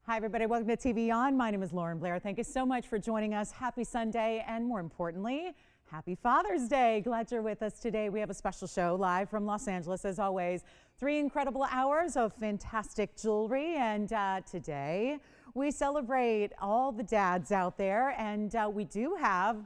Hi, everybody. Welcome to TVON. My name is Lauren Blair. Thank you so much for joining us. Happy Sunday, and more importantly, happy Father's Day. Glad you're with us today. We have a special show live from Los Angeles, as always. 3 incredible hours of fantastic jewelry, and today we celebrate all the dads out there, and we do have,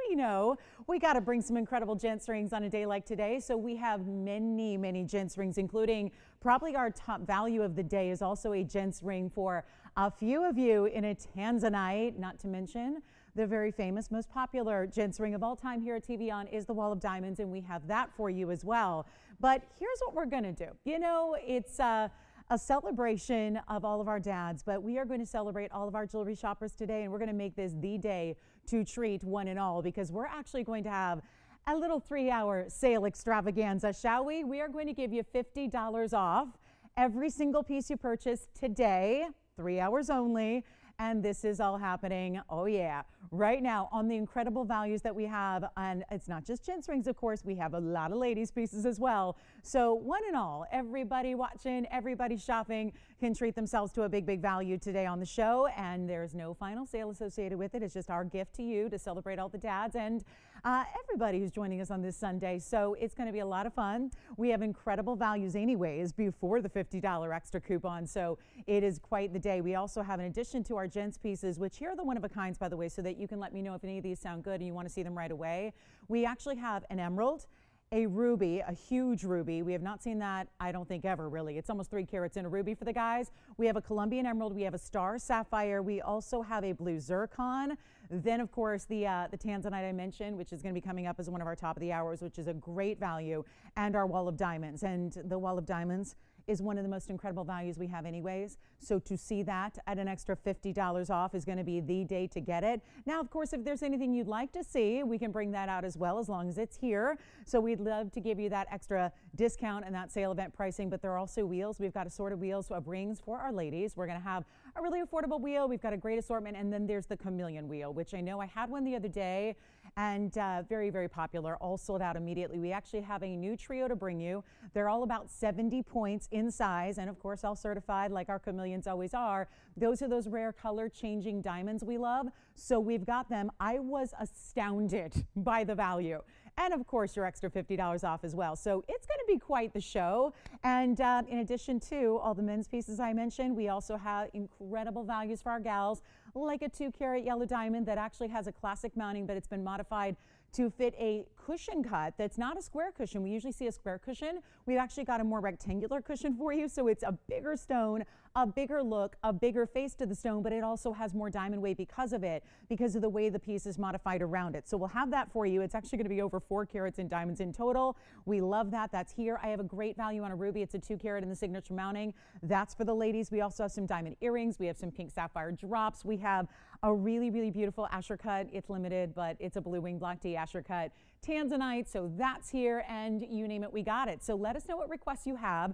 we know we got to bring some incredible gents rings on a day like today. So we have many gents rings, including probably our top value of the day is also a gents ring for a few of you in a Tanzanite, not to mention the very famous, most popular gents ring of all time here at TVON is the Wall of Diamonds, and we have that for you as well. But here's what we're going to do. You know, it's a celebration of all of our dads, but we are going to celebrate all of our jewelry shoppers today, and we're going to make this the day to treat one and all, because we're actually going to have a little 3-hour sale extravaganza, shall we? We are going to give you $50 off every single piece you purchase today, 3 hours only. And this is all happening, oh yeah, right now on the incredible values that we have. And it's not just gents rings, of course, we have a lot of ladies pieces as well. So one and all, everybody watching, everybody shopping can treat themselves to a big value today on the show. And there's no final sale associated with it. It's just our gift to you to celebrate all the dads and everybody who's joining us on this Sunday. So it's going to be a lot of fun. We have incredible values anyways before the $50 extra coupon. So it is quite the day. We also have, in addition to our gents pieces, which here are the one-of-a-kinds, by the way, so that you can let me know if any of these sound good and you want to see them right away. We actually have an emerald, a ruby, a huge ruby. We have not seen that, I don't think, ever, really. It's almost 3 carats in a ruby for the guys. We have a Colombian emerald. We have a star sapphire. We also have a blue zircon. Then, of course, the Tanzanite I mentioned, which is going to be coming up as one of our top of the hours, which is a great value, and our Wall of Diamonds. And the Wall of Diamonds is one of the most incredible values we have anyways. So to see that at an extra $50 off is going to be the day to get it. Now, of course, if there's anything you'd like to see, we can bring that out as well, as long as it's here. So we'd love to give you that extra discount and that sale event pricing. But there are also wheels. We've got assorted wheels of rings for our ladies. We're going to have a really affordable wheel. We've got a great assortment. And then there's the Chameleon wheel, which I know I had one the other day, and very popular, all sold out immediately. We actually have a new trio to bring you. They're all about 70 points in size, and of course all certified like our Chameleons always are. Those are those rare color changing diamonds we love. So we've got them. I was astounded by the value. And of course your extra $50 off as well. So it's going to be quite the show. And in addition to all the men's pieces I mentioned, we also have incredible values for our gals, like a 2-carat yellow diamond that actually has a classic mounting, but it's been modified to fit a cushion cut that's not a square cushion. We usually see a square cushion. We've actually got a more rectangular cushion for you. So it's a bigger stone, a bigger look, a bigger face to the stone, but it also has more diamond weight because of it, because of the way the piece is modified around it. So we'll have that for you. It's actually going to be over 4 carats in diamonds in total. We love that. That's here. I have a great value on a ruby. It's a 2-carat in the signature mounting. That's for the ladies. We also have some diamond earrings. We have some pink sapphire drops. We have a really beautiful Asher cut. It's limited, but it's a blue wing block D Asher cut Tanzanite. So that's here, and you name it, we got it. So let us know what requests you have.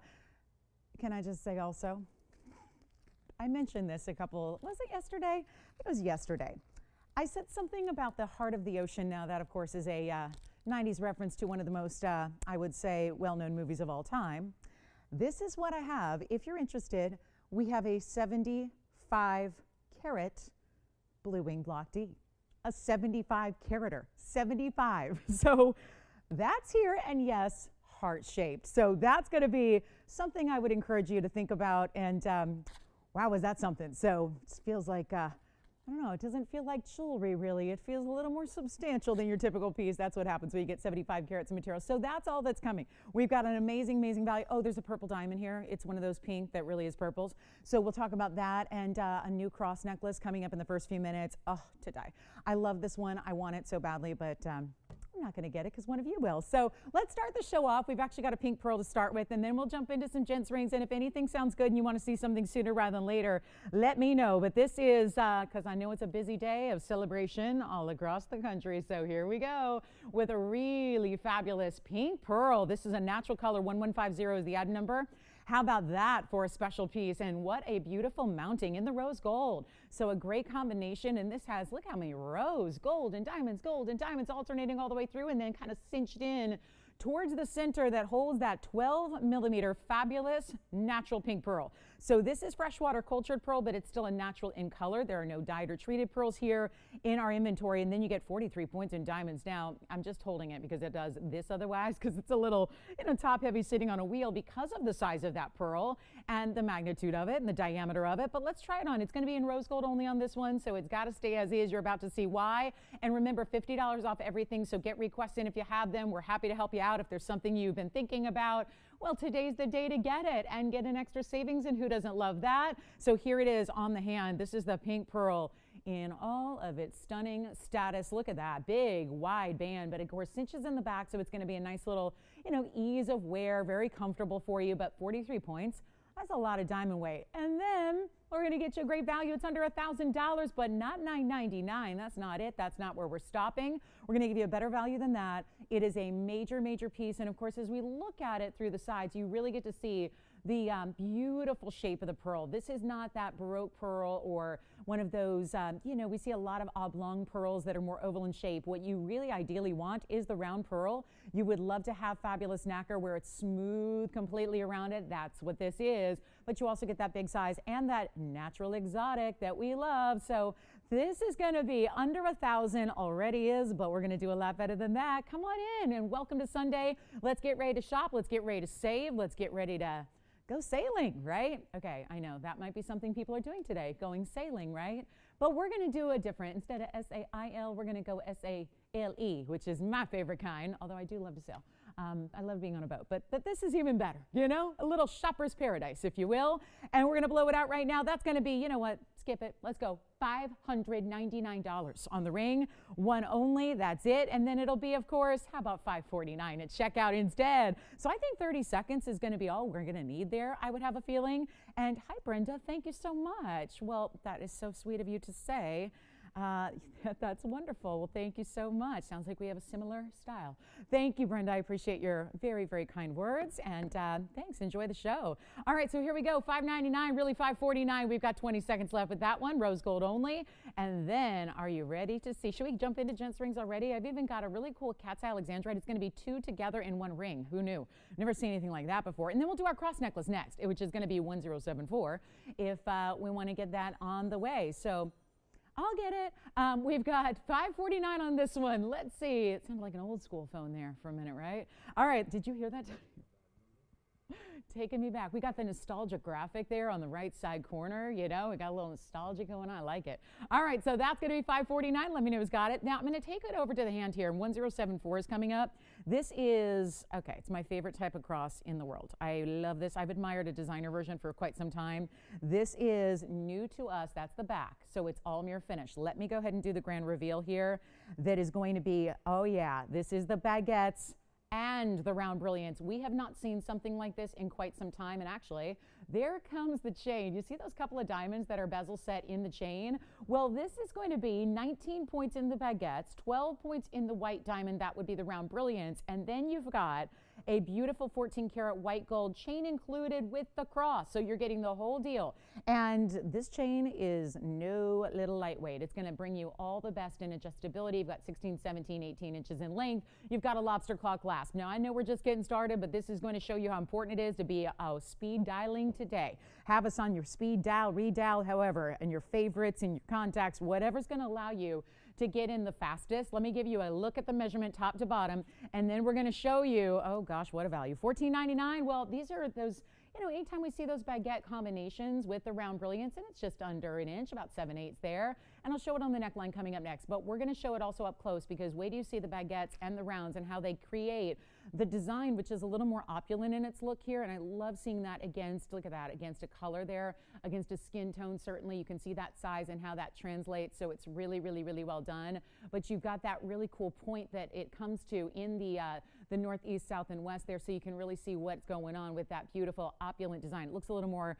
Can I just say also, I mentioned this was it yesterday? It was yesterday. I said something about the heart of the ocean. Now that, of course, is a 90s reference to one of the most, I would say, well-known movies of all time. This is what I have. If you're interested, we have a 75-carat blue wing block D. A 75-carater, 75. So that's here, and yes, heart-shaped. So that's going to be something I would encourage you to think about. And wow, was that something? So it feels like, I don't know, it doesn't feel like jewelry really. It feels a little more substantial than your typical piece. That's what happens when you get 75 carats of material. So that's all that's coming. We've got an amazing value. Oh, there's a purple diamond here. It's one of those pink that really is purples. So we'll talk about that, and a new cross necklace coming up in the first few minutes. Oh, to die. I love this one. I want it so badly, but I'm not going to get it because one of you will. So let's start the show off. We've actually got a pink pearl to start with, and then we'll jump into some gents rings. And if anything sounds good and you want to see something sooner rather than later, let me know. But this is, because I know it's a busy day of celebration all across the country. So here we go with a really fabulous pink pearl. This is a natural color. 1150 is the item number. How about that for a special piece? And what a beautiful mounting in the rose gold. So a great combination. And this has, look how many rows, gold and diamonds alternating all the way through, and then kind of cinched in towards the center that holds that 12 millimeter fabulous natural pink pearl. So this is freshwater cultured pearl, but it's still a natural in color. There are no dyed or treated pearls here in our inventory. And then you get 43 points in diamonds. Now, I'm just holding it because it does this otherwise, because it's a little, top heavy sitting on a wheel because of the size of that pearl and the magnitude of it and the diameter of it. But let's try it on. It's going to be in rose gold only on this one, so it's got to stay as is. You're about to see why. And remember, $50 off everything, so get requests in if you have them. We're happy to help you out if there's something you've been thinking about. Well, today's the day to get it and get an extra savings, and who doesn't love that? So here it is on the hand. This is the pink pearl in all of its stunning status. Look at that big wide band, but of course cinches in the back, so it's going to be a nice little, ease of wear, very comfortable for you. But 43 points, that's a lot of diamond weight. And then we're going to get you a great value. It's under $1,000, but not $999. That's not it. That's not where we're stopping. We're going to give you a better value than that. It is a major, major piece. And of course, as we look at it through the sides, you really get to see the beautiful shape of the pearl. This is not that Baroque pearl or one of those, we see a lot of oblong pearls that are more oval in shape. What you really ideally want is the round pearl. You would love to have fabulous nacre where it's smooth completely around it. That's what this is. But you also get that big size and that natural exotic that we love. So this is going to be under $1,000, already is, but we're going to do a lot better than that. Come on in and welcome to Sunday. Let's get ready to shop. Let's get ready to save. Let's get ready to go sailing, right? Okay, I know that might be something people are doing today, going sailing, right? But we're going to do a different, instead of S-A-I-L, we're going to go S-A-L-E, which is my favorite kind, although I do love to sail. I love being on a boat, but this is even better, a little shopper's paradise, if you will. And we're going to blow it out right now. That's going to be, skip it. Let's go. $599 on the ring. One only. That's it. And then it'll be, of course, how about $549 at checkout instead? So I think 30 seconds is going to be all we're going to need there, I would have a feeling. And hi, Brenda. Thank you so much. Well, that is so sweet of you to say. That's wonderful. Well, thank you so much. Sounds like we have a similar style. Thank you, Brenda. I appreciate your very, very kind words. And thanks. Enjoy the show. All right, so here we go. $599, really $549. We've got 20 seconds left with that one. Rose gold only. And then, are you ready to see? Should we jump into gents rings already? I've even got a really cool cat's eye alexandrite. It's going to be two together in one ring. Who knew? Never seen anything like that before. And then we'll do our cross necklace next, which is going to be 1074 if we want to get that on the way. So I'll get it. We've got $549 on this one. Let's see. It sounded like an old school phone there for a minute, right? All right. Did you hear that? Taking me back. We got the nostalgia graphic there on the right side corner. We got a little nostalgia going on. I like it. All right. So that's going to be $549. Let me know who's got it. Now I'm going to take it over to the hand here. 1074 is coming up. This is, okay, it's my favorite type of cross in the world. I love this. I've admired a designer version for quite some time. This is new to us. That's the back. So it's all mirror finish. Let me go ahead and do the grand reveal here. That is going to be, oh yeah, this is the baguettes and the round brilliance. We have not seen something like this in quite some time. And actually, there comes the chain. You see those couple of diamonds that are bezel set in the chain? Well, this is going to be 19 points in the baguettes, 12 points in the white diamond. That would be the round brilliance. And then you've got a beautiful 14 karat white gold chain included with the cross. So you're getting the whole deal. And this chain is no little lightweight. It's going to bring you all the best in adjustability. You've got 16, 17, 18 inches in length. You've got a lobster claw clasp. Now, I know we're just getting started, but this is going to show you how important it is to be speed dialing today. Have us on your speed dial, redial, however, and your favorites and your contacts, whatever's going to allow you to get in the fastest. Let me give you a look at the measurement top to bottom, and then we're going to show you, oh gosh, what a value. $14.99. Well, these are those, anytime we see those baguette combinations with the round brilliance, and it's just under an inch, about 7/8 there. And I'll show it on the neckline coming up next, but we're going to show it also up close, because wait till you see the baguettes and the rounds and how they create the design, which is a little more opulent in its look here. And I love seeing that against, look at that, against a color there, against a skin tone. Certainly you can see that size and how that translates. So it's really, really, really well done. But you've got that really cool point that it comes to in the northeast, south, and west there. So you can really see what's going on with that beautiful opulent design. It looks a little more,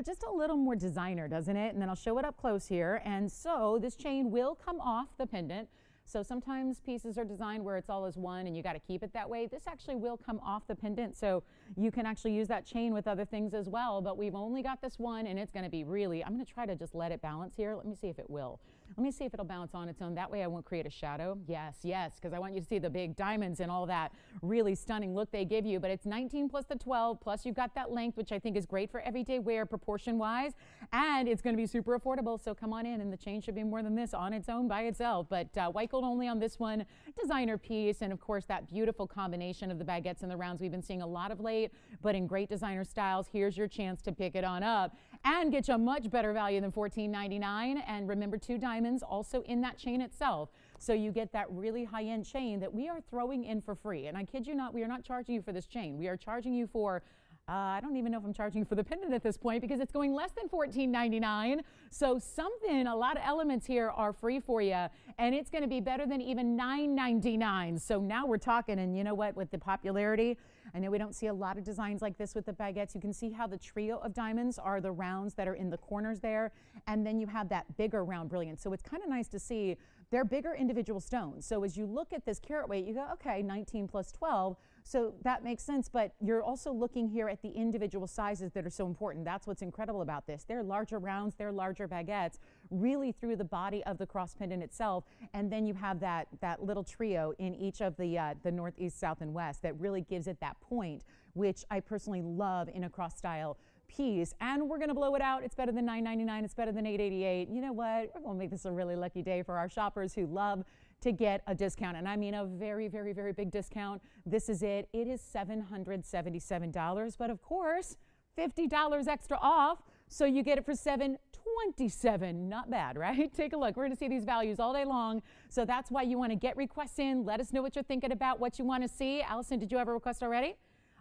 just a little more designer, doesn't it? And then I'll show it up close here. And so this chain will come off the pendant. So sometimes pieces are designed where it's all as one and you got to keep it that way. This actually will come off the pendant, so you can actually use that chain with other things as well. But we've only got this one, and it's going to be really, I'm going to try to just let it balance here. Let me see if it will. Let me see if it'll bounce on its own. That way I won't create a shadow. Yes, yes, because I want you to see the big diamonds and all that really stunning look they give you. But it's 19 plus the 12, plus you've got that length, which I think is great for everyday wear proportion-wise. And it's going to be super affordable, so come on in. And the chain should be more than this on its own by itself. But white gold only on this one, designer piece. And, of course, that beautiful combination of the baguettes and the rounds we've been seeing a lot of late, but in great designer styles. Here's your chance to pick it on up and get you a much better value than $14.99. And remember, 2 diamonds also in that chain itself. So you get that really high-end chain that we are throwing in for free. And I kid you not, we are not charging you for this chain. We are charging you for I don't even know if I'm charging for the pendant at this point because it's going less than $14.99. So something, a lot of elements here are free for you, and it's going to be better than even $9.99. So now we're talking, and you know what, with the popularity, I know we don't see a lot of designs like this with the baguettes. You can see how the trio of diamonds are the rounds that are in the corners there, and then you have that bigger round brilliance. So it's kind of nice to see they're bigger individual stones. So as you look at this carat weight, you go, okay, 19 plus 12. So that makes sense, but you're also looking here at the individual sizes that are so important. That's what's incredible about this. They're larger rounds, they're larger baguettes, really through the body of the cross pendant itself. And then you have that little trio in each of the north, east, south, and west that really gives it that point, which I personally love in a cross style piece. And we're going to blow it out. It's better than $9.99. It's better than $8.88. You know what? We're going to make this a really lucky day for our shoppers who love to get a discount, and I mean a very, very, very big discount. This is it. It is $777, but of course, $50 extra off, so you get it for $727. Not bad, right? Take a look. We're going to see these values all day long, so that's why you want to get requests in. Let us know what you're thinking about, what you want to see. Allison, did you have a request already?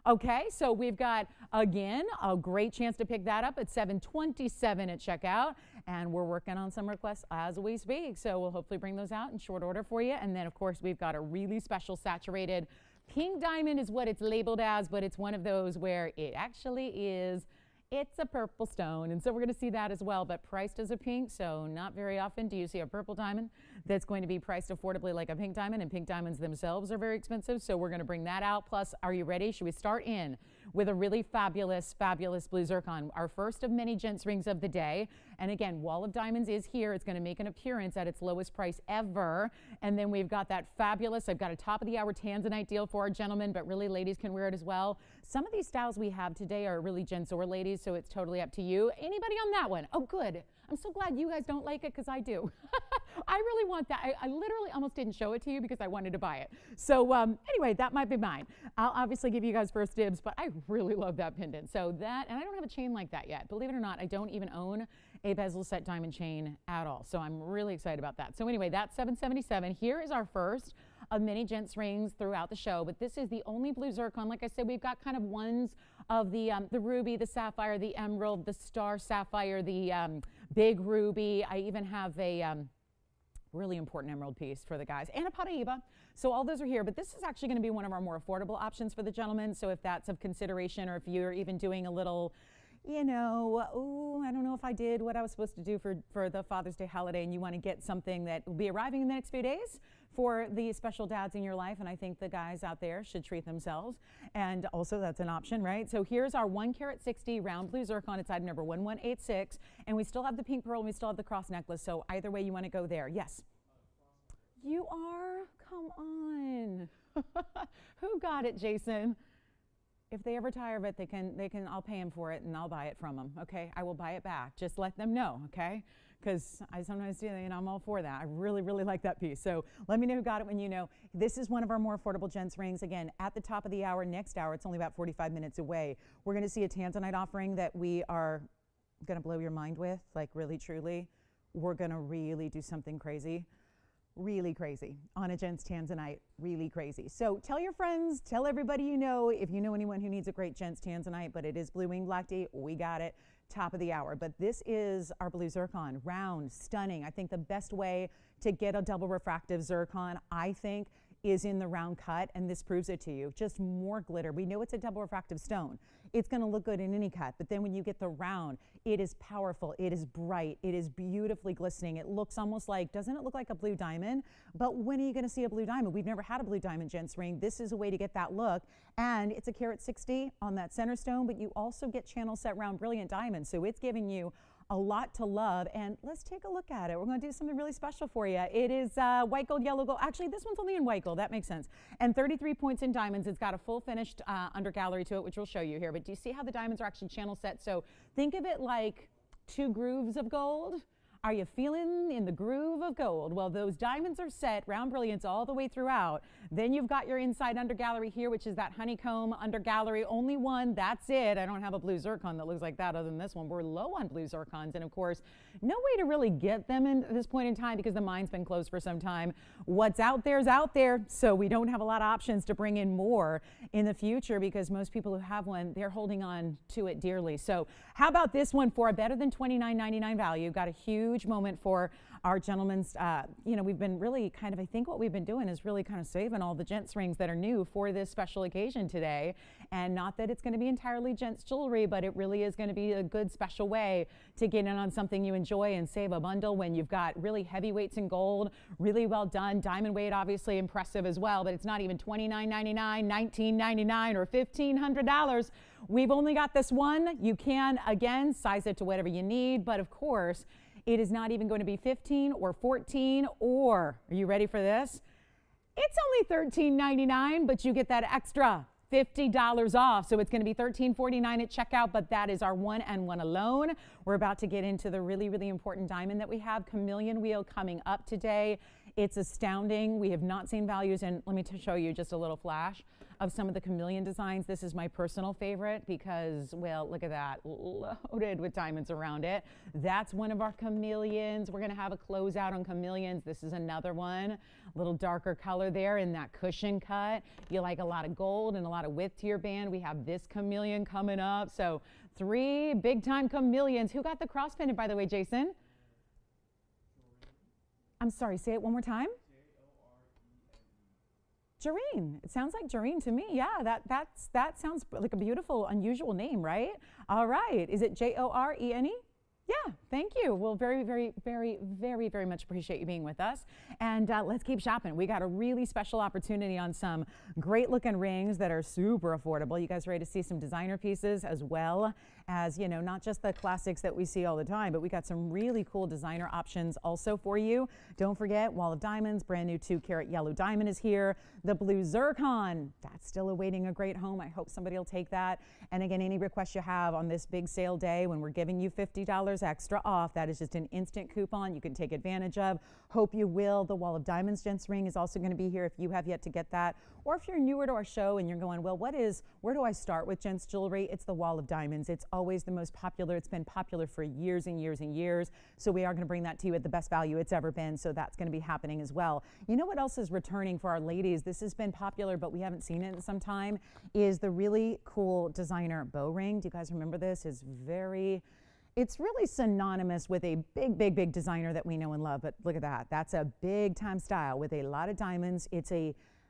Okay, so we've got, again, a great chance to pick that up at $727 at checkout, and we're working on some requests as we speak, so we'll hopefully bring those out in short order for you. And then, of course, we've got a really special saturated pink diamond is what it's labeled as, but it's one of those where it actually is. It's a purple stone, and so we're going to see that as well, but priced as a pink, so not very often do you see a purple diamond that's going to be priced affordably like a pink diamond, and pink diamonds themselves are very expensive, so we're going to bring that out. Plus, are you ready? Should we start in with a really fabulous, fabulous blue zircon, our first of many gents rings of the day. And again, Wall of Diamonds is here. It's going to make an appearance at its lowest price ever. And then we've got that fabulous, I've got a top of the hour Tanzanite deal for our gentlemen, but really ladies can wear it as well. Some of these styles we have today are really gents or ladies, so it's totally up to you. Anybody on that one? Oh, good. I'm so glad you guys don't like it because I do. I really want that. I literally almost didn't show it to you because I wanted to buy it. So anyway, that might be mine. I'll obviously give you guys first dibs, but I really love that pendant. So that, and I don't have a chain like that yet. Believe it or not, I don't even own a bezel set diamond chain at all. So I'm really excited about that. So anyway, that's $777. Here is our first of many gents rings throughout the show, but this is the only blue zircon. Like I said, we've got kind of ones of the ruby, the sapphire, the emerald, the star sapphire, the big ruby. I even have a really important emerald piece for the guys, and a Paraiba. So all those are here, but this is actually going to be one of our more affordable options for the gentlemen. So if that's of consideration, or if you're even doing a little, you know, oh, I don't know if I did what I was supposed to do for the Father's Day holiday, and you want to get something that will be arriving in the next few days for the special dads in your life, and I think the guys out there should treat themselves, and also that's an option, right? So here's our 1 carat 60 round blue zircon. It's item number 1186, and we still have the pink pearl, and we still have the cross necklace, so either way you want to go there. Yes? You are? Come on. Who got it, Jason? If they ever tire of it, they can, I'll pay them for it and I'll buy it from them, okay? I will buy it back. Just let them know, okay? Because I sometimes do, and I'm all for that. I really, really like that piece. So let me know who got it when you know. This is one of our more affordable gents rings. Again, at the top of the hour, next hour, it's only about 45 minutes away. We're going to see a Tanzanite offering that we are going to blow your mind with, like really, truly. We're going to really do something crazy. Really crazy on a gents Tanzanite, really crazy. So tell your friends, tell everybody you know. If you know anyone who needs a great gents Tanzanite, but it is blue wing black tea, we got it. Top of the hour. But this is our blue zircon, round, stunning. I think the best way to get a double refractive zircon, I think, is in the round cut, and this proves it to you. Just more glitter. We know it's a double refractive stone. It's going to look good in any cut, but then when you get the round, it is powerful, it is bright, it is beautifully glistening. It looks almost like, doesn't it look like a blue diamond? But when are you going to see a blue diamond? We've never had a blue diamond gents ring. This is a way to get that look, and it's a carat 60 on that center stone, but you also get channel set round brilliant diamonds, so it's giving you a lot to love, and let's take a look at it. We're going to do something really special for you. It is white gold, yellow gold. Actually, this one's only in white gold. That makes sense. And 33 points in diamonds. It's got a full finished under gallery to it, which we'll show you here. But do you see how the diamonds are actually channel set? So think of it like 2 grooves of gold. Are you feeling in the groove of gold? Well, those diamonds are set round brilliance all the way throughout. Then you've got your inside under gallery here, which is that honeycomb under gallery. Only one, that's it. I don't have a blue zircon that looks like that other than this one. We're low on blue zircons, and of course, no way to really get them at this point in time because the mine's been closed for some time. What's out there is out there, so we don't have a lot of options to bring in more in the future because most people who have one, they're holding on to it dearly. So how about this one for a better than $29.99 value? Got a huge moment for our gentlemen's, we've been really kind of, I think what we've been doing is really kind of saving all the gents rings that are new for this special occasion today. And not that it's going to be entirely gents jewelry, but it really is going to be a good special way to get in on something you enjoy and save a bundle when you've got really heavyweights in gold, really well done. Diamond weight, obviously impressive as well, but it's not even $29.99, $19.99, or $1,500. We've only got this one. You can, again, size it to whatever you need, but of course, it is not even going to be 15 or 14 or, are you ready for this? It's only $13.99, but you get that extra $50 off. So it's going to be $13.49 at checkout, but that is our one and one alone. We're about to get into the really, really important diamond that we have, Chameleon Wheel, coming up today. It's astounding. We have not seen values, and let me show you just a little flash of some of the Chameleon designs. This is my personal favorite because, well, look at that, loaded with diamonds around it. That's one of our Chameleons. We're going to have a closeout on Chameleons. This is another one, a little darker color there in that cushion cut. You like a lot of gold and a lot of width to your band. We have this Chameleon coming up. So 3 big-time Chameleons. Who got the cross pendant, by the way, Jason? I'm sorry, say it one more time. Jareen. It sounds like Jareen to me. Yeah, that sounds like a beautiful, unusual name, right? All right. Is it Jorene? Yeah, thank you. Well, very, very, very, very, very much appreciate you being with us. And let's keep shopping. We got a really special opportunity on some great looking rings that are super affordable. You guys ready to see some designer pieces as well as, not just the classics that we see all the time, but we got some really cool designer options also for you. Don't forget, Wall of Diamonds, brand new 2-carat yellow diamond is here. The blue zircon, that's still awaiting a great home. I hope somebody will take that. And again, any requests you have on this big sale day when we're giving you $50 extra off, that is just an instant coupon you can take advantage of. Hope you will. The Wall of Diamonds gents ring is also going to be here if you have yet to get that. Or if you're newer to our show and you're going, well, where do I start with gents jewelry? It's the Wall of Diamonds. It's always the most popular. It's been popular for years and years and years. So we are going to bring that to you at the best value it's ever been. So that's going to be happening as well. You know what else is returning for our ladies? This has been popular, but we haven't seen it in some time, is the really cool designer bow ring. Do you guys remember this? It's really synonymous with a big, big, big designer that we know and love, but look at that. That's a big time style with a lot of diamonds. It's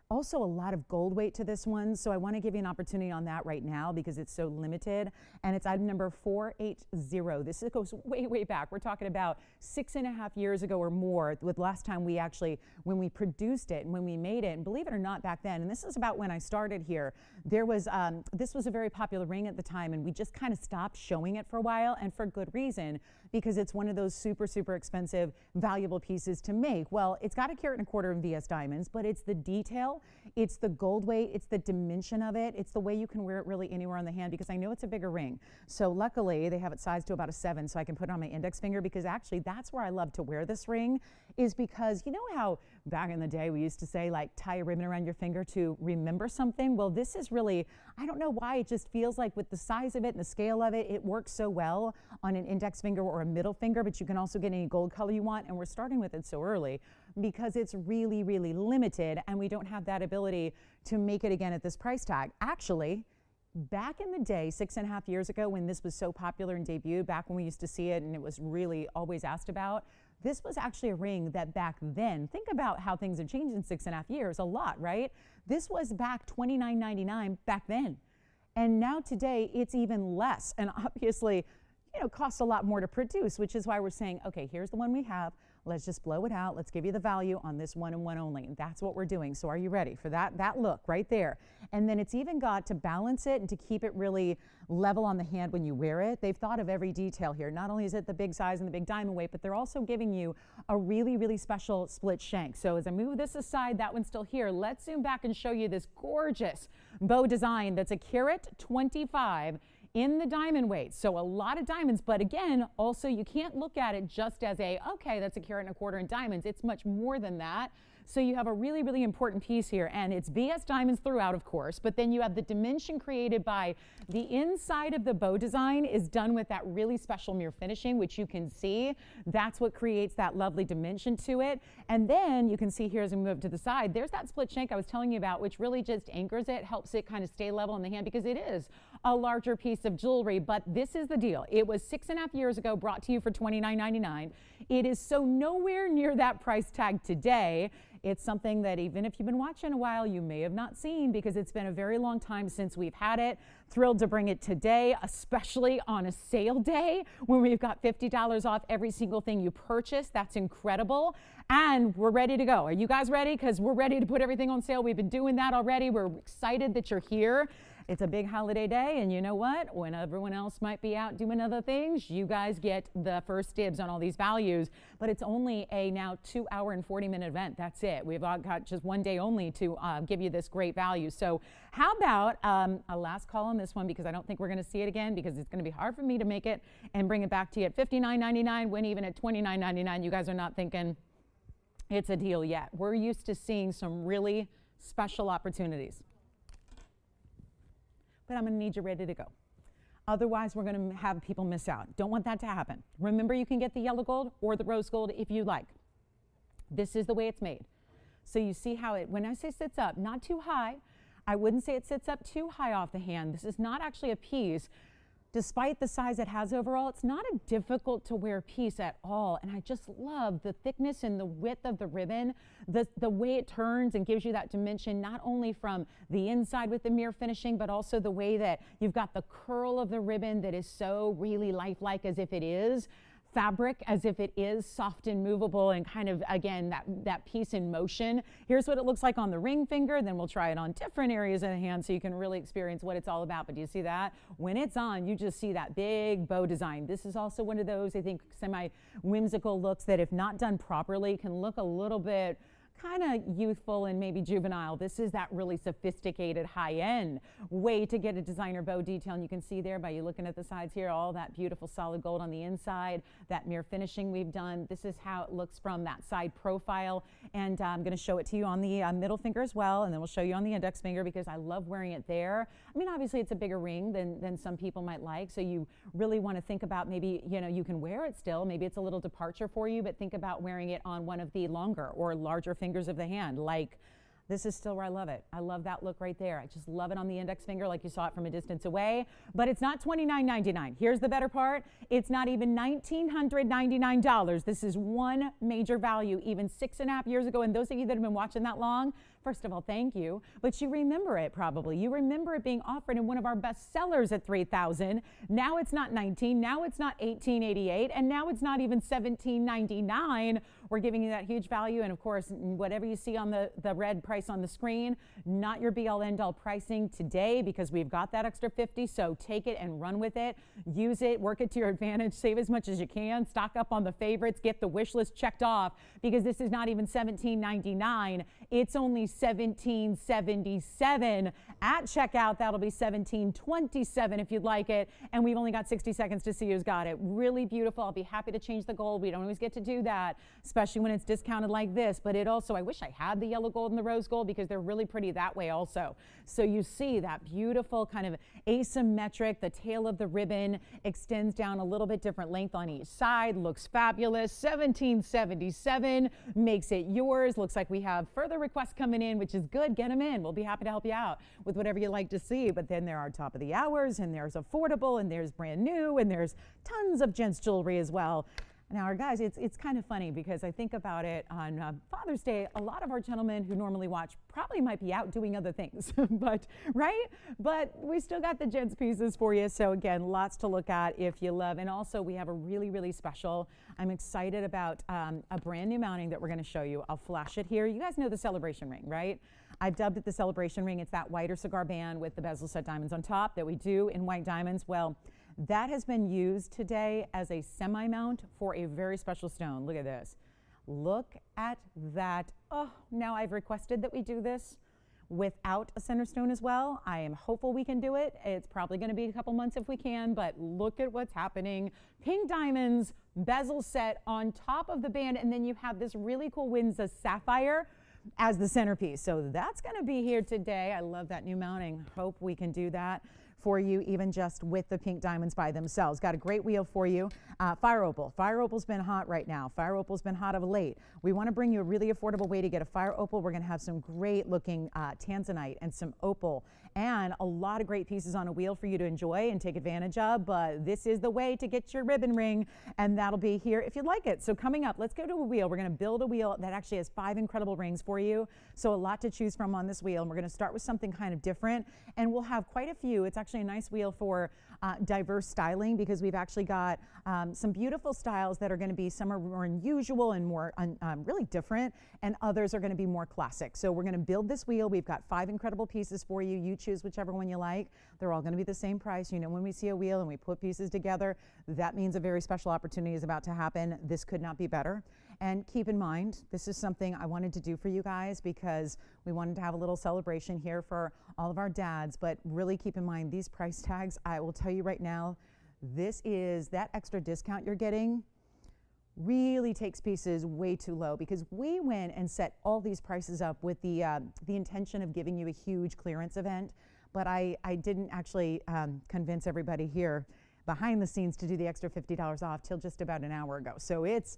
also a lot of gold weight to this one, so I want to give you an opportunity on that right now because it's so limited, and it's item number 480. This goes way, way back. We're talking about 6.5 years ago or more with last time when we produced it and when we made it, and believe it or not, back then, and this is about when I started here, this was a very popular ring at the time, and we just kind of stopped showing it for a while, and for good reason, because it's one of those super, super expensive, valuable pieces to make. Well, it's got 1.25 carat in VS diamonds, but it's the detail, it's the gold weight, it's the dimension of it, it's the way you can wear it really anywhere on the hand, because I know it's a bigger ring. So luckily, they have it sized to about a 7, so I can put it on my index finger, because actually that's where I love to wear this ring, is because you know how back in the day we used to say, like, tie a ribbon around your finger to remember something? Well, this is really, I don't know why, it just feels like with the size of it and the scale of it, it works so well on an index finger or a middle finger, but you can also get any gold color you want, and we're starting with it so early because it's really, really limited, and we don't have that ability to make it again at this price tag. Actually, back in the day, 6.5 years ago, when this was so popular and debuted, back when we used to see it and it was really always asked about, this was actually a ring that back then, think about how things have changed in 6.5 years, a lot, right? This was back $29.99 back then. And now today, it's even less. And obviously, costs a lot more to produce, which is why we're saying, okay, here's the one we have. Let's just blow it out. Let's give you the value on this one and one only. And that's what we're doing. So are you ready for that look right there? And then it's even got to balance it and to keep it really level on the hand when you wear it. They've thought of every detail here. Not only is it the big size and the big diamond weight, but they're also giving you a really, really special split shank. So as I move this aside, that one's still here. Let's zoom back and show you this gorgeous bow design that's a carat 25 in the diamond weight. So a lot of diamonds, but again, also you can't look at it just as okay, that's a carat and a quarter in diamonds. It's much more than that. So you have a really, really important piece here, and it's BS diamonds throughout, of course, but then you have the dimension created by the inside of the bow design is done with that really special mirror finishing, which you can see. That's what creates that lovely dimension to it. And then you can see here as we move to the side, there's that split shank I was telling you about, which really just anchors it, helps it kind of stay level in the hand because it is a larger piece of jewelry. But this is the deal. It was 6.5 years ago, brought to you for $29.99. It is so nowhere near that price tag today. It's something that even if you've been watching a while, you may have not seen because it's been a very long time since we've had it. Thrilled to bring it today, especially on a sale day when we've got $50 off every single thing you purchase. That's incredible. And we're ready to go. Are you guys ready? Because we're ready to put everything on sale. We've been doing that already. We're excited that you're here. It's a big holiday day, and you know what? When everyone else might be out doing other things, you guys get the first dibs on all these values. But it's only a now 2 hour and 40-minute event. That's it. We've got just one day only to give you this great value. So how about a last call on this one, because I don't think we're going to see it again, because it's going to be hard for me to make it and bring it back to you at $59.99 when even at $29.99 you guys are not thinking it's a deal yet. We're used to seeing some really special opportunities. But I'm going to need you ready to go. Otherwise, we're going to have people miss out. Don't want that to happen. Remember, you can get the yellow gold or the rose gold if you like. This is the way it's made. So you see how it, when I say sits up, not too high, I wouldn't say it sits up too high off the hand. This is not actually a piece. Despite the size it has overall, it's not a difficult to wear piece at all. And I just love the thickness and the width of the ribbon, the way it turns and gives you that dimension, not only from the inside with the mirror finishing, but also the way that you've got the curl of the ribbon that is so really lifelike, as if it is fabric, as if it is soft and movable, and kind of, again, that piece in motion. Here's what it looks like on the ring finger. Then we'll try it on different areas of the hand so you can really experience what it's all about. But do you see that? When it's on, you just see that big bow design. This is also one of those, I think, semi-whimsical looks that, if not done properly, can look a little bit kind of youthful and maybe juvenile. This is that really sophisticated, high-end way to get a designer bow detail. And you can see there by you looking at the sides here, all that beautiful solid gold on the inside, that mirror finishing we've done. This is how it looks from that side profile. And I'm going to show it to you on the middle finger as well, and then we'll show you on the index finger because I love wearing it there. I mean, obviously it's a bigger ring than some people might like, so you really want to think about maybe, you know, you can wear it still. Maybe it's a little departure for you, but think about wearing it on one of the longer or larger fingers of the hand. Like, this is still where I love it. I love that look right there. I just love it on the index finger like you saw it from a distance away. But it's not $29.99. Here's the better part. It's not even $1,999. This is one major value, even 6.5 years ago. And those of you that have been watching that long, first of all, thank you. But you remember it probably. You remember it being offered in one of our best sellers at $3,000. Now it's not $19. Now it's not $18.88. And now it's not even $17.99. We're giving you that huge value. And of course, whatever you see on the red price on the screen, not your be-all end-all pricing today, because we've got that extra 50. So take it and run with it. Use it. Work it to your advantage. Save as much as you can. Stock up on the favorites. Get the wish list checked off, because this is not even $17.99. It's only $17.77 at checkout. That'll be $17.27 if you'd like it. And we've only got 60 seconds to see who's got it. Really beautiful. I'll be happy to change the gold. We don't always get to do that, especially when it's discounted like this. But it also, I wish I had the yellow gold and the rose gold, because they're really pretty that way also. So you see that beautiful kind of asymmetric, the tail of the ribbon extends down a little bit different length on each side. Looks fabulous. $17.77 makes it yours. Looks like we have further requests coming in, which is good. Get them in. We'll be happy to help you out with whatever you like to see. But then there are top of the hours, and there's affordable, and there's brand new, and there's tons of gents jewelry as well. Now, our guys, it's kind of funny because I think about it on Father's Day. A lot of our gentlemen who normally watch probably might be out doing other things, but right? But we still got the gents pieces for you. So again, lots to look at if you love. And also, we have a really, really special. I'm excited about a brand new mounting that we're going to show you. I'll flash it here. You guys know the celebration ring, right? I've dubbed it the celebration ring. It's that whiter cigar band with the bezel set diamonds on top that we do in white diamonds. Well, that has been used today as a semi-mount for a very special stone. Look at this. Look at that. Oh, now I've requested that we do this without a center stone as well. I am hopeful we can do it. It's probably going to be a couple months if we can, but look at what's happening. Pink diamonds, bezel set on top of the band, and then you have this really cool Windsor sapphire as the centerpiece. So that's going to be here today. I love that new mounting. Hope we can do that for you, even just with the pink diamonds by themselves. Got a great wheel for you. Fire opal. Fire opal's been hot right now. Fire opal's been hot of late. We want to bring you a really affordable way to get a fire opal. We're going to have some great looking Tanzanite and some opal and a lot of great pieces on a wheel for you to enjoy and take advantage of. But this is the way to get your ribbon ring, and that'll be here if you'd like it. So coming up, let's go to a wheel. We're going to build a wheel that actually has 5 incredible rings for you. So a lot to choose from on this wheel. And we're going to start with something kind of different, and we'll have quite a few. It's actually a nice wheel for diverse styling because we've actually got some beautiful styles that are going to be, some are more unusual and more really different, and others are going to be more classic. So we're going to build this wheel. We've got 5 incredible pieces for you. You choose whichever one you like. They're all going to be the same price. You know, when we see a wheel and we put pieces together, that means a very special opportunity is about to happen. This could not be better. And keep in mind, this is something I wanted to do for you guys because we wanted to have a little celebration here for all of our dads, but really keep in mind these price tags. I will tell you right now, this is that extra discount you're getting really takes pieces way too low because we went and set all these prices up with the intention of giving you a huge clearance event, but I didn't actually convince everybody here behind the scenes to do the extra $50 off till just about an hour ago. So it's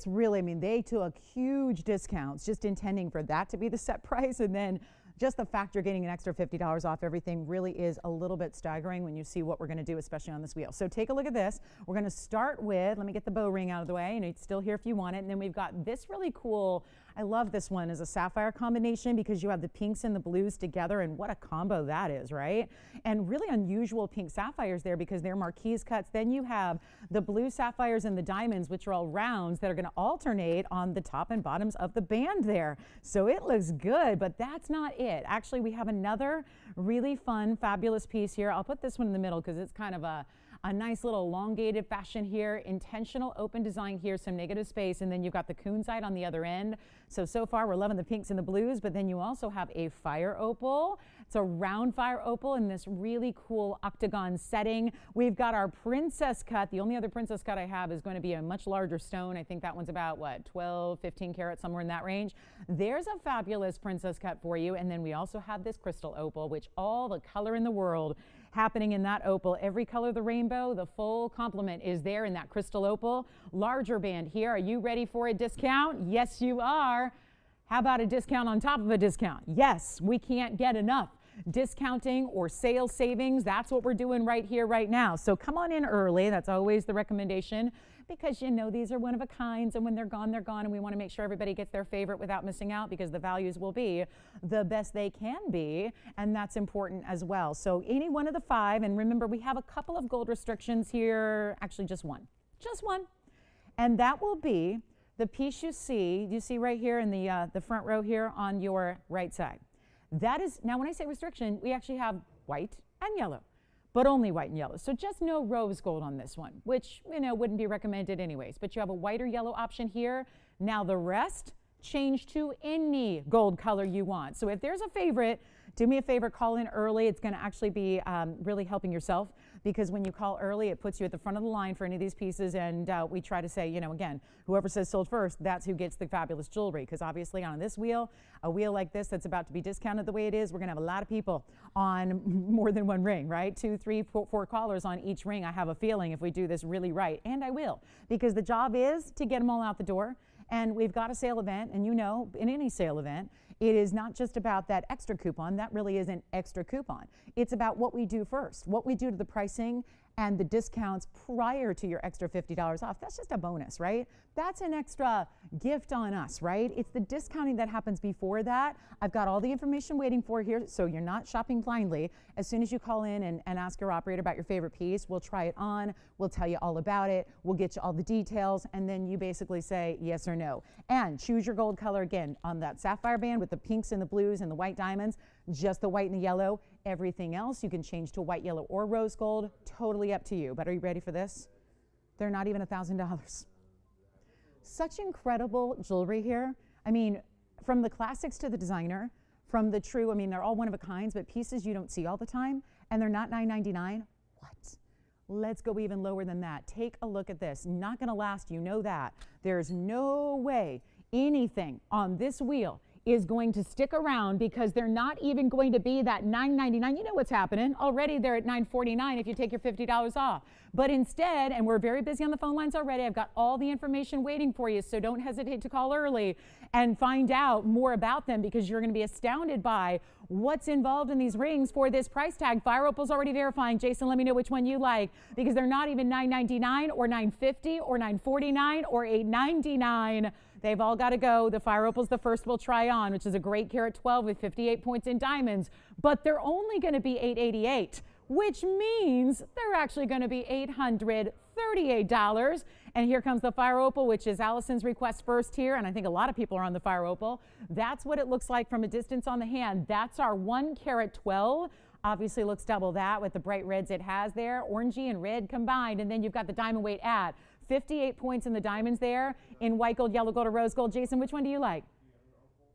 really, I mean, they took huge discounts just intending for that to be the set price, and then just the fact you're getting an extra $50 off everything really is a little bit staggering when you see what we're going to do, especially on this wheel. So take a look at this. We're going to start with, let me get the bow ring out of the way, and it's still here if you want it. And then we've got this really cool, I love this one, is a sapphire combination because you have the pinks and the blues together, and what a combo that is, right? And really unusual pink sapphires there because they're marquise cuts. Then you have the blue sapphires and the diamonds, which are all rounds that are going to alternate on the top and bottoms of the band there. So it looks good, but that's not it. Actually, we have another really fun, fabulous piece here. I'll put this one in the middle because it's kind of a nice little elongated fashion here, intentional open design here, some negative space, and then you've got the kunzite on the other end. So far we're loving the pinks and the blues, but then you also have a fire opal. It's a round fire opal in this really cool octagon setting. We've got our princess cut. The only other princess cut I have is going to be a much larger stone. I think that one's about, what, 12, 15 carats, somewhere in that range. There's a fabulous princess cut for you, and then we also have this crystal opal, which all the color in the world happening in that opal. Every color of the rainbow, the full complement is there in that crystal opal. Larger band here. Are you ready for a discount? Yes, you are. How about a discount on top of a discount? Yes, we can't get enough discounting or sales savings. That's what we're doing right here, right now. So come on in early. That's always the recommendation because you know these are one of a kinds, and when they're gone, and we want to make sure everybody gets their favorite without missing out because the values will be the best they can be, and that's important as well. So any one of the 5, and remember we have a couple of gold restrictions here, actually just one, and that will be the piece you see right here in the front row here on your right side. That is, now when I say restriction, we actually have white and yellow, but only white and yellow. So just no rose gold on this one, which, you know, wouldn't be recommended anyways, but you have a white or yellow option here. Now the rest, change to any gold color you want. So if there's a favorite, do me a favor, call in early. It's going to actually be really helping yourself because when you call early, it puts you at the front of the line for any of these pieces. And we try to say, you know, again, whoever says sold first, that's who gets the fabulous jewelry. Because obviously on this wheel, a wheel like this that's about to be discounted the way it is, we're going to have a lot of people on more than one ring, right? 2, 3, 4 callers on each ring. I have a feeling if we do this really right, and I will, because the job is to get them all out the door. And we've got a sale event, and you know, in any sale event, it is not just about that extra coupon. That really is an extra coupon. It's about what we do first, what we do to the pricing, and the discounts prior to your extra $50 off. That's just a bonus, right? That's an extra gift on us, right? It's the discounting that happens before that. I've got all the information waiting for here, so you're not shopping blindly. As soon as you call in and ask your operator about your favorite piece, we'll try it on, we'll tell you all about it, we'll get you all the details, and then you basically say yes or no. And choose your gold color again on that sapphire band with the pinks and the blues and the white diamonds, just the white and the yellow. Everything else you can change to white, yellow, or rose gold, totally up to you. But are you ready for this? They're not even $1,000. Such incredible jewelry here. I mean, from the classics to the designer, from the true, I mean, they're all one of a kinds, but pieces you don't see all the time, and they're not $9.99. What? Let's go even lower than that. Take a look at this. Not gonna last, you know that. There's no way anything on this wheel is going to stick around, because they're not even going to be that $9.99. You know what's happening. Already they're at $9.49 if you take your $50 off. But instead, and we're very busy on the phone lines already, I've got all the information waiting for you, so don't hesitate to call early and find out more about them, because you're going to be astounded by what's involved in these rings for this price tag. Fire Opal's already verifying. Jason, let me know which one you like, because they're not even $9.99 or $9.50 or $9.49 or $8.99. They've all got to go. The Fire Opal's the first we'll try on, which is a great carat 12 with 58 points in diamonds, but they're only going to be $888, which means they're actually going to be $838. And here comes the Fire Opal, which is Allison's request first here, and I think a lot of people are on the Fire Opal. That's what it looks like from a distance on the hand. That's our 1 carat 12. Obviously looks double that with the bright reds it has there, orangey and red combined, and then you've got the diamond weight at 58 points in the diamonds there in white gold, yellow gold, or rose gold. Jason, which one do you like?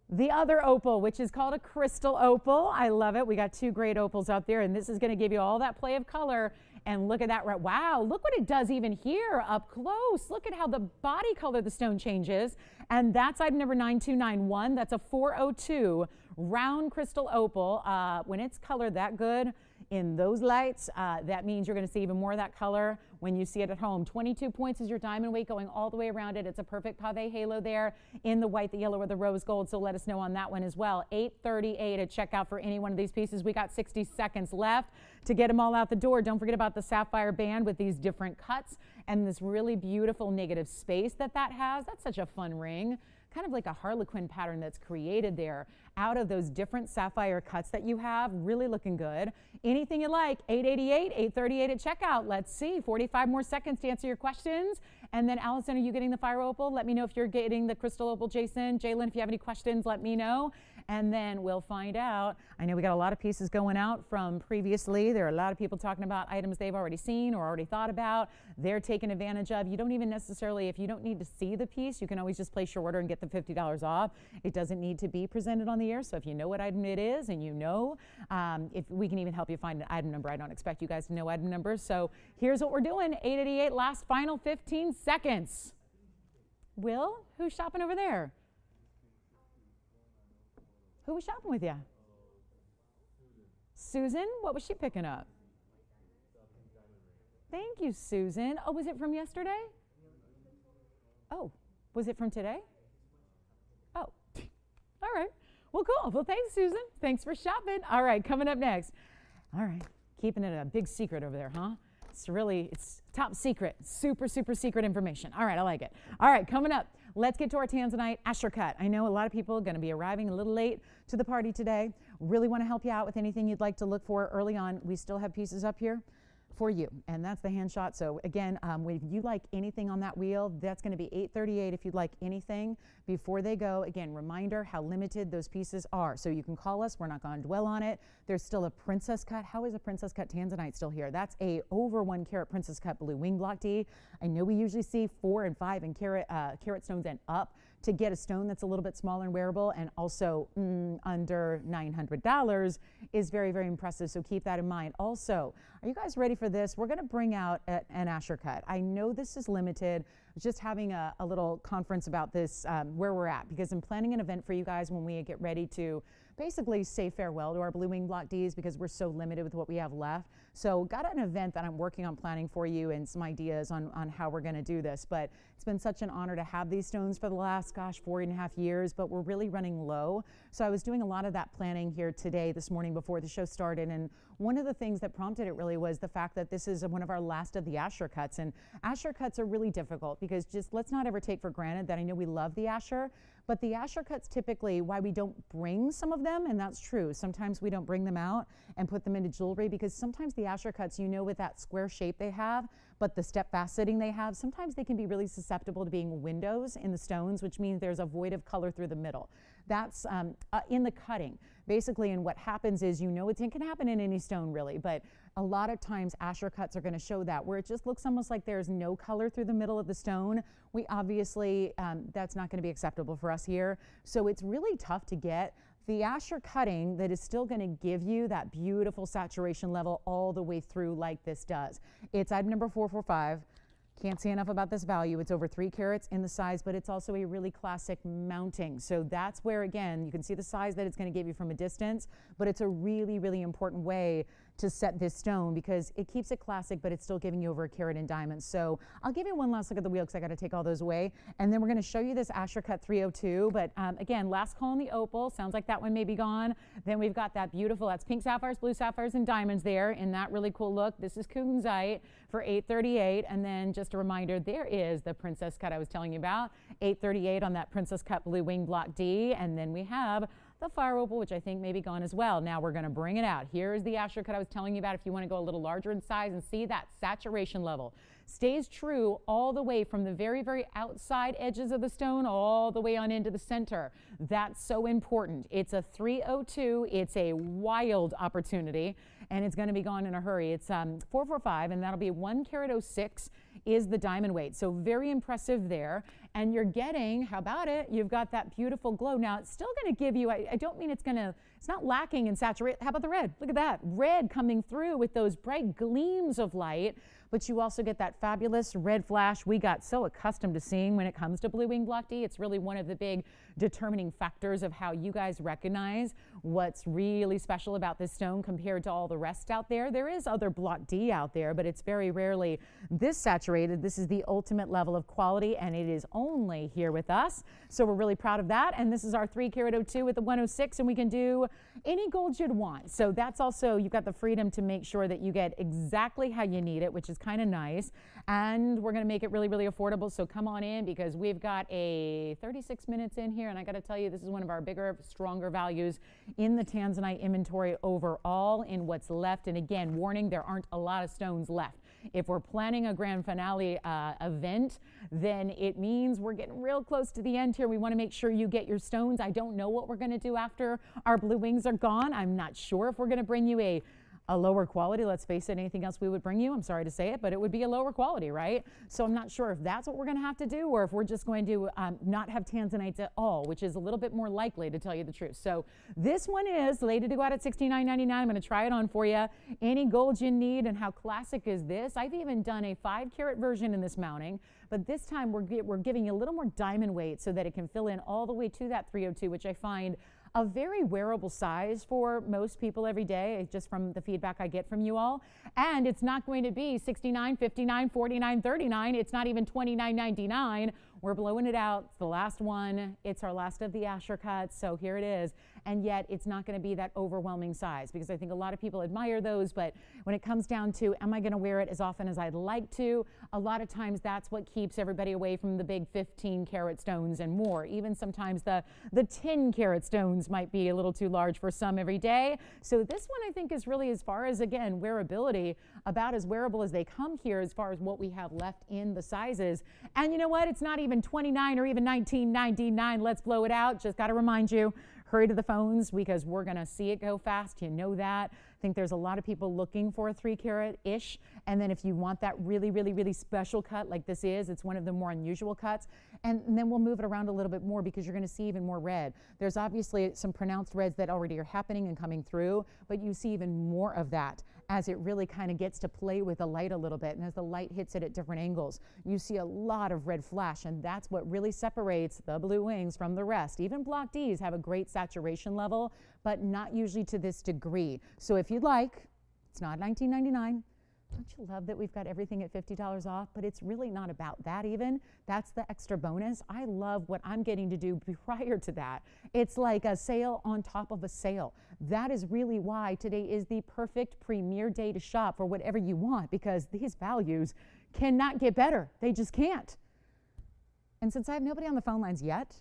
The other opal, which is called a crystal opal. I love it. We got two great opals out there, and this is going to give you all that play of color. And look at that. Wow, look what it does even here up close. Look at how the body color of the stone changes. And that's item number 9291. That's a 402 round crystal opal. When it's colored that good in those lights, that means you're going to see even more of that color when you see it at home. 22 points is your diamond weight going all the way around it. It's a perfect pave halo there in the white, the yellow, or the rose gold, so let us know on that one as well. $838 at checkout for any one of these pieces. We got 60 seconds left to get them all out the door. Don't forget about the sapphire band with these different cuts and this really beautiful negative space that has. That's such a fun ring. Kind of like a harlequin pattern that's created there out of those different sapphire cuts that you have. Really looking good. Anything you like, $888, $838 at checkout. Let's see, 45 more seconds to answer your questions. And then Allison, are you getting the Fire Opal? Let me know if you're getting the crystal opal. Jason, Jalen, if you have any questions, let me know. And then we'll find out. I know we got a lot of pieces going out from previously. There are a lot of people talking about items they've already seen or already thought about. They're taking advantage of. You don't even necessarily, if you don't need to see the piece, you can always just place your order and get the $50 off. It doesn't need to be presented on the air. So if you know what item it is and you know, if we can even help you find an item number. I don't expect you guys to know item numbers. So here's what we're doing. 888, last final 15 seconds. Will, who's shopping over there? Who was shopping with you? Susan, what was she picking up? Thank you, Susan. Oh, was it from yesterday? Oh, was it from today? Oh, all right. Well, cool. Well, thanks, Susan. Thanks for shopping. All right, coming up next. All right, keeping it a big secret over there, huh? It's top secret, super, super secret information. All right, I like it. All right, coming up, let's get to our Tanzanite Asher cut. I know a lot of people are going to be arriving a little late to the party today. Really want to help you out with anything you'd like to look for early on. We still have pieces up here for you, and that's the hand shot. So again, if you like anything on that wheel, that's going to be $838 if you'd like anything before they go. Again, reminder how limited those pieces are. So you can call us. We're not going to dwell on it. There's still a princess cut. How is a princess cut Tanzanite still here? That's a over 1 carat princess cut blue wing block D. I know we usually see 4 and 5 and carat stones and up to get a stone that's a little bit smaller and wearable, and also under $900 is very, very impressive. So keep that in mind. Also, are you guys ready for this? We're going to bring out an Asher cut. I know this is limited. I was just having a little conference about this, where we're at, because I'm planning an event for you guys when we get ready to basically say farewell to our blue wing block Ds, because we're so limited with what we have left. So got an event that I'm working on planning for you and some ideas on how we're going to do this. But it's been such an honor to have these stones for the last, 4.5 years, but we're really running low. So I was doing a lot of that planning here today, this morning before the show started. And one of the things that prompted it really was the fact that this is one of our last of the Asscher cuts. And Asscher cuts are really difficult because just let's not ever take for granted that I know we love the Asscher, but the Asscher cuts typically, why we don't bring some of them, and that's true. Sometimes we don't bring them out and put them into jewelry because sometimes the Asscher cuts, with that square shape they have, but the step faceting they have, sometimes they can be really susceptible to being windows in the stones, which means there's a void of color through the middle. That's in the cutting. Basically, and what happens is, it can happen in any stone really, but a lot of times Asscher cuts are going to show that, where it just looks almost like there's no color through the middle of the stone. We obviously, that's not going to be acceptable for us here. So it's really tough to get the Asscher cutting that is still going to give you that beautiful saturation level all the way through like this does. It's item number 445. Can't say enough about this value. It's over 3 carats in the size, but it's also a really classic mounting. So that's where, again, you can see the size that it's going to give you from a distance, but it's a really, really important way to set this stone because it keeps it classic, but it's still giving you over 1 carat in diamonds. So I'll give you one last look at the wheel because I got to take all those away. And then we're going to show you this Asscher cut 302. But again, last call on the opal. Sounds like that one may be gone. Then we've got that beautiful, that's pink sapphires, blue sapphires, and diamonds there in that really cool look. This is Tanzanite for $838. And then just a reminder, there is the princess cut I was telling you about, $838 on that princess cut blue wing block D. And then we have the fire opal, which I think may be gone as well. Now we're going to bring it out. Here's the Asscher cut I was telling you about if you want to go a little larger in size and see that saturation level. Stays true all the way from the very, very outside edges of the stone all the way on into the center. That's so important. It's a 302. It's a wild opportunity, and it's going to be gone in a hurry. It's 445, and that'll be 1 carat 06 is the diamond weight. So very impressive there. And you're getting, how about it? You've got that beautiful glow. Now it's still going to give you, I don't mean it's not lacking in saturation. How about the red? Look at that. Red coming through with those bright gleams of light, but you also get that fabulous red flash we got so accustomed to seeing when it comes to blue wing block D. It's really one of the big determining factors of how you guys recognize what's really special about this stone compared to all the rest out there. There is other block D out there, but it's very rarely this saturated. This is the ultimate level of quality, and it is only here with us. So we're really proud of that. And this is our 3 carat 02 with the 106, and we can do any gold you'd want. So that's also, you've got the freedom to make sure that you get exactly how you need it, which is kind of nice. And we're going to make it really, really affordable. So come on in because we've got a 36 minutes in here. And I got to tell you, this is one of our bigger, stronger values in the Tanzanite inventory overall in what's left. And again, warning, there aren't a lot of stones left. If we're planning a grand finale event, then it means we're getting real close to the end here. We want to make sure you get your stones. I don't know what we're going to do after our blue wings are gone. I'm not sure if we're going to bring you a lower quality. Let's face it, anything else we would bring you, I'm sorry to say it, but it would be a lower quality, right? So I'm not sure if that's what we're going to have to do or if we're just going to not have Tanzanites at all, which is a little bit more likely, to tell you the truth. So this one is slated to go out at $69.99. I'm going to try it on for you. Any gold you need, and how classic is this? I've even done a 5 carat version in this mounting, but this time we're giving you a little more diamond weight so that it can fill in all the way to that 302, which I find a very wearable size for most people every day, just from the feedback I get from you all. And it's not going to be $69, $59, $49, $39. It's not even $29.99. We're blowing it out. It's the last one. It's our last of the Asscher cuts. So here it is. And yet it's not going to be that overwhelming size because I think a lot of people admire those. But when it comes down to, am I going to wear it as often as I'd like to? A lot of times that's what keeps everybody away from the big 15 carat stones and more. Even sometimes the 10 carat stones might be a little too large for some every day. So this one I think is really, as far as, again, wearability, about as wearable as they come here as far as what we have left in the sizes. And you know what? It's not even $29 or even $19.99. Let's blow it out. Just got to remind you, hurry to the phones because we're going to see it go fast. You know that. I think there's a lot of people looking for a 3 carat-ish. And then if you want that really, really, really special cut like this is, it's one of the more unusual cuts. And then we'll move it around a little bit more because you're going to see even more red. There's obviously some pronounced reds that already are happening and coming through, but you see even more of that as it really kind of gets to play with the light a little bit. And as the light hits it at different angles, you see a lot of red flash, and that's what really separates the blue wings from the rest. Even block Ds have a great saturation level, but not usually to this degree. So if you'd like, It's not $19.99. Don't you love that we've got everything at $50 off? But it's really not about that even. That's the extra bonus. I love what I'm getting to do prior to that. It's like a sale on top of a sale. That is really why today is the perfect premier day to shop for whatever you want, because these values cannot get better. They just can't. And since I have nobody on the phone lines yet,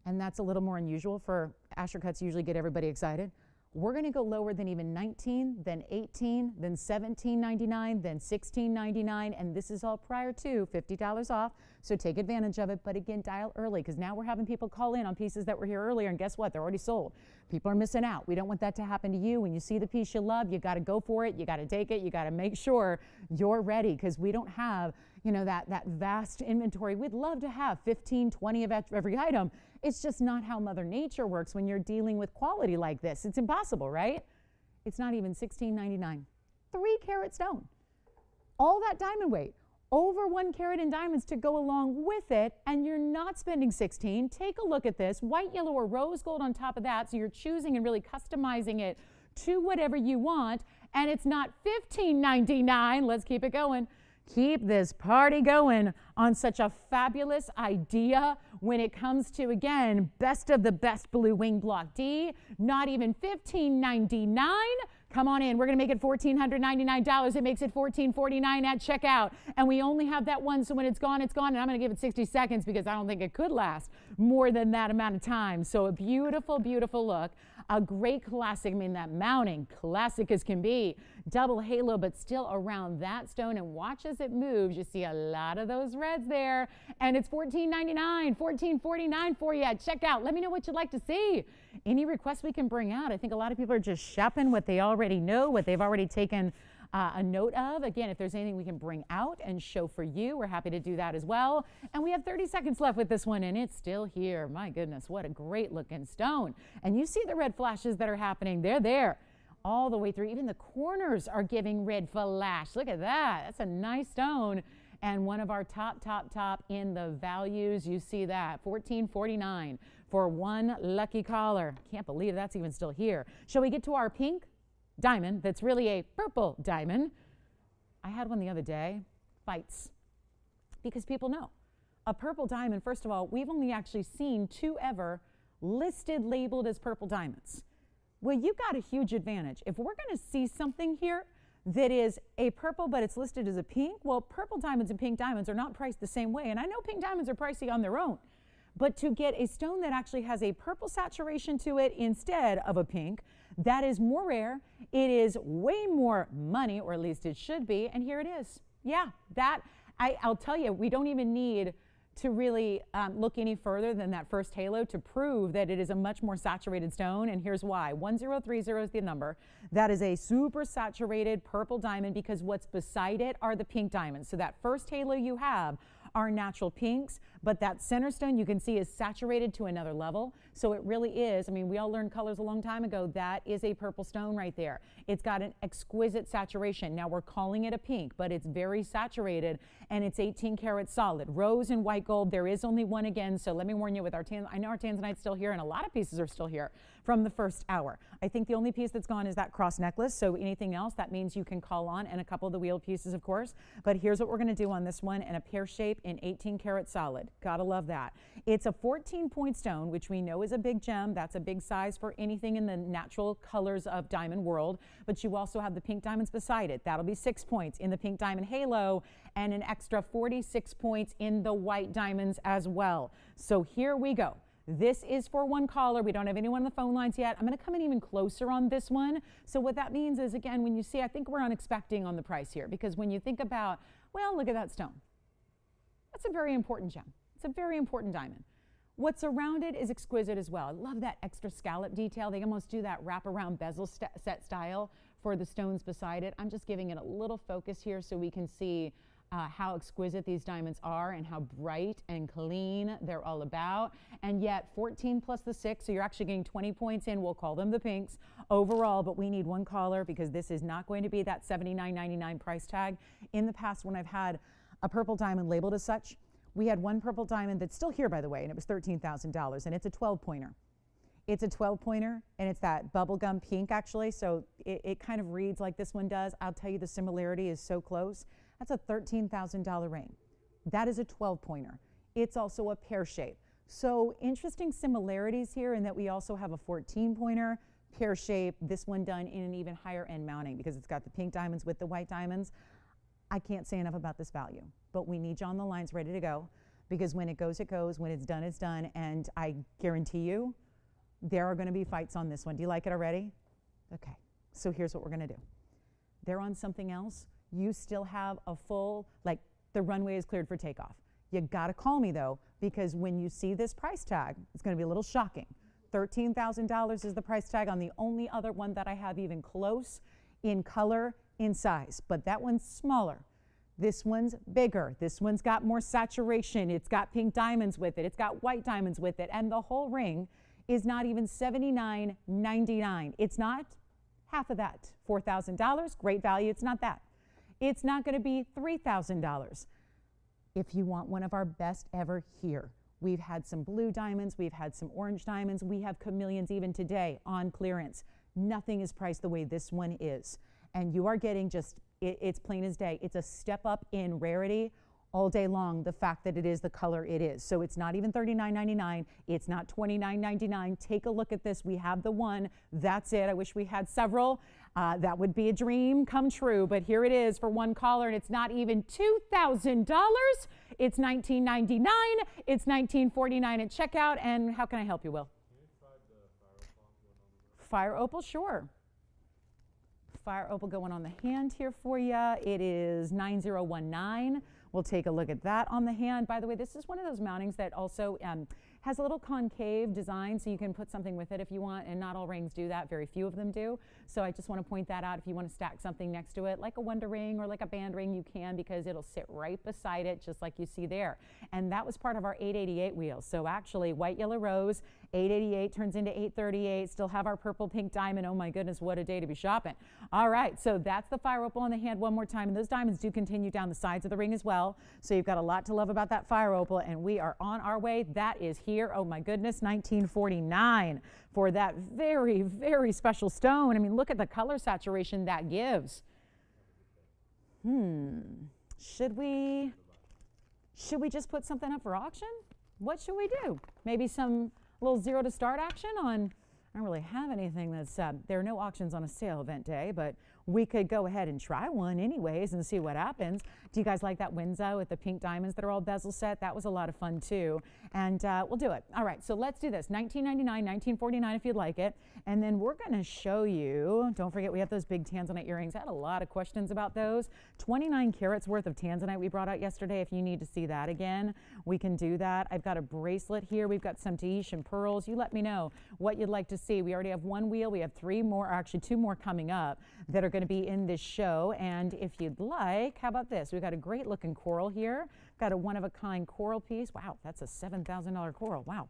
and that's a little more unusual for Asher Cuts, usually get everybody excited, we're going to go lower than even $19, then $18, then $17.99, then $16.99, and this is all prior to $50 off, so take advantage of it. But again, dial early, because now we're having people call in on pieces that were here earlier, and guess what? They're already sold. People are missing out. We don't want that to happen to you. When you see the piece you love, you got to go for it. You got to take it. You got to make sure you're ready, because we don't have, you know, that vast inventory. We'd love to have 15, 20 of every item. It's just not how Mother Nature works when you're dealing with quality like this. It's impossible, right? It's not even $16.99. 3-carat stone. All that diamond weight. Over 1 carat in diamonds to go along with it, and you're not spending $16. Take a look at this. White, yellow, or rose gold on top of that, so you're choosing and really customizing it to whatever you want, and it's not $15.99. Let's keep it going. Keep this party going on such a fabulous idea when it comes to, again, best of the best blue wing block D. Not even $15.99. Come on in. We're going to make it $1,499. It makes it $1,449 at checkout. And we only have that one, so when it's gone, it's gone. And I'm going to give it 60 seconds because I don't think it could last more than that amount of time. So a beautiful, beautiful look. A great classic. I mean, that mounting, classic as can be. Double halo, but still around that stone. And watch as it moves. You see a lot of those reds there. And it's $14.99, $14.49 for you at checkout. Let me know what you'd like to see. Any requests we can bring out. I think a lot of people are just shopping what they already know, what they've already taken a note of. Again, if there's anything we can bring out and show for you, we're happy to do that as well. And we have 30 seconds left with this one, and it's still here. My goodness, what a great looking stone. And you see the red flashes that are happening. They're there all the way through. Even the corners are giving red flash. Look at that. That's a nice stone. And one of our top in the values. You see that, $14.49 for one lucky caller. Can't believe that's even still here. Shall we get to our pink diamond that's really a purple diamond? I had one the other day. Fights. Because people know. A purple diamond, first of all, we've only actually seen 2 ever listed labeled as purple diamonds. Well, you got a huge advantage. If we're going to see something here that is a purple, but it's listed as a pink, well, purple diamonds and pink diamonds are not priced the same way. And I know pink diamonds are pricey on their own, but to get a stone that actually has a purple saturation to it instead of a pink, that is more rare. It is way more money, or at least it should be. And here it is. Yeah, that, I'll tell you, we don't even need to really look any further than that first halo to prove that it is a much more saturated stone. And here's why. 1030 is the number. That is a super saturated purple diamond, because what's beside it are the pink diamonds. So that first halo you have are natural pinks, but that center stone you can see is saturated to another level. So it really is, I mean, we all learned colors a long time ago. That is a purple stone right there. It's got an exquisite saturation. Now we're calling it a pink, but it's very saturated, and it's 18 karat solid. Rose and white gold, there is only one again, so let me warn you with our I know our Tanzanite's still here, and a lot of pieces are still here from the first hour. I think the only piece that's gone is that cross necklace, so anything else, that means you can call on, and a couple of the wheeled pieces, of course. But here's what we're gonna do on this one, in a pear shape in 18 karat solid. Gotta love that. It's a 14-point stone, which we know is a big gem. That's a big size for anything in the natural colors of diamond world. But you also have the pink diamonds beside it. That'll be 6 points in the pink diamond halo, and an extra 46 points in the white diamonds as well. So here we go. This is for one caller. We don't have anyone on the phone lines yet. I'm going to come in even closer on this one. So what that means is, again, when you see, I think we're unexpecting on the price here, because when you think about, well, look at that stone. That's a very important gem. It's a very important diamond. What's around it is exquisite as well. I love that extra scallop detail. They almost do that wraparound bezel set style for the stones beside it. I'm just giving it a little focus here so we can see how exquisite these diamonds are and how bright and clean they're all about. And yet 14 plus the 6, so you're actually getting 20 points in. We'll call them the pinks overall, but we need one caller because this is not going to be that $79.99 price tag. In the past, when I've had a purple diamond labeled as such, we had one purple diamond that's still here, by the way, and it was $13,000, and it's a 12-pointer. It's a 12-pointer, and it's that bubblegum pink, actually, so it kind of reads like this one does. I'll tell you, the similarity is so close. That's a $13,000 ring. That is a 12-pointer. It's also a pear shape. So interesting similarities here in that we also have a 14-pointer, pear shape, this one done in an even higher end mounting because it's got the pink diamonds with the white diamonds. I can't say enough about this value, but we need you on the lines ready to go because when it goes, it goes. When it's done, and I guarantee you, there are going to be fights on this one. Do you like it already? Okay, so here's what we're going to do. They're on something else. You still have a full, like the runway is cleared for takeoff. You got to call me though, because when you see this price tag, it's going to be a little shocking. $13,000 is the price tag on the only other one that I have even close in color, in size, but that one's smaller. This one's bigger. This one's got more saturation. It's got pink diamonds with it. It's got white diamonds with it, and the whole ring is not even $79.99. It's not half of that. $4,000, great value. It's not that. It's not going to be $3,000. If you want one of our best ever here, we've had some blue diamonds, we've had some orange diamonds, we have chameleons even today on clearance. Nothing is priced the way this one is. And you are getting just, it's plain as day. It's a step up in rarity all day long, the fact that it is the color it is. So it's not even $39.99, it's not $29.99. Take a look at this. We have the one, that's it. I wish we had several. That would be a dream come true, but here it is for one caller, and it's not even $2,000. It's $19.99, it's $19.49 at checkout, and how can I help you, Will? Can you try the Fire opal, sure. Fire opal going on the hand here for you. It is 9019. We'll take a look at that on the hand. By the way, this is one of those mountings that also has a little concave design, so you can put something with it if you want, and not all rings do that. Very few of them do. So I just want to point that out. If you want to stack something next to it, like a wonder ring or like a band ring, you can, because it'll sit right beside it, just like you see there. And that was part of our 888 wheel. So actually, white, yellow, rose, 888 turns into 838. Still have our purple, pink diamond. Oh my goodness, what a day to be shopping. All right, so that's the fire opal on the hand one more time. And those diamonds do continue down the sides of the ring as well. So you've got a lot to love about that fire opal, and we are on our way. That is here. Oh my goodness, 1949 for that very, very special stone. I mean, look at the color saturation that gives. Should we just put something up for auction? What should we do? Maybe some little zero to start action on, I don't really have anything that's, there are no auctions on a sale event day, but we could go ahead and try one anyways and see what happens. Do you guys like that Windsor with the pink diamonds that are all bezel set? That was a lot of fun too. And we'll do it. All right, so let's do this. $19.99, $19.49 if you'd like it. And then we're gonna show you, don't forget we have those big Tanzanite earrings. I had a lot of questions about those. 29 carats worth of Tanzanite we brought out yesterday. If you need to see that again, we can do that. I've got a bracelet here. We've got some Tahitian pearls. You let me know what you'd like to see. We already have one wheel. We have three more, actually two more coming up that are going to be in this show. And if you'd like, how about this? We've got a great looking coral here. Got a one-of-a-kind coral piece. Wow, that's a $7,000 coral. Wow,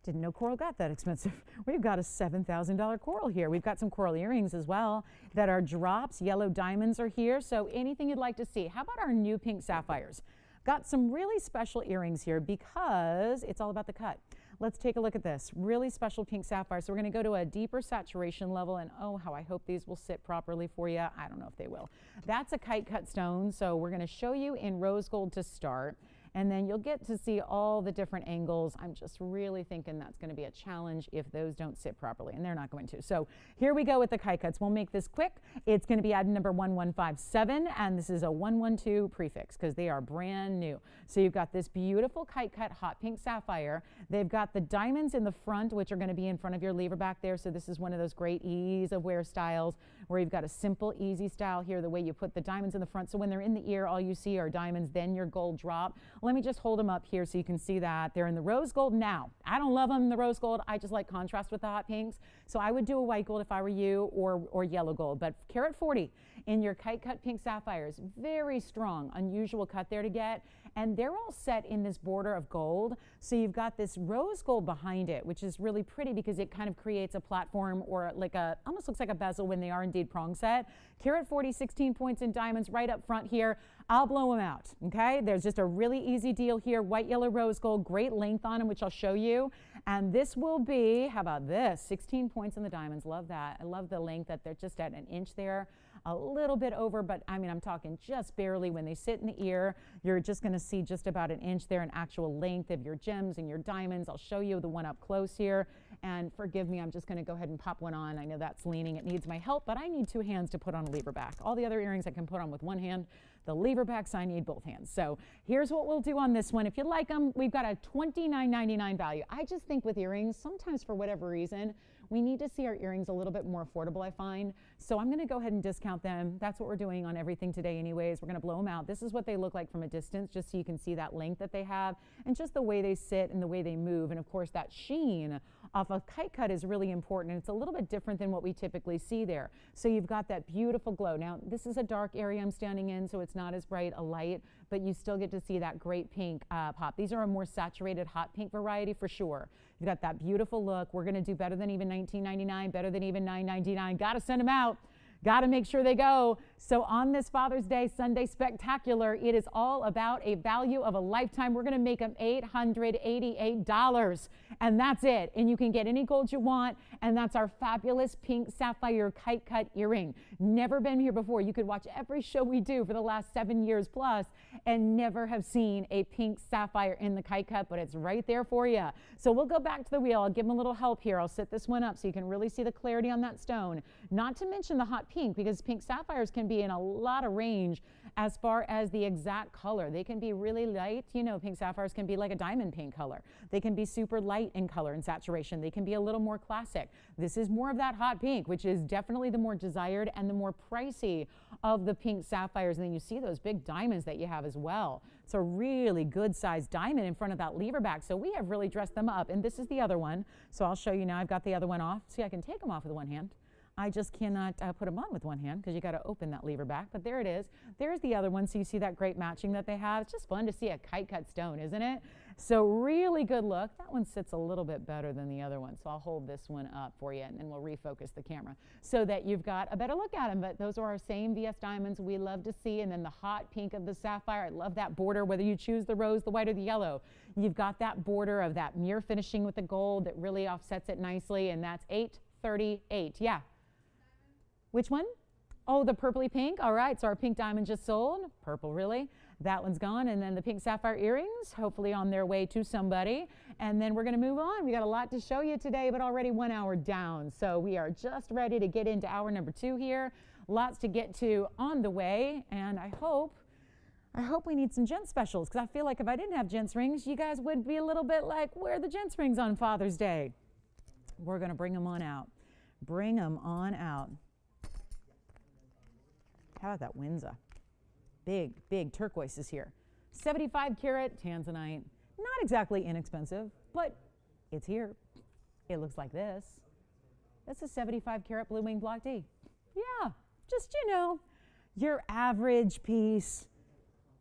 didn't know coral got that expensive. We've got a $7,000 coral here. We've got some coral earrings as well that are drops. Yellow diamonds are here. So anything you'd like to see. How about our new pink sapphires? Got some really special earrings here because it's all about the cut. Let's take a look at this. Really special pink sapphire. So we're going to go to a deeper saturation level, and oh, how I hope these will sit properly for you. I don't know if they will. That's a kite cut stone. So we're going to show you in rose gold to start, and then you'll get to see all the different angles. I'm just really thinking that's going to be a challenge if those don't sit properly, and they're not going to. So here we go with the kite cuts. We'll make this quick. It's going to be item number 1157, and this is a 112 prefix because they are brand new. So you've got this beautiful kite cut hot pink sapphire. They've got the diamonds in the front, which are going to be in front of your lever back there. So this is one of those great ease of wear styles where you've got a simple, easy style here, the way you put the diamonds in the front. So when they're in the ear, all you see are diamonds, then your gold drop. Let me just hold them up here so you can see that. They're in the rose gold now. I don't love them in the rose gold. I just like contrast with the hot pinks. So I would do a white gold if I were you, or yellow gold. But carat 40 in your kite cut pink sapphires. Very strong, unusual cut there to get. And they're all set in this border of gold. So you've got this rose gold behind it, which is really pretty because it kind of creates a platform, or like a, almost looks like a bezel when they are indeed prong set. Carat 40, 16 points in diamonds right up front here. I'll blow them out, okay? There's just a really easy deal here. White, yellow, rose gold, great length on them, which I'll show you. And this will be, how about this? 16 points in the diamonds. Love that. I love the length that they're just at an inch there. A little bit over, but I mean, I'm talking just barely. When they sit in the ear, you're just going to see just about an inch there in actual length of your gems and your diamonds. I'll show you the one up close here. And forgive me, I'm just going to go ahead and pop one on. I know that's leaning. It needs my help, but I need 2 hands to put on a lever back. All the other earrings I can put on with 1 hand. The lever backs, I need both hands. So here's what we'll do on this one. If you like them, we've got a $29.99 value. I just think with earrings, sometimes for whatever reason, we need to see our earrings a little bit more affordable, I find. So I'm going to go ahead and discount them. That's what we're doing on everything today anyways. We're going to blow them out. This is what they look like from a distance, just so you can see that length that they have and just the way they sit and the way they move. And of course, that sheen off a kite cut is really important. And it's a little bit different than what we typically see there. So you've got that beautiful glow. Now, this is a dark area I'm standing in, so it's not as bright a light, but you still get to see that great pink pop. These are a more saturated hot pink variety for sure. You've got that beautiful look. We're going to do better than even $19.99, better than even $9.99. Got to send them out. Got to make sure they go. So on this Father's Day Sunday Spectacular, it is all about a value of a lifetime. We're going to make them $888, and that's it. And you can get any gold you want, and that's our fabulous pink sapphire kite cut earring. Never been here before. You could watch every show we do for the last 7 years plus and never have seen a pink sapphire in the kite cut, but it's right there for you. So we'll go back to the wheel. I'll give them a little help here. I'll sit this one up so you can really see the clarity on that stone. Not to mention the hot pink, because pink sapphires can be in a lot of range as far as the exact color. They can be really light. You know, pink sapphires can be like a diamond pink color. They can be super light in color and saturation. They can be a little more classic. This is more of that hot pink, which is definitely the more desired and the more pricey of the pink sapphires. And then you see those big diamonds that you have as well. It's a really good sized diamond in front of that lever back. So we have really dressed them up. And this is the other one. So I'll show you now. I've got the other one off. See, I can take them off with one hand. I just cannot put them on with one hand because you got to open that lever back. But there it is. There's the other one. So you see that great matching that they have. It's just fun to see a kite cut stone, isn't it? So really good look. That one sits a little bit better than the other one. So I'll hold this one up for you and then we'll refocus the camera so that you've got a better look at them. But those are our same VS diamonds we love to see. And then the hot pink of the sapphire. I love that border, whether you choose the rose, the white, or the yellow. You've got that border of that mirror finishing with the gold that really offsets it nicely. And that's $838. Yeah. Which one? Oh, the purpley pink. All right, so our pink diamond just sold. Purple, really. That one's gone. And then the pink sapphire earrings, hopefully on their way to somebody. And then we're going to move on. We got a lot to show you today, but already 1 hour down. So we are just ready to get into hour number 2 here. Lots to get to on the way. And I hope we need some gents specials, because I feel like if I didn't have gents rings, you guys would be a little bit like, where are the gents rings on Father's Day? We're going to bring them on out. Bring them on out. How about that Windsor? Big, big turquoises here. 75 karat Tanzanite. Not exactly inexpensive, but it's here. It looks like this. That's a 75 karat blue wing block D. Yeah, just, you know, your average piece.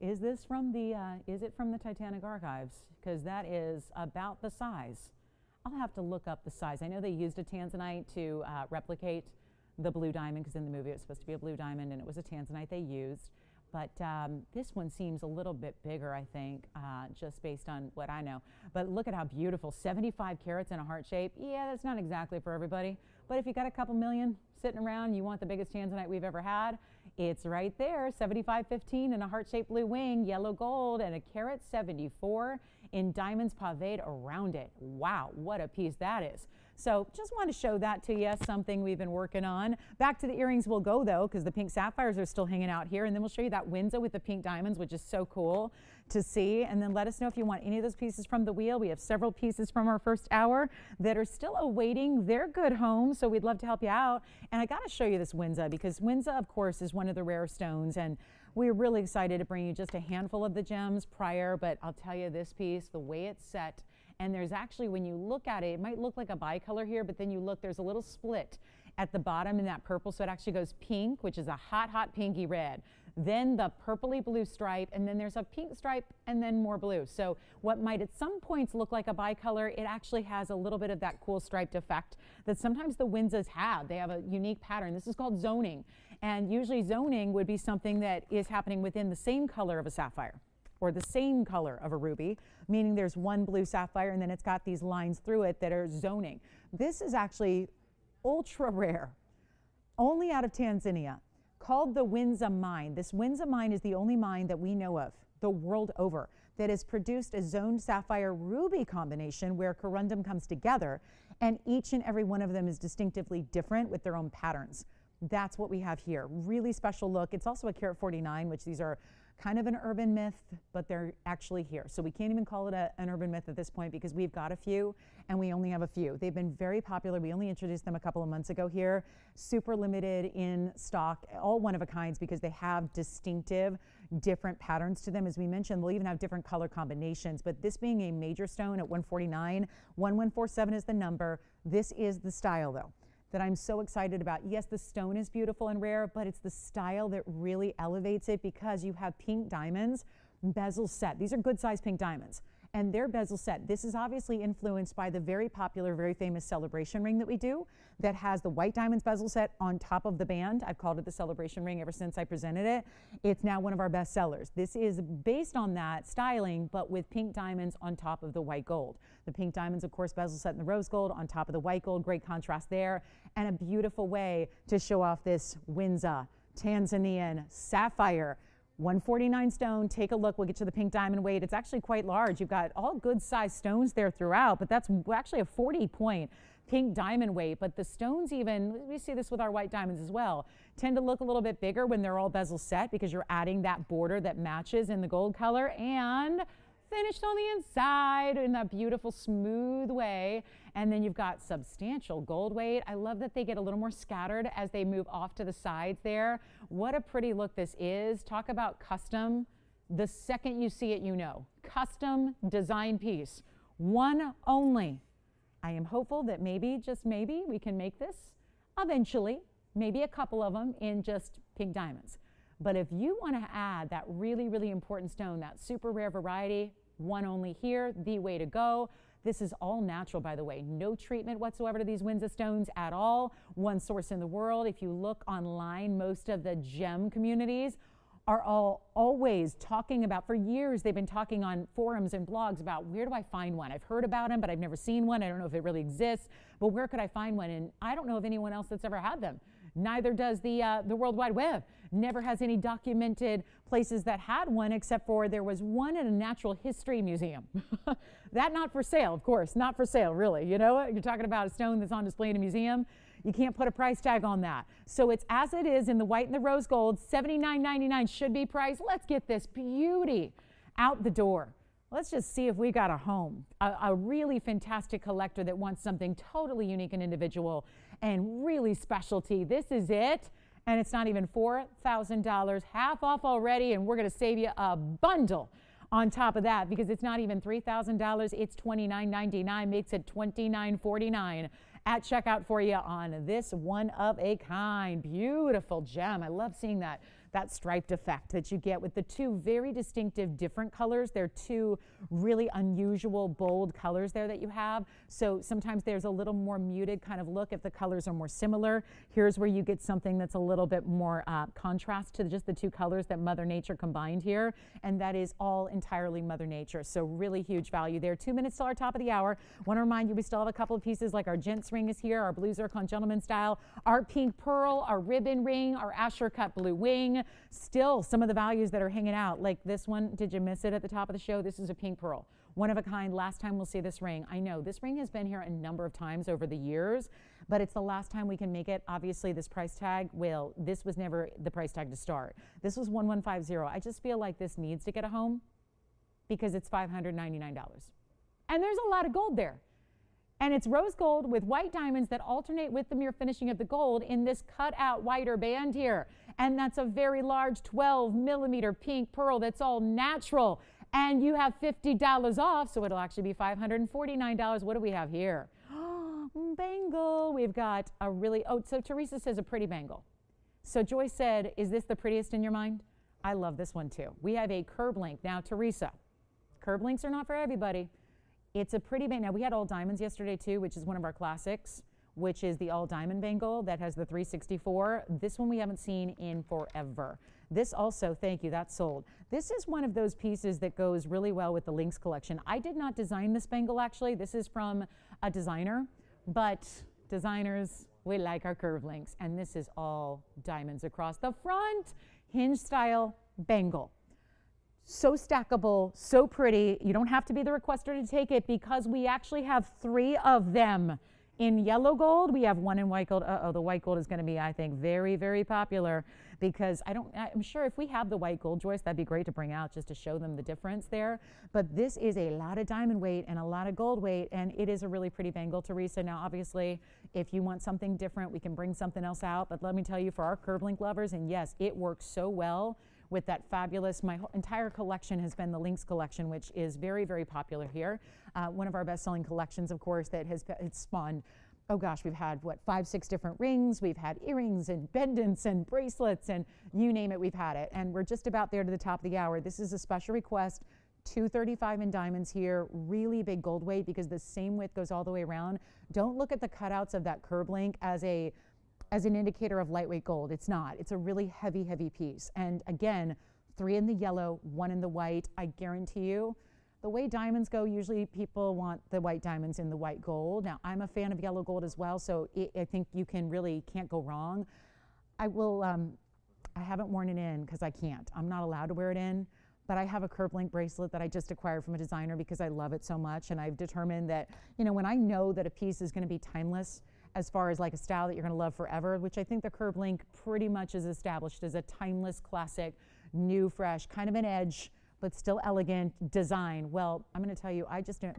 Is this from the, is it from the Titanic archives? Because that is about the size. I'll have to look up the size. I know they used a Tanzanite to replicate the blue diamond, because in the movie it was supposed to be a blue diamond and it was a Tanzanite they used. But this one seems a little bit bigger, I think, just based on what I know. But look at how beautiful, 75 carats in a heart shape. Yeah, that's not exactly for everybody. But if you got a couple million sitting around, you want the biggest Tanzanite we've ever had, it's right there, 7515 in a heart-shaped blue wing, yellow gold, and a carat 74 in diamonds paved around it. Wow, what a piece that is. So just want to show that to you, something we've been working on. Back to the earrings we'll go, though, because the pink sapphires are still hanging out here. And then we'll show you that Windsor with the pink diamonds, which is so cool to see. And then let us know if you want any of those pieces from the wheel. We have several pieces from our first hour that are still awaiting their good home, so we'd love to help you out. And I got to show you this Windsor, because Windsor, of course, is one of the rare stones. And we're really excited to bring you just a handful of the gems prior, but I'll tell you this piece, the way it's set. And there's actually, when you look at it, it might look like a bicolor here, but then you look, there's a little split at the bottom in that purple, so it actually goes pink, which is a hot, hot pinky red. then the purpley blue stripe, and then there's a pink stripe, and then more blue. So what might at some points look like a bicolor, it actually has a little bit of that cool striped effect that sometimes the Windsors have. They have a unique pattern. This is called zoning. And usually zoning would be something that is happening within the same color of a sapphire or the same color of a ruby, meaning there's one blue sapphire and then it's got these lines through it that are zoning. This is actually ultra rare, only out of Tanzania, called the Windsor mine. This Windsor mine is the only mine that we know of the world over that has produced a zoned sapphire ruby combination where corundum comes together, and each and every one of them is distinctively different with their own patterns. That's what we have here. Really special look. It's also a carat 49, which these are kind of an urban myth, but they're actually here. So we can't even call it an urban myth at this point because we've got a few and we only have a few. They've been very popular. We only introduced them a couple of months ago here. Super limited in stock, all one of a kinds because they have distinctive different patterns to them. As we mentioned, they'll even have different color combinations, but this being a major stone at 149, 1147 is the number. This is the style though that I'm so excited about. Yes, the stone is beautiful and rare, but it's the style that really elevates it because you have pink diamonds, bezel set. These are good size pink diamonds. And they're bezel set. This is obviously influenced by the very popular, very famous celebration ring that we do that has the white diamonds bezel set on top of the band. I've called it the celebration ring ever since I presented it. It's now one of our best sellers. This is based on that styling, but with pink diamonds on top of the white gold. The pink diamonds, of course, bezel set in the rose gold on top of the white gold. Great contrast there. And a beautiful way to show off this Windsor Tanzanian sapphire. 149 stone, take a look, we'll get to the pink diamond weight. It's actually quite large. You've got all good size stones there throughout, but that's actually a 40-point pink diamond weight. But the stones even, we see this with our white diamonds as well, tend to look a little bit bigger when they're all bezel set because you're adding that border that matches in the gold color and finished on the inside in that beautiful smooth way. And then you've got substantial gold weight. I love that they get a little more scattered as they move off to the sides there. What a pretty look this is. Talk about custom. The second you see it, you know. Custom design piece. One only. I am hopeful that maybe, just maybe, we can make this eventually, maybe a couple of them in just pink diamonds. But if you want to add that really, really important stone, that super rare variety, one only here, the way to go. This is all natural, by the way. No treatment whatsoever to these Windsor stones at all. One source in the world. If you look online, most of the gem communities are always talking about, for years, they've been talking on forums and blogs about where do I find one? I've heard about them, but I've never seen one. I don't know if it really exists, but where could I find one? And I don't know of anyone else that's ever had them. Neither does the World Wide Web. Never has any documented places that had one, except for there was one at a natural history museum. That not for sale, of course, not for sale, really. You know what? You're talking about a stone that's on display in a museum. You can't put a price tag on that. So it's as it is in the white and the rose gold, $79.99 should be priced. Let's get this beauty out the door. Let's just see if we got a home, a really fantastic collector that wants something totally unique and individual and really specialty. This is it. And it's not even $4,000, half off already, and we're going to save you a bundle on top of that because it's not even $3,000. It's $29.99, makes it $29.49 at checkout for you on this one of a kind. Beautiful gem. I love seeing that striped effect that you get with the two very distinctive different colors. They're two really unusual, bold colors there that you have. So sometimes there's a little more muted kind of look if the colors are more similar. Here's where you get something that's a little bit more contrast to just the two colors that Mother Nature combined here. And that is all entirely Mother Nature. So really huge value there. 2 minutes till our top of the hour. Want to remind you, we still have a couple of pieces like our gents ring is here, our blue zircon gentleman style, our pink pearl, our ribbon ring, our Asher cut blue wing. Still some of the values that are hanging out, like this one. Did you miss it at the top of the show? This is a pink pearl. One of a kind. Last time we'll see this ring. I know this ring has been here a number of times over the years, but it's the last time we can make it. Obviously, this price tag, well, this was never the price tag to start. This was 1150. I just feel like this needs to get a home because it's $599. And there's a lot of gold there. And it's rose gold with white diamonds that alternate with the mirror finishing of the gold in this cut out whiter band here. And that's a very large 12 millimeter pink pearl that's all natural. And you have $50 off, so it'll actually be $549. What do we have here? Bangle. We've got a really, so Teresa says a pretty bangle. So Joyce said, is this the prettiest in your mind? I love this one too. We have a curb link. Now, Teresa, curb links are not for everybody. It's a pretty big, now we had all diamonds yesterday too, which is one of our classics, which is the all diamond bangle that has the 364. This one we haven't seen in forever. This also, thank you, that's sold. This is one of those pieces that goes really well with the Links collection. I did not design this bangle actually. This is from a designer, but designers, we like our curve links. And this is all diamonds across the front, hinge style bangle. So stackable, so pretty. You don't have to be the requester to take it because we actually have 3 of them. In yellow gold, we have 1 in white gold. Uh-oh, the white gold is going to be, I think, very, very popular because I'm sure if we have the white gold, Joyce, that'd be great to bring out just to show them the difference there. But this is a lot of diamond weight and a lot of gold weight, and it is a really pretty bangle, Teresa. Now, obviously, if you want something different, we can bring something else out. But let me tell you, for our curve link lovers, and yes, it works so well with that fabulous, my entire collection has been the Links collection, which is very, very popular here. One of our best-selling collections, of course, that has spawned, oh gosh, we've had, 5, 6 different rings. We've had earrings and pendants and bracelets and you name it, we've had it. And we're just about there to the top of the hour. This is a special request, 235 in diamonds here, really big gold weight because the same width goes all the way around. Don't look at the cutouts of that curb link as an indicator of lightweight gold. It's not. It's a really heavy, heavy piece. And again, 3 in the yellow, 1 in the white. I guarantee you, the way diamonds go, usually people want the white diamonds in the white gold. Now, I'm a fan of yellow gold as well, so I think you can't go wrong. I haven't worn it in because I can't. I'm not allowed to wear it in, but I have a curb link bracelet that I just acquired from a designer because I love it so much, and I've determined that, when I know that a piece is going to be timeless, as far as like a style that you're going to love forever, which I think the curb link pretty much is established as a timeless, classic, new, fresh, kind of an edge, but still elegant design. Well, I'm going to tell you,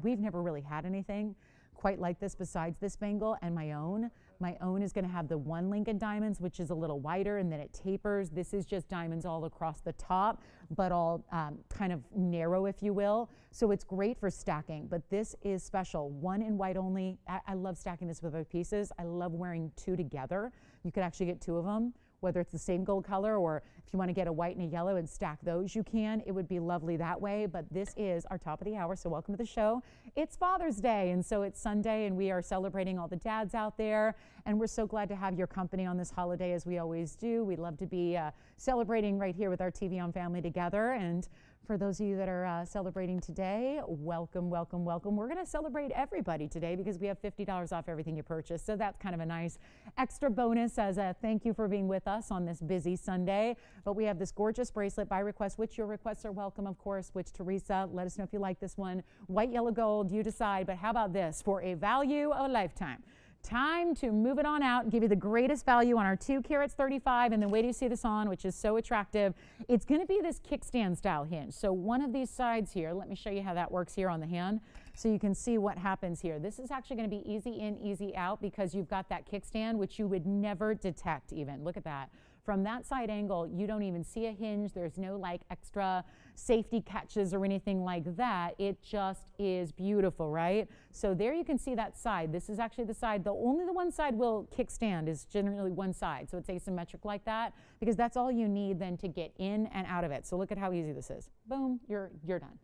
we've never really had anything quite like this besides this bangle and my own. My own is going to have the 1 link in diamonds, which is a little wider, and then it tapers. This is just diamonds all across the top, but all kind of narrow, if you will. So it's great for stacking, but this is special. 1 in white only. I love stacking this with other pieces. I love wearing 2 together. You could actually get 2 of them, whether it's the same gold color or if you want to get a white and a yellow and stack those, you can. It would be lovely that way, but this is our top of the hour, so welcome to the show. It's Father's Day, and so it's Sunday, and we are celebrating all the dads out there, and we're so glad to have your company on this holiday, as we always do. We love to be celebrating right here with our TVON family together, and for those of you that are celebrating today, welcome, welcome, welcome. We're going to celebrate everybody today because we have $50 off everything you purchase. So that's kind of a nice extra bonus as a thank you for being with us on this busy Sunday. But we have this gorgeous bracelet by request, which your requests are welcome, of course, which Teresa, let us know if you like this one. White, yellow, gold, you decide. But how about this? For a value of a lifetime. Time to move it on out and give you the greatest value on our 2 carats 35, and then wait till you see this on, which is so attractive. It's going to be this kickstand style hinge. So one of these sides here, let me show you how that works here on the hand so you can see what happens here. This is actually going to be easy in, easy out because you've got that kickstand, which you would never detect even. Look at that. From that side angle, you don't even see a hinge. There's no like extra safety catches or anything like that. It just is beautiful, right? So there you can see that side. This is actually the side. Only the one side will kickstand is generally one side. So it's asymmetric like that because that's all you need then to get in and out of it. So look at how easy this is. Boom, you're done.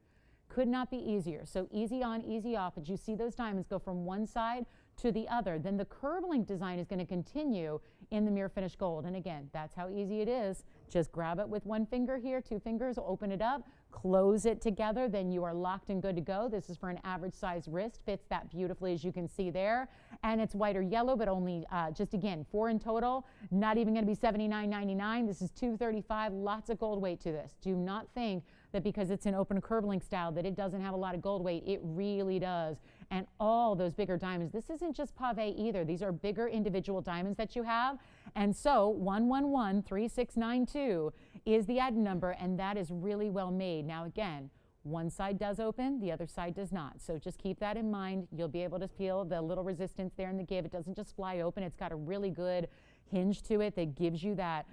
Could not be easier. So easy on, easy off. But you see those diamonds go from one side to the other. Then the curb link design is going to continue in the mirror finished gold. And again, that's how easy it is. Just grab it with 1 finger here, 2 fingers, open it up, close it together, then you are locked and good to go. This is for an average size wrist, fits that beautifully as you can see there. And it's white or yellow, but only just again, 4 in total, not even going to be $79.99. This is $235, lots of gold weight to this. Do not think that because it's an open curb link style that it doesn't have a lot of gold weight. It really does. And all those bigger diamonds, this isn't just pave either. These are bigger individual diamonds that you have. And so 1113692 is the item number, and that is really well made. Now again, one side does open, the other side does not. So just keep that in mind. You'll be able to feel the little resistance there in the give. It doesn't just fly open. It's got a really good hinge to it that gives you that,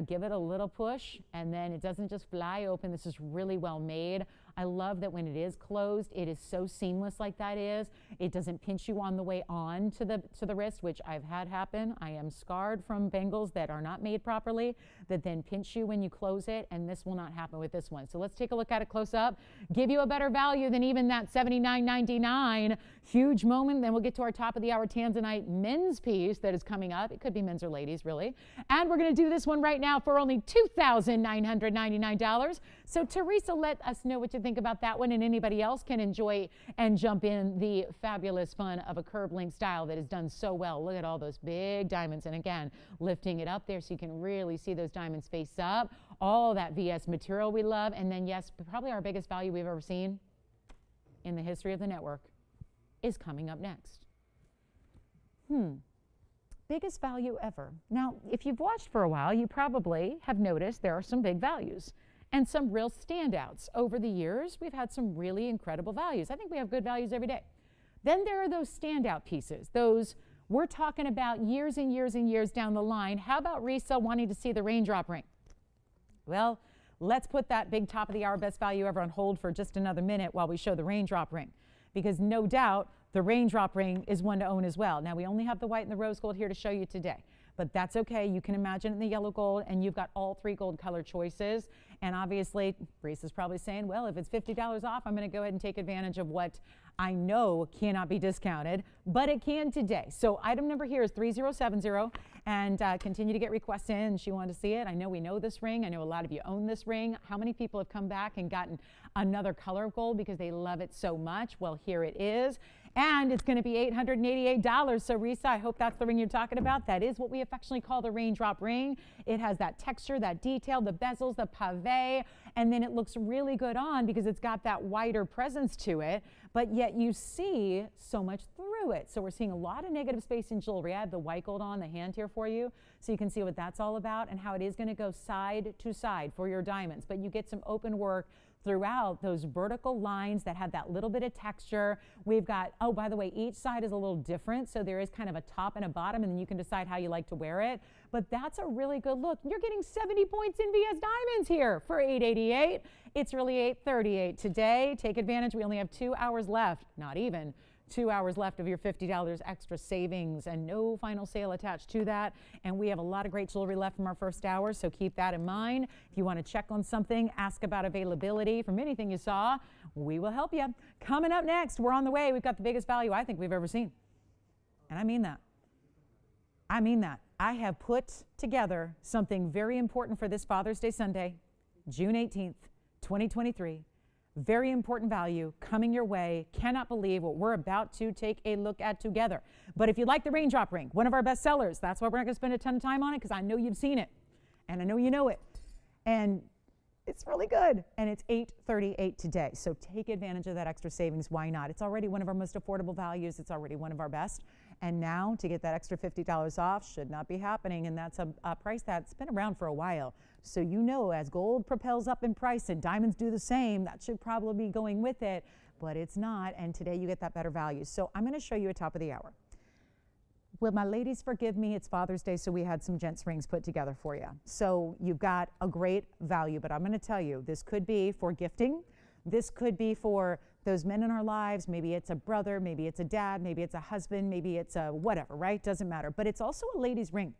give it a little push, and then it doesn't just fly open. This is really well made. I love that when it is closed, it is so seamless like that is. It doesn't pinch you on the way on to the wrist, which I've had happen. I am scarred from bangles that are not made properly that then pinch you when you close it, and this will not happen with this one. So let's take a look at it close up, give you a better value than even that $79.99. Huge moment. Then we'll get to our top of the hour Tanzanite men's piece that is coming up. It could be men's or ladies, really. And we're going to do this one right now for only $2,999. So Teresa, let us know what you think about that one, and anybody else can enjoy and jump in the fabulous fun of a curb link style that is done so well. Look at all those big diamonds, and again, lifting it up there so you can really see those diamonds face up. All that VS material we love, and then yes, probably our biggest value we've ever seen in the history of the network is coming up next. Biggest value ever. Now, if you've watched for a while, you probably have noticed there are some big values and some real standouts. Over the years, we've had some really incredible values. I think we have good values every day. Then there are those standout pieces, those we're talking about years and years and years down the line. How about resale wanting to see the raindrop ring? Well, let's put that big top of the hour best value ever on hold for just another minute while we show the raindrop ring, because no doubt the raindrop ring is one to own as well. Now, we only have the white and the rose gold here to show you today, but that's okay. You can imagine it in the yellow gold, and you've got all 3 gold color choices. And obviously, Reese is probably saying, well, if it's $50 off, I'm going to go ahead and take advantage of what I know cannot be discounted, but it can today. So item number here is 3070, and continue to get requests in. She wanted to see it. I know we know this ring. I know a lot of you own this ring. How many people have come back and gotten another color of gold because they love it so much? Well, here it is. And it's going to be $888. So, Risa, I hope that's the ring you're talking about. That is what we affectionately call the raindrop ring. It has that texture, that detail, the bezels, the pave, and then it looks really good on because it's got that wider presence to it, but yet you see so much through it. So we're seeing a lot of negative space in jewelry. I have the white gold on the hand here for you so you can see what that's all about and how it is going to go side to side for your diamonds. But you get some open work throughout those vertical lines that have that little bit of texture. We've got, oh, by the way, each side is a little different. So there is kind of a top and a bottom, and then you can decide how you like to wear it. But that's a really good look. You're getting 70 points in VS Diamonds here for $888. It's really $838 today. Take advantage. We only have 2 hours left, not even. 2 hours left of your $50 extra savings, and no final sale attached to that. And we have a lot of great jewelry left from our first hour, so keep that in mind. If you want to check on something, ask about availability from anything you saw, we will help you. Coming up next, we're on the way. We've got the biggest value I think we've ever seen. And I mean that. I mean that. I have put together something very important for this Father's Day Sunday, June 18th, 2023. Very important value coming your way. Cannot believe what we're about to take a look at together. But if you like the raindrop ring, one of our best sellers, that's why we're not going to spend a ton of time on it, because I know you've seen it and I know you know it. And it's really good. And it's $838 today. So take advantage of that extra savings. Why not? It's already one of our most affordable values. It's already one of our best. And now to get that extra $50 off should not be happening. And that's a price that's been around for a while. So you know, as gold propels up in price and diamonds do the same, that should probably be going with it, but it's not. And today you get that better value. So I'm going to show you a top of the hour. Will my ladies forgive me? It's Father's Day, so we had some gents rings put together for you. So you've got a great value, but I'm going to tell you, this could be for gifting. This could be for those men in our lives. Maybe it's a brother, maybe it's a dad, maybe it's a husband, maybe it's a whatever, right? Doesn't matter. But it's also a lady's ring.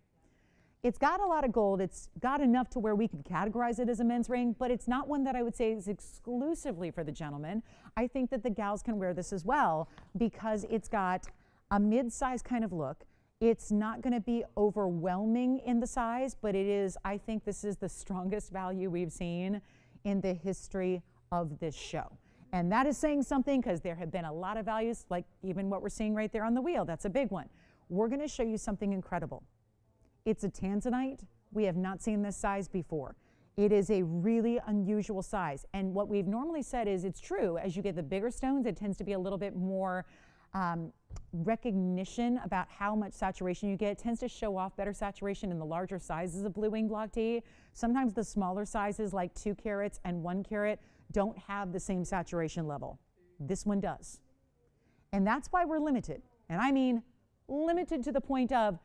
It's got a lot of gold. It's got enough to where we could categorize it as a men's ring, but it's not one that I would say is exclusively for the gentleman. I think that the gals can wear this as well because it's got a mid-size kind of look. It's not going to be overwhelming in the size, but it is, I think this is the strongest value we've seen in the history of this show. And that is saying something because there have been a lot of values, like even what we're seeing right there on the wheel. That's a big one. We're going to show you something incredible. It's a Tanzanite. We have not seen this size before. It is a really unusual size. And what we've normally said is it's true. As you get the bigger stones, it tends to be a little bit more recognition about how much saturation you get. It tends to show off better saturation in the larger sizes of blue wing block T. Sometimes the smaller sizes like 2 carats and 1 carat don't have the same saturation level. This one does. And that's why we're limited. And I mean limited to the point of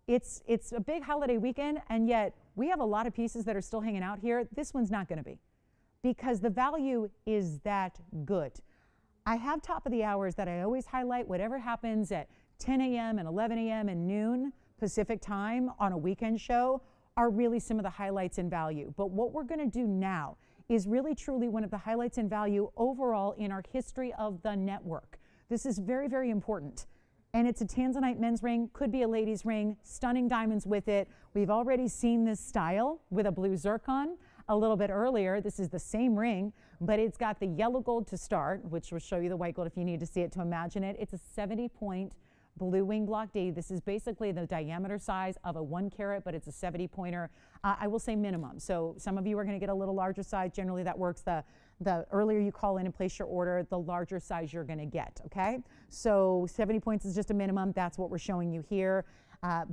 it's a big holiday weekend, and yet we have a lot of pieces that are still hanging out here. This one's not going to be. because the value is that good. I have top of the hours that I always highlight. Whatever happens at 10 a.m. and 11 a.m. and noon Pacific time on a weekend show are really some of the highlights in value. But what we're going to do now is really truly one of the highlights in value overall in our history of the network. This is very, very important. And it's a Tanzanite men's ring, could be a ladies ring, stunning diamonds with it. We've already seen this style with a blue zircon a little bit earlier. This is the same ring, but it's got the yellow gold to start, which will show you the white gold if you need to see it to imagine it. It's a 70-point blue wing block D. This is basically the diameter size of a 1 carat, but it's a 70 pointer. I will say minimum. So some of you are going to get a little larger size. Generally that works. The earlier you call in and place your order, the larger size you're going to get, okay? So 70 points is just a minimum. That's what we're showing you here.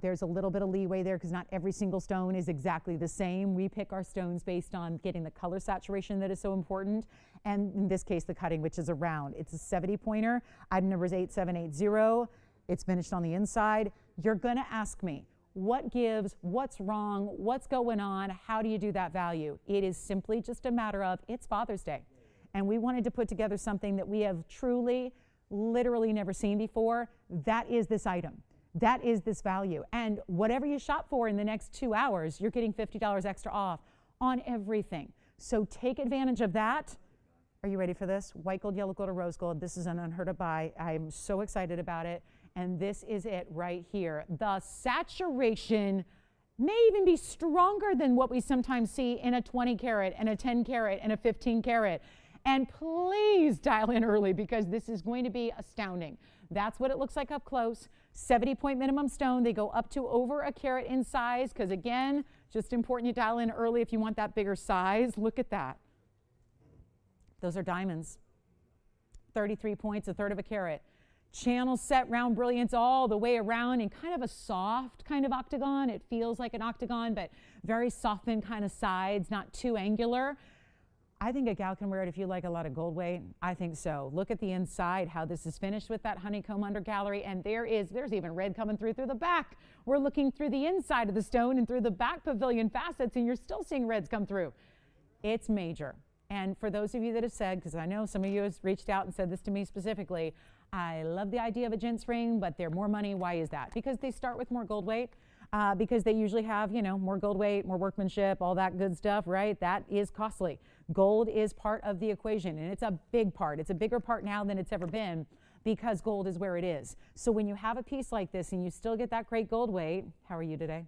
There's a little bit of leeway there because not every single stone is exactly the same. We pick our stones based on getting the color saturation that is so important, and in this case, the cutting, which is a round. It's a 70 pointer. Item number is 8780. It's finished on the inside. You're going to ask me, what gives, what's wrong, what's going on, how do you do that value? It is simply just a matter of, it's Father's Day, and we wanted to put together something that we have truly, literally never seen before. That is this item. That is this value. And whatever you shop for in the next 2 hours, you're getting $50 extra off on everything. So take advantage of that. Are you ready for this? White gold, yellow gold, or rose gold. This is an unheard of buy. I'm so excited about it. And this is it right here. The saturation may even be stronger than what we sometimes see in a 20 carat and a 10 carat and a 15 carat. And please dial in early because this is going to be astounding. That's what it looks like up close. 70-point minimum stone. They go up to over a carat in size because, again, just important you dial in early if you want that bigger size. Look at that. Those are diamonds. 33 points, a third of a carat. Channel set round brilliance all the way around in kind of a soft kind of octagon. It feels like an octagon, but very softened kind of sides, not too angular. I think a gal can wear it if you like a lot of gold weight. I think so. Look at the inside, how this is finished with that honeycomb undergallery, and there's even red coming through the back. We're looking through the inside of the stone and through the back pavilion facets, and you're still seeing reds come through. It's major. And for those of you that have said, because I know some of you have reached out and said this to me specifically, I love the idea of a gents ring, but they're more money. Why is that? Because they start with more gold weight. Because they usually have, more gold weight, more workmanship, all that good stuff, right? That is costly. Gold is part of the equation, and it's a big part. It's a bigger part now than it's ever been because gold is where it is. So when you have a piece like this and you still get that great gold weight, how are you today?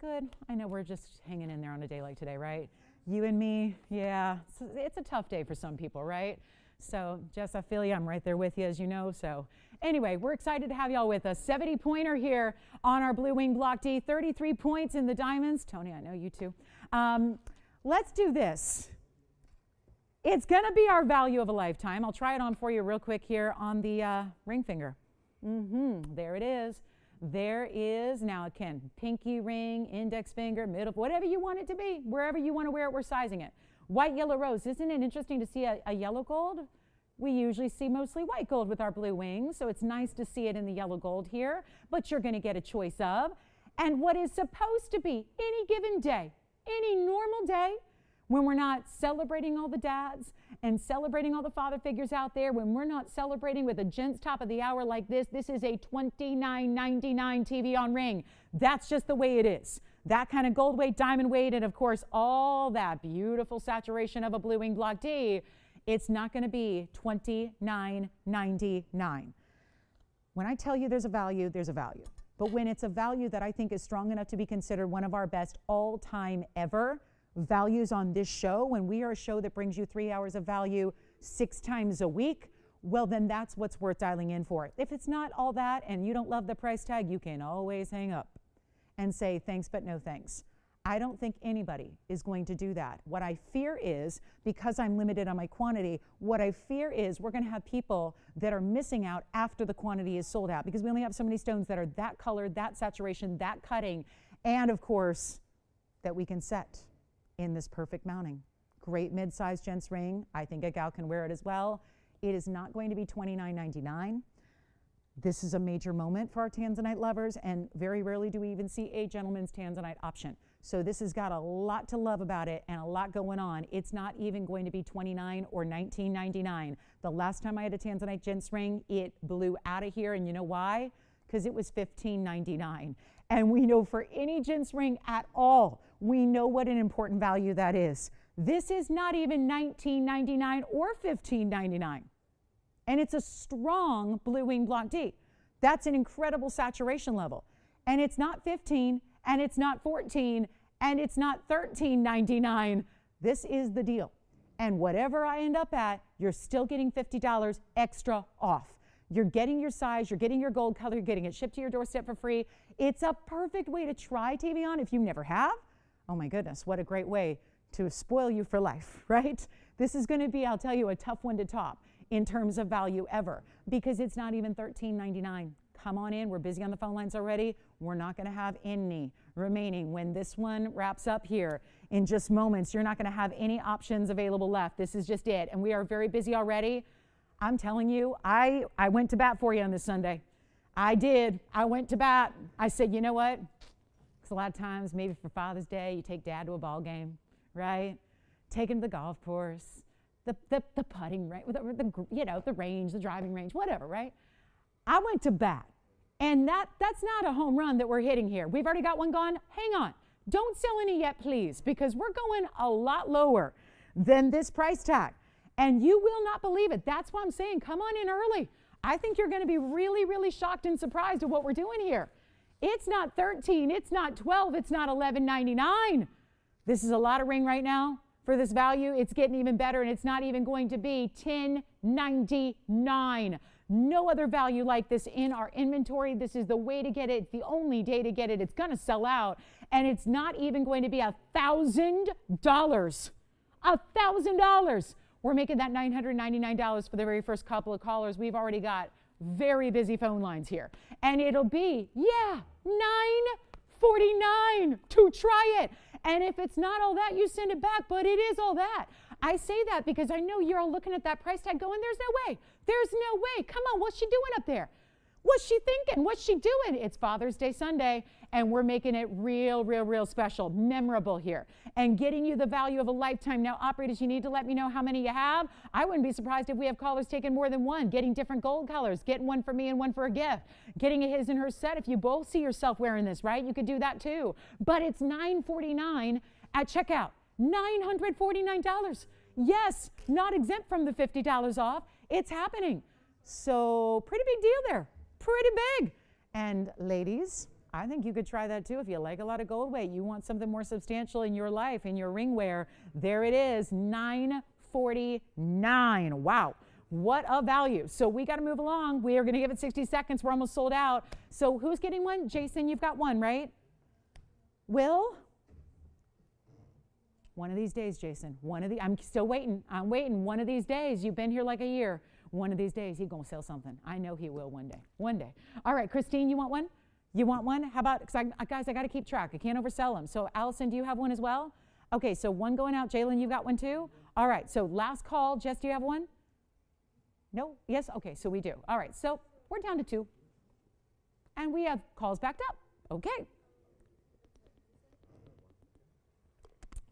Good. I know we're just hanging in there on a day like today, right? You and me, yeah. It's a tough day for some people, right? So, Jess, I feel you. I'm right there with you, as you know. So, anyway, we're excited to have y'all with us. 70-pointer here on our Blue Wing Block D. 33 points in the diamonds. Tony, I know you too. Let's do this. It's going to be our value of a lifetime. I'll try it on for you real quick here on the ring finger. There it is. There is, now again, pinky ring, index finger, middle, whatever you want it to be. Wherever you want to wear it, we're sizing it. White, yellow, rose. Isn't it interesting to see a yellow gold? We usually see mostly white gold with our blue wings, so it's nice to see it in the yellow gold here, but you're going to get a choice of. And what is supposed to be any given day, any normal day, when we're not celebrating all the dads and celebrating all the father figures out there, when we're not celebrating with a gents top of the hour like this is a $29.99 TVON ring. That's just the way it is. That kind of gold weight, diamond weight, and of course all that beautiful saturation of a Blue Wing Block D, it's not going to be $29.99. When I tell you there's a value, there's a value. But when it's a value that I think is strong enough to be considered one of our best all-time ever values on this show, when we are a show that brings you 3 hours of value 6 times a week, well, then that's what's worth dialing in for. If it's not all that and you don't love the price tag, you can always hang up and say thanks but no thanks. I don't think anybody is going to do that. What I fear is, because I'm limited on my quantity, what I fear is we're going to have people that are missing out after the quantity is sold out because we only have so many stones that are that color, that saturation, that cutting, and of course, that we can set in this perfect mounting. Great mid-size gents ring. I think a gal can wear it as well. It is not going to be $29.99. This is a major moment for our Tanzanite lovers, and very rarely do we even see a gentleman's Tanzanite option. So this has got a lot to love about it and a lot going on. It's not even going to be $29 or $19.99. The last time I had a Tanzanite gents ring, it blew out of here. And you know why? Because it was $15.99. And we know for any gents ring at all, we know what an important value that is. This is not even $19.99 or $15.99. And it's a strong blue wing block D. That's an incredible saturation level. And it's not 15, and it's not 14, and it's not $13.99. This is the deal. And whatever I end up at, you're still getting $50 extra off. You're getting your size, you're getting your gold color, you're getting it shipped to your doorstep for free. It's a perfect way to try TVON if you never have. Oh my goodness, what a great way to spoil you for life, right? This is going to be, I'll tell you, a tough one to top in terms of value ever, because it's not even $13.99. Come on in. We're busy on the phone lines already. We're not going to have any remaining. When this one wraps up here in just moments, you're not going to have any options available left. This is just it. And we are very busy already. I'm telling you, I went to bat for you on this Sunday. I did. I went to bat. I said, you know what? Because a lot of times, maybe for Father's Day, you take Dad to a ball game, right? Take him to the golf course, the putting range, the range, the driving range, whatever, right? I went to bat. And that's not a home run that we're hitting here. We've already got one gone. Hang on. Don't sell any yet, please, because we're going a lot lower than this price tag. And you will not believe it. That's why I'm saying come on in early. I think you're going to be really, really shocked and surprised at what we're doing here. It's not 13. It's not 12. It's not $11.99. This is a lot of ring right now for this value. It's getting even better, and it's not even going to be $10.99. No other value like this in our inventory. This is the way to get it. It's the only day to get it. It's going to sell out, and it's not even going to be $1,000. $1,000. We're making that $999 for the very first couple of callers. We've already got very busy phone lines here, and it'll be, yeah, $949 to try it. And if it's not all that, you send it back, but it is all that. I say that because I know you're all looking at that price tag going, there's no way. There's no way. Come on, what's she doing up there? What's she thinking? What's she doing? It's Father's Day Sunday, and we're making it real, real, real special, memorable here, and getting you the value of a lifetime. Now, operators, you need to let me know how many you have. I wouldn't be surprised if we have callers taking more than one, getting different gold colors, getting one for me and one for a gift, getting a his and her set. If you both see yourself wearing this, right, you could do that too. But it's $949 at checkout. $949. Yes, not exempt from the $50 off. It's happening. So pretty big deal there. Pretty big. And ladies, I think you could try that too if you like a lot of gold weight. You want something more substantial in your life, in your ring wear. There it is, $949. Wow. What a value. So we got to move along. We are going to give it 60 seconds. We're almost sold out. So who's getting one? Jason, you've got one, right? Will? One of these days, Jason. I'm still waiting. I'm waiting. One of these days. You've been here like a year. One of these days, he's going to sell something. I know he will one day. One day. All right, Christine, you want one? You want one? How about, guys, I got to keep track. I can't oversell them. So, Allison, do you have one as well? Okay, so one going out. Jalen, you got one too? All right, so last call. Jess, do you have one? No? Yes? Okay, so we do. All right, so we're down to two. And we have calls backed up. Okay.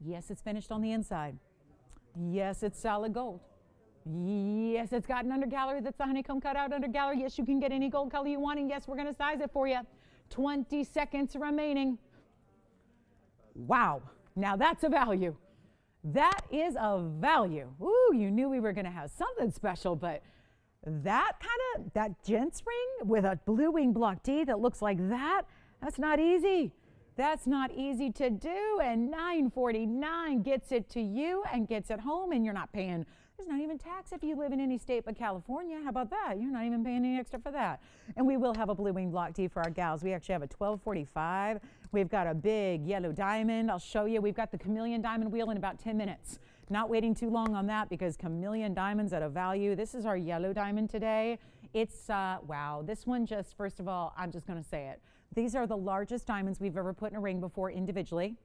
Yes, it's finished on the inside. Yes, it's solid gold. Yes, it's got an undergallery that's a honeycomb cutout undergallery. Yes, you can get any gold color you want, and yes, we're going to size it for you. 20 seconds remaining. Wow. Now that's a value. That is a value. Ooh, you knew we were going to have something special, but that gents ring with a blue wing block D that looks like that, that's not easy. That's not easy to do, and $949 gets it to you and gets it home, and you're not paying. There's not even tax if you live in any state but California. How about that? You're not even paying any extra for that. And we will have a blue wing block D for our gals. We actually have a 1245. We've got a big yellow diamond. I'll show you. We've got the Chameleon diamond wheel in about 10 minutes. Not waiting too long on that because Chameleon diamonds at a value. This is our yellow diamond today. It's, wow, this one just, first of all, I'm just going to say it. These are the largest diamonds we've ever put in a ring before individually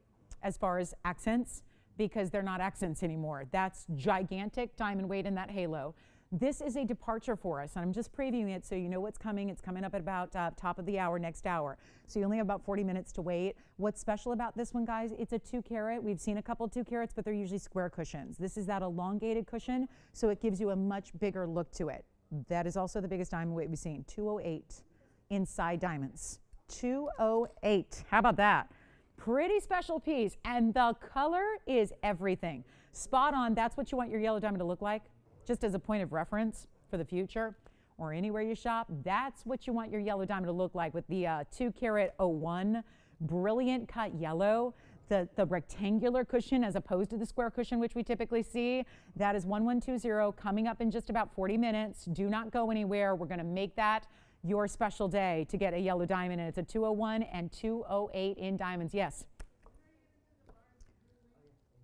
as far as accents, because they're not accents anymore. That's gigantic diamond weight in that halo. This is a departure for us, and I'm just previewing it so you know what's coming. It's coming up at about top of the hour, next hour. So you only have about 40 minutes to wait. What's special about this one, guys? It's a 2 carat. We've seen a couple 2 carats, but they're usually square cushions. This is that elongated cushion, so it gives you a much bigger look to it. That is also the biggest diamond weight we've seen, 208 inside diamonds. 208. How about that? Pretty special piece, and the color is everything. Spot on. That's what you want your yellow diamond to look like. Just as a point of reference for the future or anywhere you shop, that's what you want your yellow diamond to look like with the 2 carat 01 brilliant cut yellow, the rectangular cushion as opposed to the square cushion which we typically see. That is 1120 coming up in just about 40 minutes. Do not go anywhere. We're going to make that your special day to get a yellow diamond, and it's a 201 and 208 in diamonds. Yes.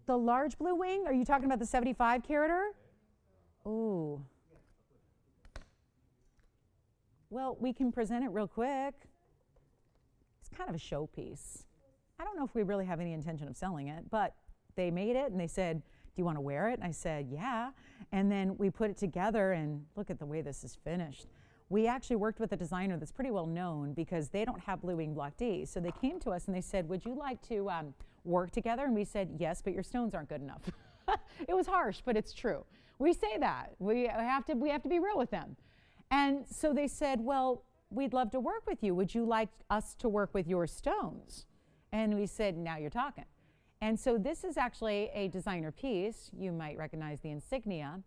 The large blue wing, are you talking about the 75 carater? Ooh. Well, we can present it real quick. It's kind of a showpiece. I don't know if we really have any intention of selling it, but they made it and they said, do you want to wear it? And I said, yeah. And then we put it together, and look at the way this is finished. We actually worked with a designer that's pretty well known because they don't have blue wing block D. So they came to us and they said, would you like to work together? And we said, yes, but your stones aren't good enough. It was harsh, but it's true. We say that. We have to be real with them. And so they said, well, we'd love to work with you. Would you like us to work with your stones? And we said, now you're talking. And so this is actually a designer piece. You might recognize the insignia.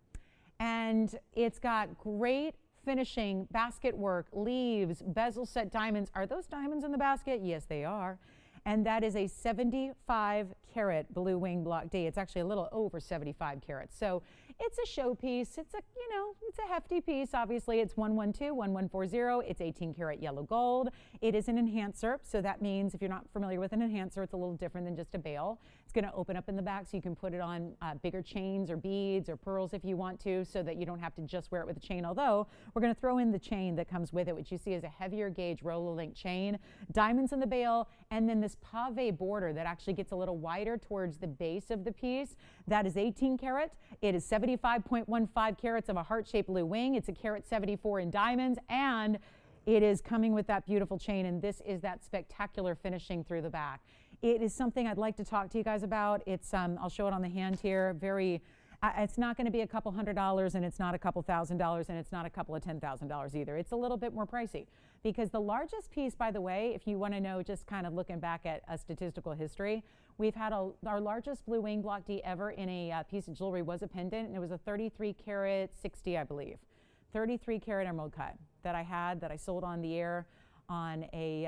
And it's got great finishing, basket work, leaves, bezel set diamonds. Are those diamonds in the basket? Yes, they are. And that is a 75 carat blue wing block D. It's actually a little over 75 carats. So it's a showpiece. It's a, it's a hefty piece. Obviously, it's 112, 1140. It's 18 karat yellow gold. It is an enhancer. So that means if you're not familiar with an enhancer, it's a little different than just a bail. It's going to open up in the back so you can put it on bigger chains or beads or pearls if you want to, so that you don't have to just wear it with a chain. Although we're going to throw in the chain that comes with it, which you see is a heavier gauge roller link chain, diamonds in the bail, and then this pave border that actually gets a little wider towards the base of the piece. That is 18 karat. It is 75.15 carats of a heart-shaped blue wing. It's a carat 74 in diamonds, and it is coming with that beautiful chain, and this is that spectacular finishing through the back. It is something I'd like to talk to you guys about. It's I'll show it on the hand here. It's not going to be a couple $100, and it's not a couple $1,000, and it's not a couple of $10,000 either. It's a little bit more pricey because the largest piece, by the way, if you want to know, just kind of looking back at a statistical history, we've had our largest blue wing block D ever in a piece of jewelry was a pendant, and it was a 33 karat 60, I believe. 33 karat emerald cut that I sold on the air on a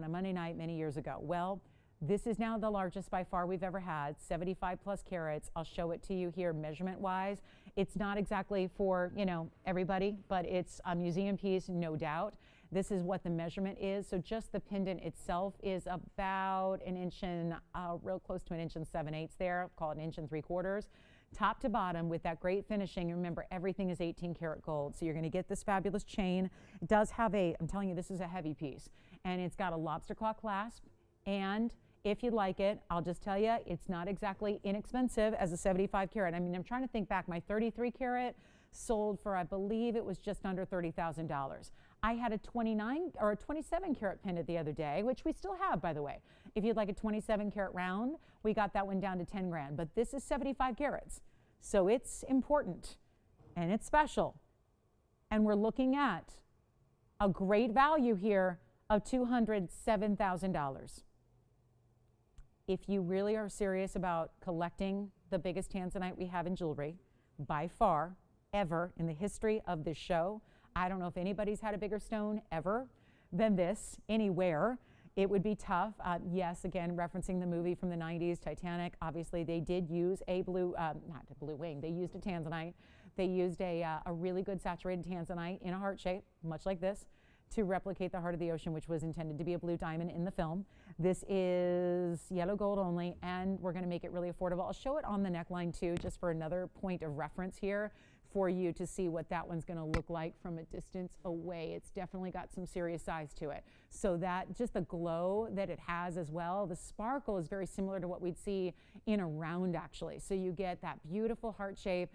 Monday night many years ago. Well, this is now the largest by far we've ever had, 75 plus carats. I'll show it to you here measurement wise. It's not exactly for, everybody, but it's a museum piece, no doubt. This is what the measurement is. So just the pendant itself is about an inch and real close to an inch and 7/8 there, call it an inch and 3/4. Top to bottom with that great finishing. Remember, everything is 18 karat gold. So you're going to get this fabulous chain. It does have I'm telling you, this is a heavy piece. And it's got a lobster claw clasp. And if you'd like it, I'll just tell you, it's not exactly inexpensive as a 75 carat. I mean, I'm trying to think back. My 33 carat sold for, I believe it was just under $30,000. I had a 29 or a 27 carat pendant the other day, which we still have, by the way. If you'd like a 27 carat round, we got that one down to 10 grand, but this is 75 carats. So it's important and it's special. And we're looking at a great value here of $207,000. If you really are serious about collecting the biggest Tanzanite we have in jewelry, by far, ever in the history of this show, I don't know if anybody's had a bigger stone ever than this, anywhere. It would be tough. Yes, again, referencing the movie from the 90s, Titanic, obviously they did use a not a blue wing, they used a Tanzanite. They used a really good saturated Tanzanite in a heart shape, much like this, to replicate the heart of the ocean, which was intended to be a blue diamond in the film. This is yellow gold only, and we're going to make it really affordable. I'll show it on the neckline too, just for another point of reference here for you to see what that one's going to look like from a distance away. It's definitely got some serious size to it. So that just the glow that it has as well, the sparkle is very similar to what we'd see in a round actually. So you get that beautiful heart shape,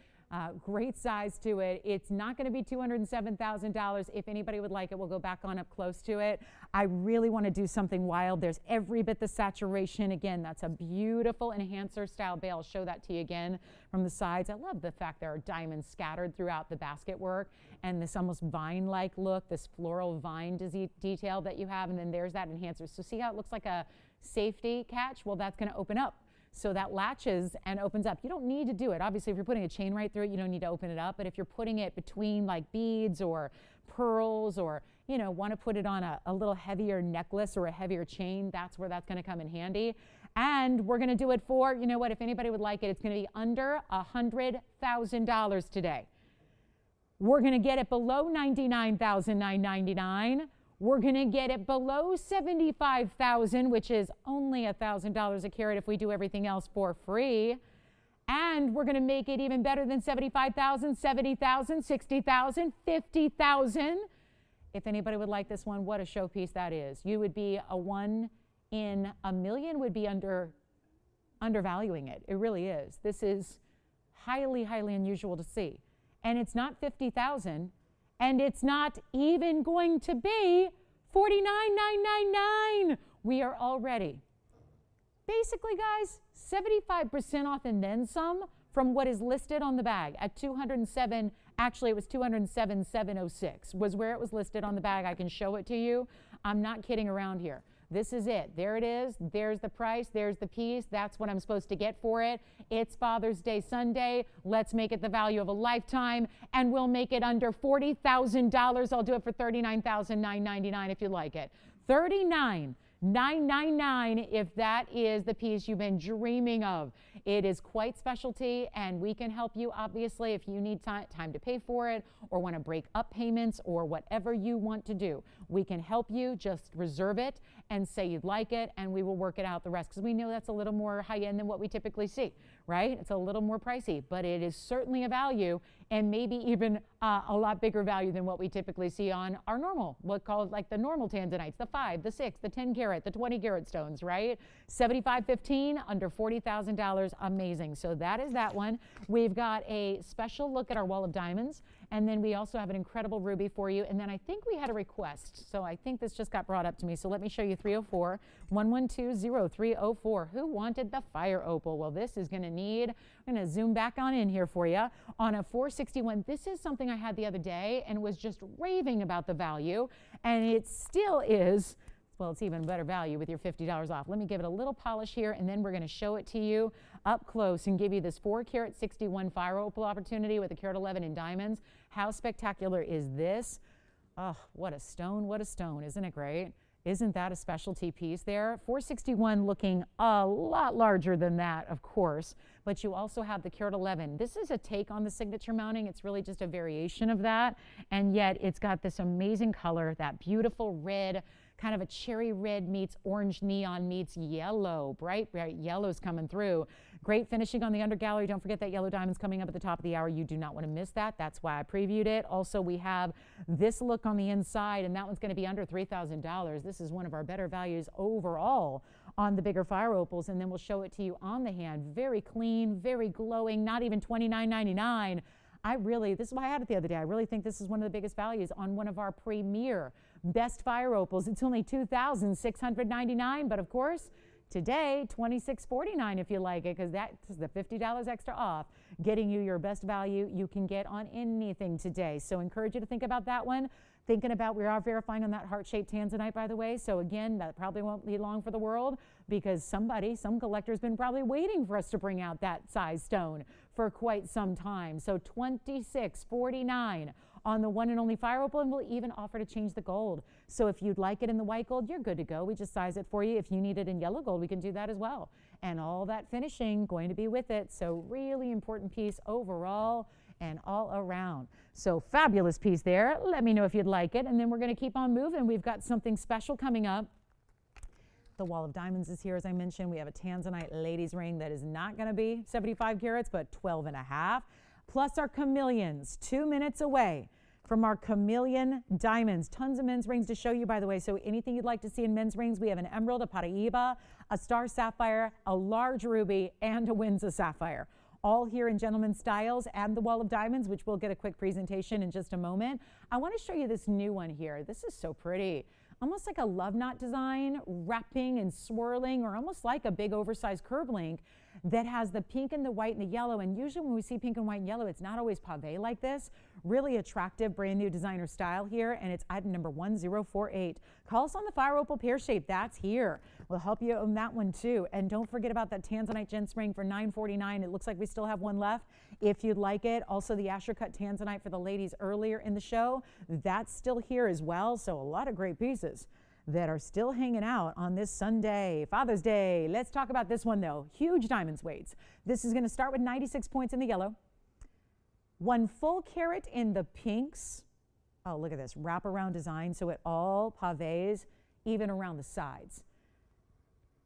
Great size to it. It's not going to be $207,000. If anybody would like it, we'll go back on up close to it. I really want to do something wild. There's every bit the saturation. Again, that's a beautiful enhancer style bale. I'll show that to you again from the sides. I love the fact there are diamonds scattered throughout the basket work and this almost vine-like look, this floral vine detail that you have. And then there's that enhancer. So see how it looks like a safety catch? Well, that's going to open up. So that latches and opens up. You don't need to do it. Obviously, if you're putting a chain right through it, you don't need to open it up. But if you're putting it between like beads or pearls or, you know, want to put it on a little heavier necklace or a heavier chain, that's where that's going to come in handy. And we're going to do it for, you know what, if anybody would like it, it's going to be under $100,000 today. We're going to get it below $99,999. We're going to get it below $75,000, which is only $1,000 a carat if we do everything else for free. And we're going to make it even better than $75,000, $70,000, $60,000, $50,000. If anybody would like this one, what a showpiece that is. You would be a 1 in a million would be undervaluing it. It really is. This is highly, highly unusual to see. And it's not $50,000. And it's not even going to be $49,999. We are already, basically, guys, 75% off and then some from what is listed on the bag at $207. Actually, it was $207,706 was where it was listed on the bag. I can show it to you. I'm not kidding around here. This is it. There it is. There's the price. There's the piece. That's what I'm supposed to get for it. It's Father's Day Sunday. Let's make it the value of a lifetime, and we'll make it under $40,000. I'll do it for $39,999 if you like it. $39,999 if that is the piece you've been dreaming of. It is quite specialty, and we can help you, obviously, if you need time to pay for it or want to break up payments or whatever you want to do. We can help you. Just reserve it and say you'd like it, and we will work it out the rest, because we know that's a little more high-end than what we typically see, right? It's a little more pricey, but it is certainly a value, and maybe even a lot bigger value than what we typically see on our normal, what called like the normal Tanzanites, the 5, the 6, the 10 carat, the 20 carat stones, right? 75.15, under $40,000, amazing. So that is that one. We've got a special look at our wall of diamonds, and then we also have an incredible ruby for you. And then I think we had a request, so I think this just got brought up to me. So let me show you 304-112-0304. Who wanted the fire opal? Well, this is going to need, I'm going to zoom back on in here for you on a 461. This is something I had the other day and was just raving about the value, and it still is. Well, it's even better value with your $50 off. Let me give it a little polish here, and then we're going to show it to you up close and give you this 4 carat 61 fire opal opportunity with a carat 11 in diamonds. How spectacular is this? Oh, what a stone, isn't it great? Isn't that a specialty piece there? 461 looking a lot larger than that, of course, but you also have the carat 11. This is a take on the signature mounting. It's really just a variation of that, and yet it's got this amazing color, that beautiful red, kind of a cherry red meets orange neon meets yellow. Bright yellow's coming through. Great finishing on the undergallery. Don't forget that yellow diamond's coming up at the top of the hour. You do not want to miss that. That's why I previewed it. Also, we have this look on the inside, and that one's going to be under $3,000. This is one of our better values overall on the bigger fire opals, and then we'll show it to you on the hand. Very clean, very glowing, not even $29.99. This is why I had it the other day. I really think this is one of the biggest values on one of our premier best fire opals. It's only $2,699, but of course, today, $2,649 if you like it, because that's the $50 extra off, getting you your best value you can get on anything today. So encourage you to think about that one. Thinking about, we are verifying on that heart-shaped Tanzanite, by the way. So again, that probably won't be long for the world, because some collector's been probably waiting for us to bring out that size stone for quite some time. So $2,649 on the one and only fire opal, and we'll even offer to change the gold. So if you'd like it in the white gold, you're good to go. We just size it for you. If you need it in yellow gold, we can do that as well. And all that finishing going to be with it. So really important piece overall and all around. So fabulous piece there. Let me know if you'd like it, and then we're going to keep on moving. We've got something special coming up. The wall of diamonds is here, as I mentioned. We have a Tanzanite ladies ring that is not going to be 75 carats, but 12 and a half. Plus our chameleons, 2 minutes away from our Chameleon diamonds. Tons of men's rings to show you, by the way. So anything you'd like to see in men's rings, we have an emerald, a Paraiba, a star sapphire, a large ruby, and a Windsor sapphire. all here in Gentleman Styles and the Wall of Diamonds, which we'll get a quick presentation in just a moment. I want to show you this new one here. This is so pretty. Almost like a love knot design, wrapping and swirling, or almost like a big oversized curb link that has the pink and the white and the yellow. And usually when we see pink and white and yellow, it's not always pave like this. Really attractive, brand new designer style here. And it's item number 1048. Call us on the Fire Opal pear shape. That's here. We'll help you on that one too. And don't forget about that Tanzanite gem ring for $949. It looks like we still have one left if you'd like it. Also the Asher cut Tanzanite for the ladies earlier in the show. That's still here as well. So a lot of great pieces that are still hanging out on this Sunday, Father's Day. Let's talk about this one though. Huge diamonds weights. This is going to start with 96 points in the yellow. 1 full carat in the pinks. Oh, look at this wraparound design. So it all pavés even around the sides.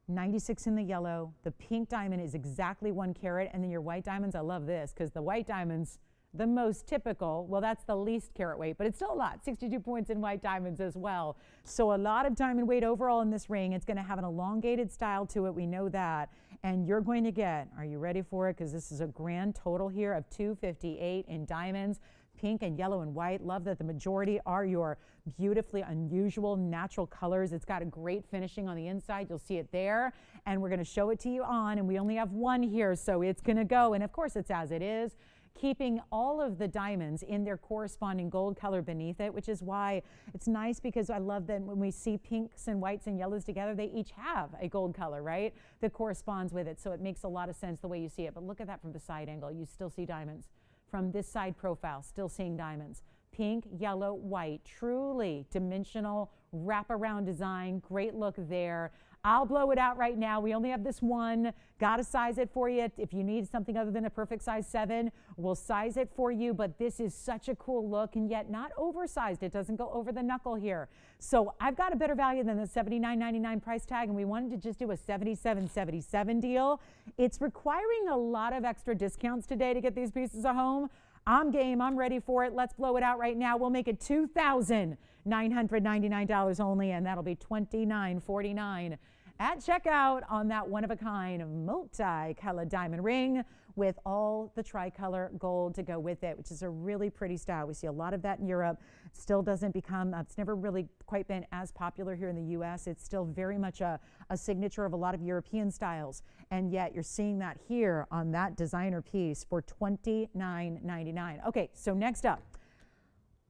96 in the yellow. The pink diamond is exactly 1 carat. And then your white diamonds, I love this because the white diamonds, the most typical, well, that's the least carat weight, but it's still a lot, 62 points in white diamonds as well. So a lot of diamond weight overall in this ring. It's going to have an elongated style to it. We know that. And you're going to get, are you ready for it? Because this is a grand total here of 258 in diamonds, pink and yellow and white. Love that the majority are your beautifully unusual natural colors. It's got a great finishing on the inside. You'll see it there. And we're going to show it to you on, and we only have one here, so it's going to go. And of course, it's as it is, keeping all of the diamonds in their corresponding gold color beneath it, which is why it's nice, because I love that when we see pinks and whites and yellows together, they each have a gold color, right, that corresponds with it. So it makes a lot of sense the way you see it. But look at that from the side angle. You still see diamonds. From this side profile, still seeing diamonds. Pink, yellow, white, truly dimensional wraparound design. Great look there. I'll blow it out right now. We only have this one. Got to size it for you. If you need something other than a perfect size 7, we'll size it for you. But this is such a cool look, and yet not oversized. It doesn't go over the knuckle here. So I've got a better value than the $79.99 price tag, and we wanted to just do a $77.77 deal. It's requiring a lot of extra discounts today to get these pieces at home. I'm game. I'm ready for it. Let's blow it out right now. We'll make it $2,999 only, and that'll be $29.49 at checkout on that one-of-a-kind multi-color diamond ring with all the tricolor gold to go with it, which is a really pretty style. We see a lot of that in Europe. Still doesn't become, it's never really quite been as popular here in the U.S. It's still very much a signature of a lot of European styles. And yet you're seeing that here on that designer piece for $29.99. Okay, so next up,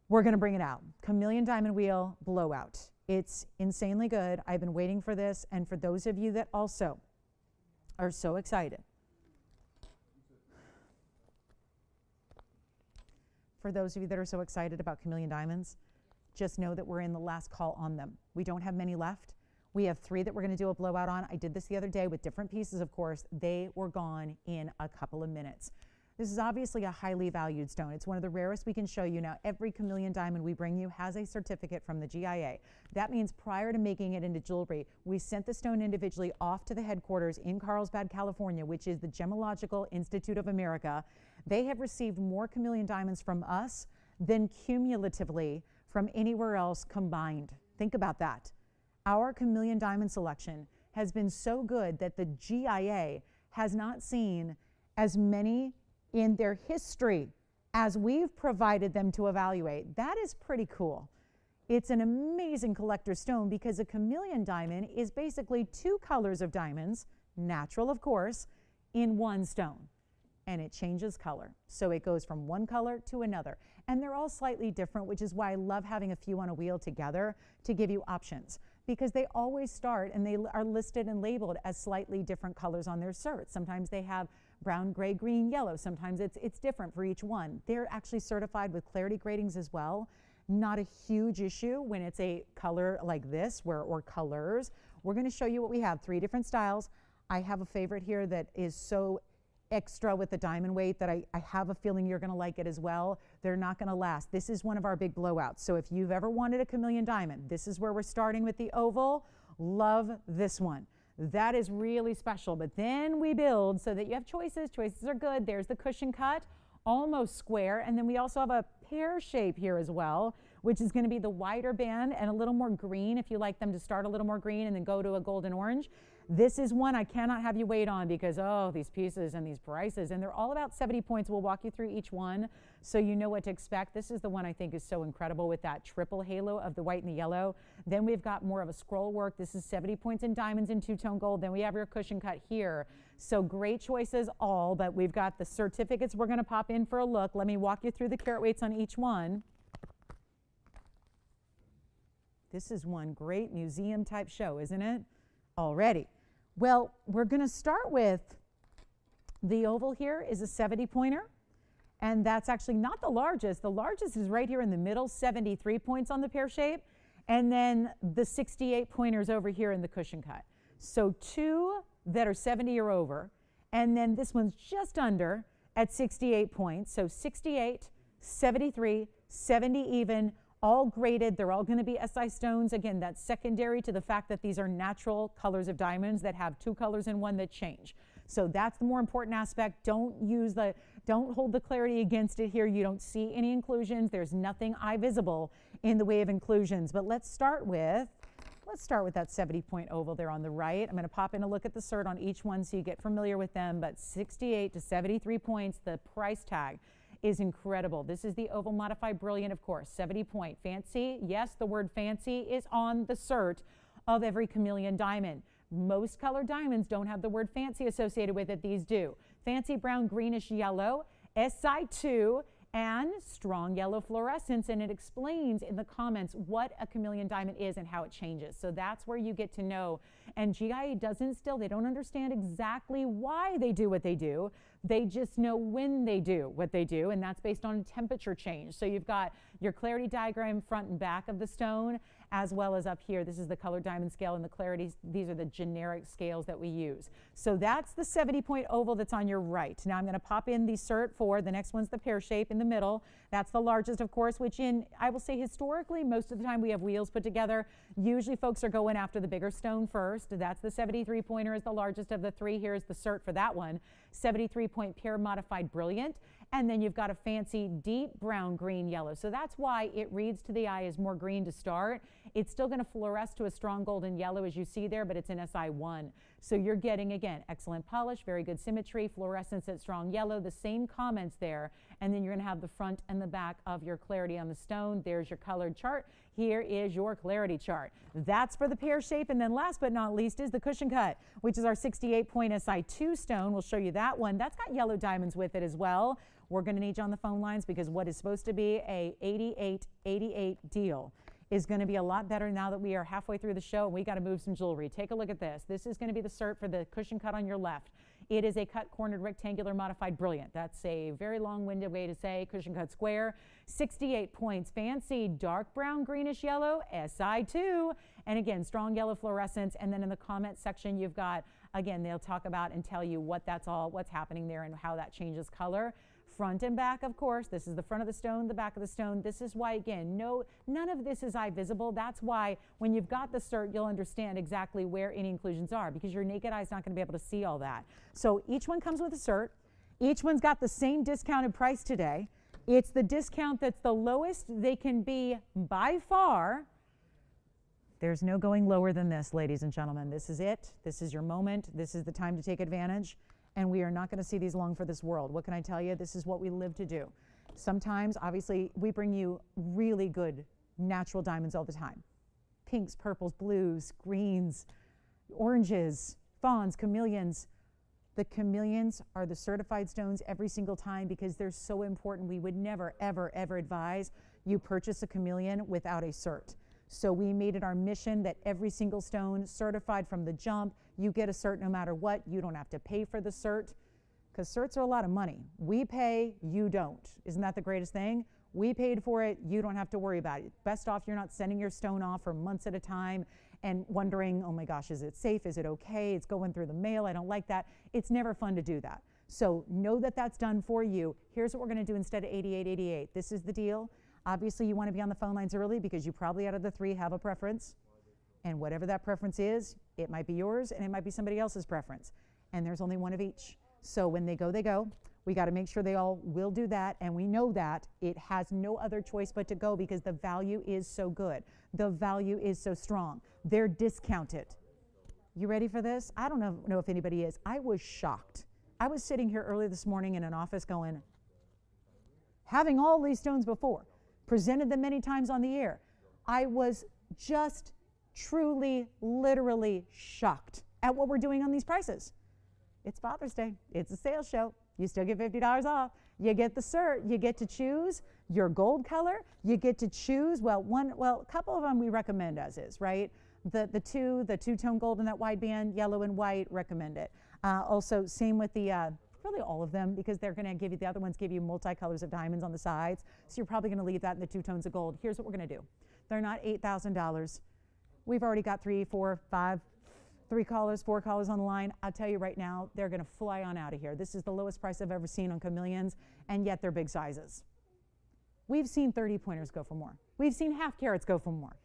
we're going to bring it out. Chameleon Diamond Wheel Blowout. It's insanely good. I've been waiting for this. And for those of you that also are so excited, about Chameleon Diamonds, just know that we're in the last call on them. We don't have many left. We have 3 that we're going to do a blowout on. I did this the other day with different pieces, of course. They were gone in a couple of minutes. This is obviously a highly valued stone. It's one of the rarest we can show you. Now, every Chameleon diamond we bring you has a certificate from the GIA. That means prior to making it into jewelry, we sent the stone individually off to the headquarters in Carlsbad, California, which is the Gemological Institute of America. They have received more Chameleon diamonds from us than cumulatively from anywhere else combined. Think about that. Our Chameleon diamond selection has been so good that the GIA has not seen as many in their history as we've provided them to evaluate. That is pretty cool. It's an amazing collector's stone because a Chameleon diamond is basically 2 colors of diamonds, natural of course, in one stone. And it changes color. So it goes from one color to another. And they're all slightly different, which is why I love having a few on a wheel together to give you options, because they always start and they are listed and labeled as slightly different colors on their certs. Sometimes they have brown, gray, green, yellow. Sometimes it's different for each one. They're actually certified with clarity gradings as well. Not a huge issue when it's a color like this, or colors. We're going to show you what we have. 3 different styles. I have a favorite here that is so extra with the diamond weight that I have a feeling you're going to like it as well. They're not going to last. This is one of our big blowouts. So if you've ever wanted a Chameleon diamond, this is where we're starting with the oval. Love this one. That is really special. But then we build so that you have choices. Choices are good. There's the cushion cut, almost square. And then we also have a pear shape here as well, which is going to be the wider band and a little more green if you like them to start a little more green and then go to a golden orange. This is one I cannot have you wait on because, oh, these pieces and these prices, and they're all about 70 points. We'll walk you through each one so you know what to expect. This is the one I think is so incredible with that triple halo of the white and the yellow. Then we've got more of a scroll work. This is 70 points in diamonds and two-tone gold. Then we have your cushion cut here. So great choices all, but we've got the certificates we're going to pop in for a look. Let me walk you through the carat weights on each one. This is one great museum type show, isn't it? Already. Well, we're going to start with the oval here is a 70 pointer, and that's actually not the largest. The largest is right here in the middle, 73 points on the pear shape, and then the 68 pointers over here in the cushion cut. So two that are 70 or over, and then this one's just under at 68 points. So 68, 73, 70 even, all graded. They're all going to be SI stones. Again, that's secondary to the fact that these are natural colors of diamonds that have two colors in one that change. So that's the more important aspect. Don't hold the clarity against it here. You don't see any inclusions. There's nothing eye visible in the way of inclusions. But let's start with that 70-point oval there on the right. I'm going to pop in a look at the cert on each one so you get familiar with them. But 68 to 73 points, the price tag is incredible. This is the oval modified brilliant, of course, 70 point. Fancy, yes, the word fancy is on the cert of every Chameleon diamond. Most colored diamonds don't have the word fancy associated with it. These do. Fancy brown, greenish yellow, SI2, and strong yellow fluorescence, and it explains in the comments what a Chameleon diamond is and how it changes. So that's where you get to know. And GIA they don't understand exactly why they do what they do. They just know when they do what they do, and that's based on temperature change. So you've got your clarity diagram front and back of the stone, as well as up here. This is the colored diamond scale and the clarity. These are the generic scales that we use. So that's the 70-point oval that's on your right. Now I'm going to pop in the cert for the next one's the pear shape in the middle. That's the largest, of course, which I will say historically, most of the time we have wheels put together. Usually folks are going after the bigger stone first. That's the 73-pointer is the largest of the three. Here's the cert for that one. 73-point pear modified brilliant. And then you've got a fancy deep brown, green, yellow. So that's why it reads to the eye as more green to start. It's still going to fluoresce to a strong golden yellow as you see there, but it's an SI1. So you're getting, again, excellent polish, very good symmetry, fluorescence at strong yellow, the same comments there. And then you're going to have the front and the back of your clarity on the stone. There's your colored chart. Here is your clarity chart. That's for the pear shape. And then last but not least is the cushion cut, which is our 68-point SI2 stone. We'll show you that one. That's got yellow diamonds with it as well. We're going to need you on the phone lines because what is supposed to be a 88-88 deal is going to be a lot better now that we are halfway through the show and we got to move some jewelry. Take a look at this. This is going to be the cert for the cushion cut on your left. It is a cut cornered rectangular modified brilliant. That's a very long-winded way to say cushion cut square. 68 points. Fancy dark brown, greenish yellow, SI2. And again, strong yellow fluorescence. And then in the comment section, you've got, again, they'll talk about and tell you what's happening there and how that changes color. Front and back, of course. This is the front of the stone, the back of the stone. This is why, again, none of this is eye visible. That's why when you've got the cert, you'll understand exactly where any inclusions are because your naked eye is not going to be able to see all that. So each one comes with a cert. Each one's got the same discounted price today. It's the discount that's the lowest they can be by far. There's no going lower than this, ladies and gentlemen. This is it. This is your moment. This is the time to take advantage. And we are not going to see these long for this world. What can I tell you? This is what we live to do. Sometimes, obviously, we bring you really good natural diamonds all the time. Pinks, purples, blues, greens, oranges, fawns, chameleons. The chameleons are the certified stones every single time because they're so important. We would never, ever, ever advise you purchase a chameleon without a cert. So we made it our mission that every single stone certified from the jump, you get a cert no matter what. You don't have to pay for the cert because certs are a lot of money. We pay, you don't. Isn't that the greatest thing? We paid for it, you don't have to worry about it. Best off you're not sending your stone off for months at a time and wondering, oh my gosh, is it safe? Is it okay? It's going through the mail. I don't like that. It's never fun to do that. So know that that's done for you. Here's what we're going to do instead of 8888. This is the deal. Obviously, you want to be on the phone lines early because you probably out of the three have a preference. And whatever that preference is, it might be yours and it might be somebody else's preference. And there's only one of each. So when they go, they go. We got to make sure they all will do that. And we know that it has no other choice but to go because the value is so good. The value is so strong. They're discounted. You ready for this? I don't know if anybody is. I was shocked. I was sitting here early this morning in an office going, having all these stones before, presented them many times on the air. I was just truly, literally shocked at what we're doing on these prices. It's Father's Day. It's a sales show. You still get $50 off. You get the cert. You get to choose your gold color. You get to choose, a couple of them we recommend as is, right? The two-tone gold in that wide band, yellow and white, recommend it. Also, same with the, really all of them, because they're going to give you, the other ones give you multicolors of diamonds on the sides. So you're probably going to leave that in the 2 tones of gold. Here's what we're going to do. They're not $8,000. We've already got 3 collars, 4 collars on the line. I'll tell you right now, they're going to fly on out of here. This is the lowest price I've ever seen on Chameleons, and yet they're big sizes. We've seen 30 pointers go for more. We've seen half carats go for more.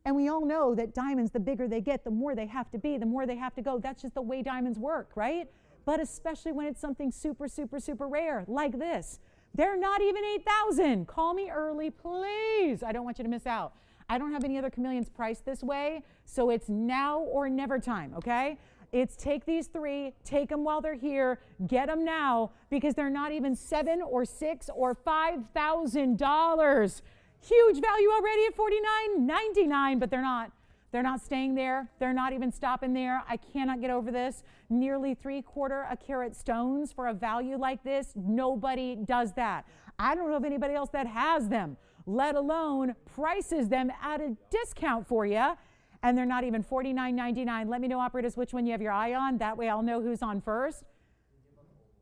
And we all know that diamonds, the bigger they get, the more they have to be, the more they have to go. That's just the way diamonds work, right? But especially when it's something super, super, super rare, like this. They're not even 8,000. Call me early, please. I don't want you to miss out. I don't have any other Chameleons priced this way, so it's now or never time, okay? It's take these 3, take them while they're here, get them now, because they're not even $7,000 or $6,000 or $5,000. Huge value already at $49.99, but they're not. They're not staying there. They're not even stopping there. I cannot get over this. Nearly 3/4 carat stones for a value like this. Nobody does that. I don't know of anybody else that has them, let alone prices them at a discount for you. And they're not even $49.99. Let me know, operators, which one you have your eye on. That way I'll know who's on first.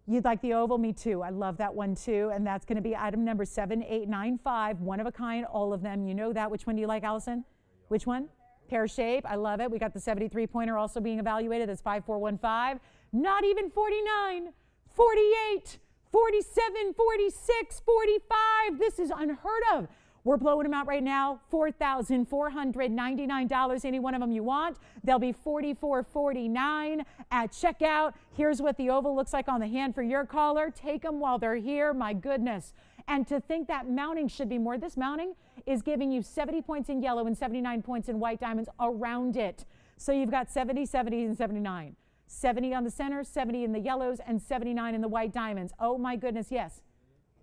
You'd like the oval? Me too. I love that one too. And that's going to be item number 7895. One of a kind, all of them. You know that. Which one do you like, Allison? Which one? Pear shape. I love it. We got the 73 pointer also being evaluated. That's 5415. Not even 49, 48, 47, 46, 45. This is unheard of. We're blowing them out right now, $4,499. Any one of them you want. They'll be $44.49 at checkout. Here's what the oval looks like on the hand for your caller. Take them while they're here. My goodness. And to think that mounting should be more. This mounting is giving you 70 points in yellow and 79 points in white diamonds around it. So you've got 70, 70, and 79. 70 on the center, 70 in the yellows, and 79 in the white diamonds. Oh my goodness, yes.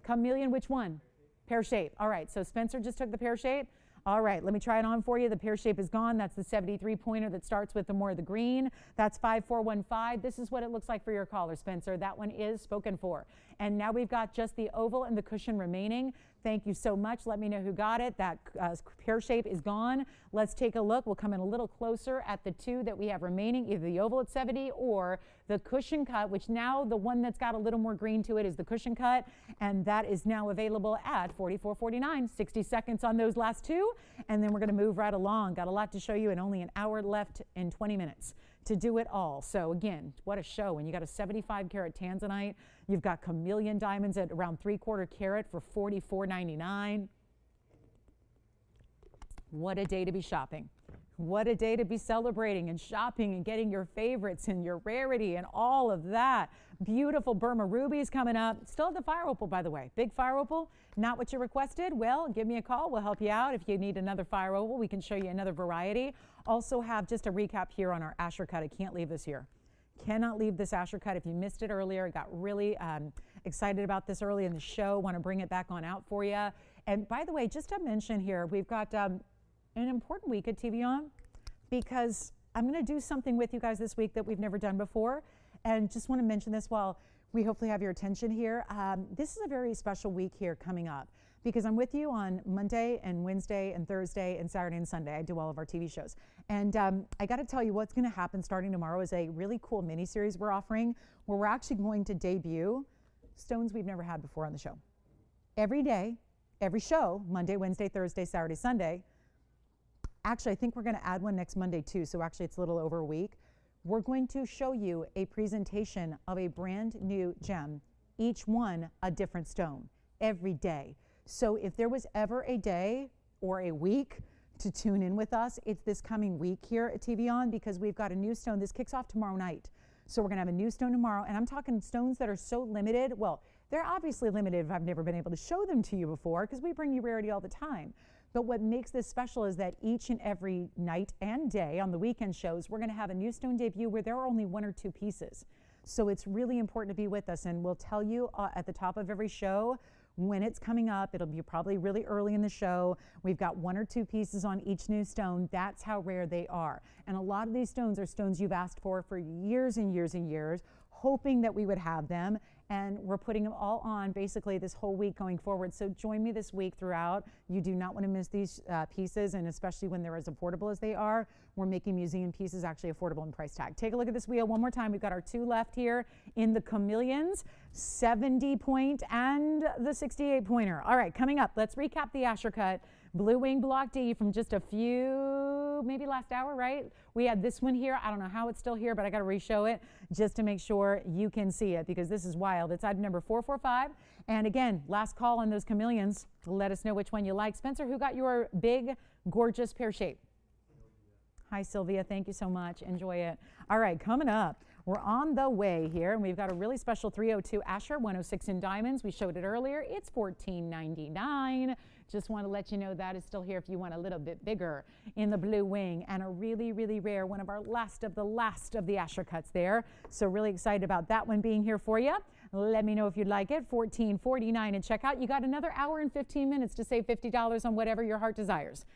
Chameleon, which one? Pear shape. All right, so Spencer just took the pear shape. All right, let me try it on for you. The pear shape is gone. That's the 73 pointer that starts with the more of the green. That's 5415. This is what it looks like for your caller, Spencer. That one is spoken for. And now we've got just the oval and the cushion remaining. Thank you so much. Let me know who got it. That pear shape is gone. Let's take a look. We'll come in a little closer at the 2 that we have remaining, either the oval at 70 or the cushion cut, which now the one that's got a little more green to it is the cushion cut, and that is now available at $44.49. 60 seconds on those last 2, and then we're going to move right along. Got a lot to show you and only an hour left in 20 minutes to do it all. So again, what a show. When you got a 75 carat Tanzanite, you've got Chameleon diamonds at around 3/4 carat for $44.99. What a day to be shopping. What a day to be celebrating and shopping and getting your favorites and your rarity and all of that. Beautiful Burma rubies coming up. Still have the fire opal, by the way. Big fire opal, not what you requested. Well, give me a call. We'll help you out. If you need another fire opal, we can show you another variety. Also have just a recap here on our Asher cut. I can't leave this here. Cannot leave this Asher cut. If you missed it earlier, got really excited about this early in the show. Want to bring it back on out for you. And by the way, just to mention here, we've got an important week at TVON, because I'm going to do something with you guys this week that we've never done before. And just want to mention this while we hopefully have your attention here. This is a very special week here coming up, because I'm with you on Monday and Wednesday and Thursday and Saturday and Sunday. I do all of our TV shows. And I got to tell you, what's going to happen starting tomorrow is a really cool mini-series we're offering, where we're actually going to debut stones we've never had before on the show. Every day, every show, Monday, Wednesday, Thursday, Saturday, Sunday. Actually, I think we're going to add one next Monday too, so actually it's a little over a week. We're going to show you a presentation of a brand new gem, each one a different stone, every day. So if there was ever a day or a week to tune in with us, it's this coming week here at TVON, because we've got a new stone. This kicks off tomorrow night. So we're going to have a new stone tomorrow, and I'm talking stones that are so limited. Well, they're obviously limited if I've never been able to show them to you before, because we bring you rarity all the time. But what makes this special is that each and every night and day on the weekend shows, we're going to have a new stone debut where there are only 1 or 2 pieces. So it's really important to be with us, and we'll tell you at the top of every show when it's coming up. It'll be probably really early in the show. We've got 1 or 2 pieces on each new stone. That's how rare they are. And a lot of these stones are stones you've asked for years and years and years, hoping that we would have them. And we're putting them all on basically this whole week going forward. So join me this week throughout. You do not want to miss these pieces, and especially when they're as affordable as they are. We're making museum pieces actually affordable in price tag. Take a look at this wheel one more time. We've got our 2 left here in the Chameleons, 70 point and the 68 pointer. All right, coming up, let's recap the Asher cut. Blue Wing Block D from just a few, maybe last hour, right? We had this one here. I don't know how it's still here, but I got to re-show it just to make sure you can see it, because this is wild. It's item number 445. And again, last call on those Chameleons. Let us know which one you like. Spencer, who got your big, gorgeous pear shape? Hi, Sylvia. Thank you so much. Enjoy it. All right, coming up, we're on the way here, and we've got a really special 302 Asher 106 in diamonds. We showed it earlier. It's $14.99. Just want to let you know that is still here if you want a little bit bigger in the Blue Wing, and a really, really rare, one of our last of the Asher cuts there. So really excited about that one being here for you. Let me know if you'd like it. $14.49 at checkout. You got another hour and 15 minutes to save $50 on whatever your heart desires.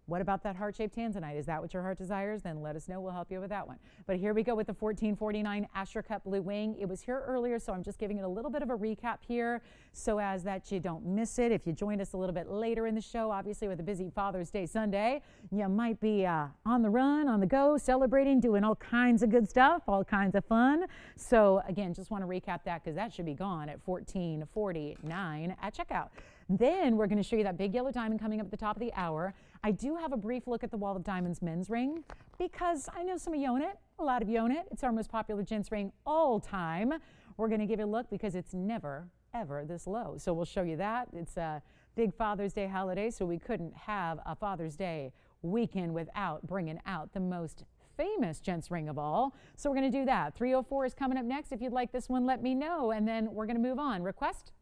What about that heart-shaped Tanzanite? Is that what your heart desires? Then let us know. We'll help you with that one. But here we go with the $14.49 Asher Cut Blue Wing. It was here earlier, so I'm just giving it a little bit of a recap here so as that you don't miss it. If you joined us a little bit later in the show, obviously with a busy Father's Day Sunday, you might be on the run, on the go, celebrating, doing all kinds of good stuff, all kinds of fun. So again, just want to recap that because that should be gone at $14.49 at checkout. Then we're going to show you that big yellow diamond coming up at the top of the hour. I do have a brief look at the Wall of Diamonds men's ring because I know some of you own it. A lot of you own it. It's our most popular gents ring all time. We're going to give it a look because it's never, ever this low. So we'll show you that. It's a big Father's Day holiday, so we couldn't have a Father's Day weekend without bringing out the most famous gents ring of all. So we're going to do that. 304 is coming up next. If you'd like this one, let me know, and then we're going to move on. Request?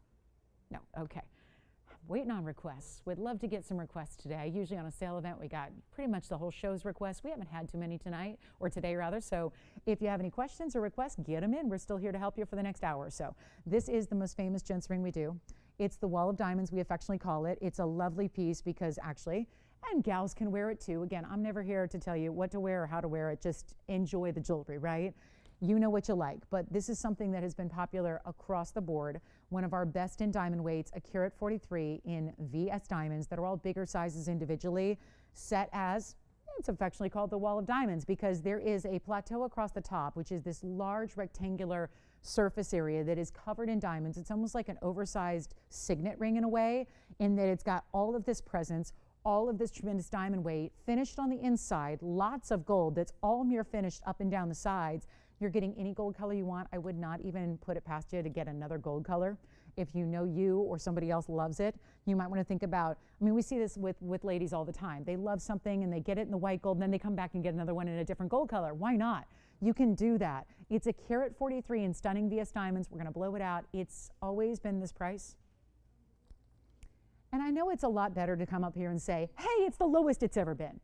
No. Okay. Waiting on requests. We'd love to get some requests today. Usually on a sale event, we got pretty much the whole show's requests. We haven't had too many tonight, or today rather. So if you have any questions or requests, get them in. We're still here to help you for the next hour or so. This is the most famous gents ring we do. It's the Wall of Diamonds, we affectionately call it. It's a lovely piece because actually, and gals can wear it too. Again, I'm never here to tell you what to wear or how to wear it. Just enjoy the jewelry, right? You know what you like, but this is something that has been popular across the board. One of our best in diamond weights, a carat 43 in VS diamonds that are all bigger sizes individually, set as, it's affectionately called the Wall of Diamonds because there is a plateau across the top, which is this large rectangular surface area that is covered in diamonds. It's almost like an oversized signet ring in a way, in that it's got all of this presence, all of this tremendous diamond weight, finished on the inside, lots of gold that's all mirror finished up and down the sides. You're getting any gold color you want. I would not even put it past you to get another gold color. If you know you or somebody else loves it, you might want to think about, I mean, we see this with ladies all the time. They love something and they get it in the white gold and then they come back and get another one in a different gold color. Why not? You can do that. It's a carat 43 in stunning VS diamonds. We're going to blow it out. It's always been this price. And I know it's a lot better to come up here and say, hey, it's the lowest it's ever been.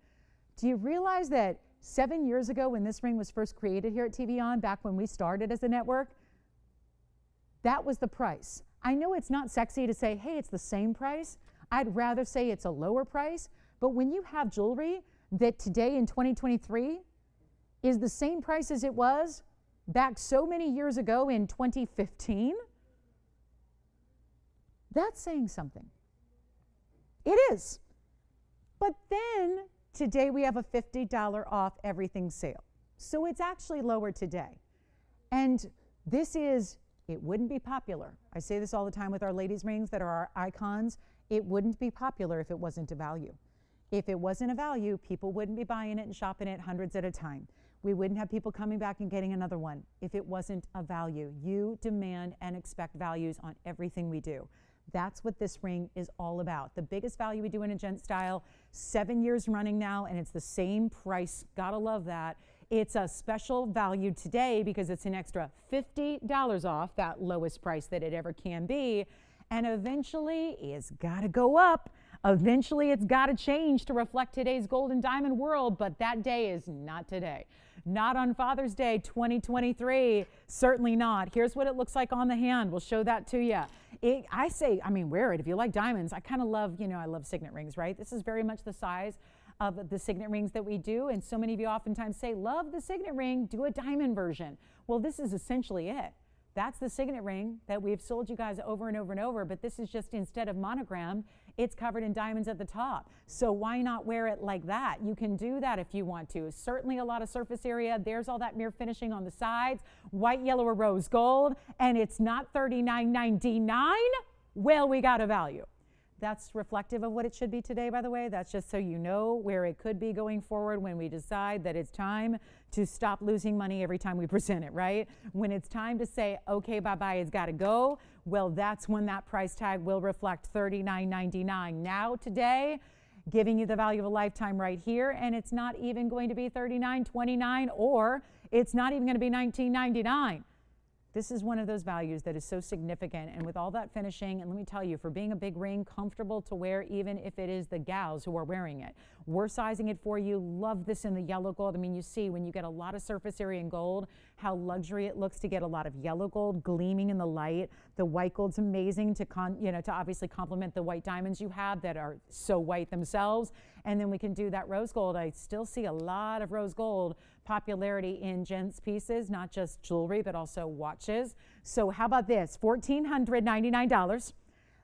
Do you realize that 7 years ago when this ring was first created here at TVON, back when we started as a network, that was the price. I know it's not sexy to say, hey, it's the same price. I'd rather say it's a lower price. But when you have jewelry that today in 2023 is the same price as it was back so many years ago in 2015, that's saying something. It is. But then today we have a $50 off everything sale. So it's actually lower today. And this is, it wouldn't be popular. I say this all the time with our ladies' rings that are our icons. It wouldn't be popular if it wasn't a value. If it wasn't a value, people wouldn't be buying it and shopping it hundreds at a time. We wouldn't have people coming back and getting another one if it wasn't a value. You demand and expect values on everything we do. That's what this ring is all about. The biggest value we do in a gent style, 7 years running now, and it's the same price. Gotta love that. It's a special value today because it's an extra $50 off that lowest price that it ever can be. And eventually it's gotta go up Eventually, it's got to change to reflect today's gold and diamond world, but that day is not today. Not on Father's Day 2023, certainly not. Here's what it looks like on the hand. We'll show that to you. I mean, wear it. If you like diamonds, I kind of love, I love signet rings, right? This is very much the size of the signet rings that we do. And so many of you oftentimes say, love the signet ring, do a diamond version. Well, this is essentially it. That's the signet ring that we've sold you guys over and over and over, but this is just, instead of monogram, it's covered in diamonds at the top. So why not wear it like that? You can do that if you want to. Certainly a lot of surface area. There's all that mirror finishing on the sides, white, yellow, or rose gold, and it's not $39.99. Well, we got a value. That's reflective of what it should be today, by the way. That's just so you know where it could be going forward when we decide that it's time to stop losing money every time we present it, right? When it's time to say, okay, bye-bye, it's got to go, well, that's when that price tag will reflect $39.99. Now, today, giving you the value of a lifetime right here, and it's not even going to be $39.29, or it's not even going to be $19.99. This is one of those values that is so significant, and with all that finishing, and let me tell you, for being a big ring, comfortable to wear, even if it is the gals who are wearing it. We're sizing it for you. Love this in the yellow gold. I mean, you see when you get a lot of surface area in gold, how luxury it looks to get a lot of yellow gold gleaming in the light. The white gold's amazing to to obviously complement the white diamonds you have that are so white themselves. And then we can do that rose gold. I still see a lot of rose gold popularity in gents pieces, not just jewelry, but also watches. So how about this? $1,499,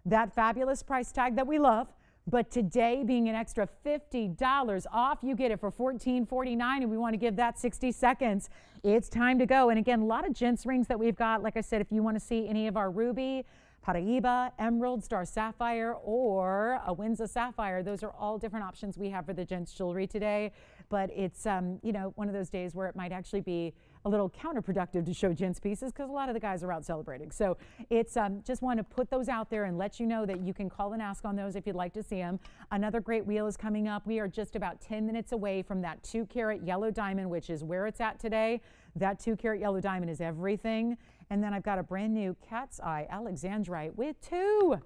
that fabulous price tag that we love. But today, being an extra $50 off, you get it for $14.49, and we want to give that 60 seconds. It's time to go. And again, a lot of gents rings that we've got. Like I said, if you want to see any of our ruby, Paraiba, emerald, star sapphire, or a Windsor sapphire, those are all different options we have for the gents jewelry today. But it's one of those days where it might actually be a little counterproductive to show gents pieces because a lot of the guys are out celebrating. So it's just want to put those out there and let you know that you can call and ask on those if you'd like to see them. Another great wheel is coming up. We are just about 10 minutes away from that 2-carat yellow diamond, which is where it's at today. That 2-carat yellow diamond is everything. And then I've got a brand new cat's eye alexandrite with two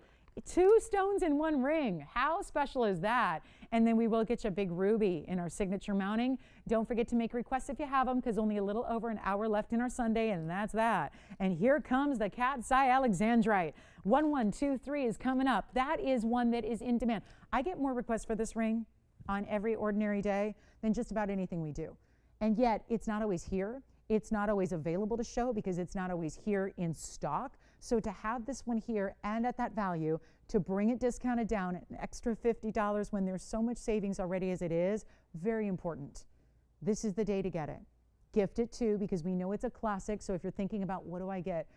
stones in one ring. How special is that? And then we will get you a big ruby in our signature mounting. Don't forget to make requests if you have them, because only a little over an hour left in our Sunday, and that's that. And here comes the cat's eye alexandrite. 1123 is coming up. That is one that is in demand. I get more requests for this ring on every ordinary day than just about anything we do. And yet it's not always here. It's not always available to show because it's not always here in stock. So to have this one here and at that value, to bring it discounted down an extra $50 when there's so much savings already as it is, very important. This is the day to get it. Gift it too, because we know it's a classic. So if you're thinking about what do I get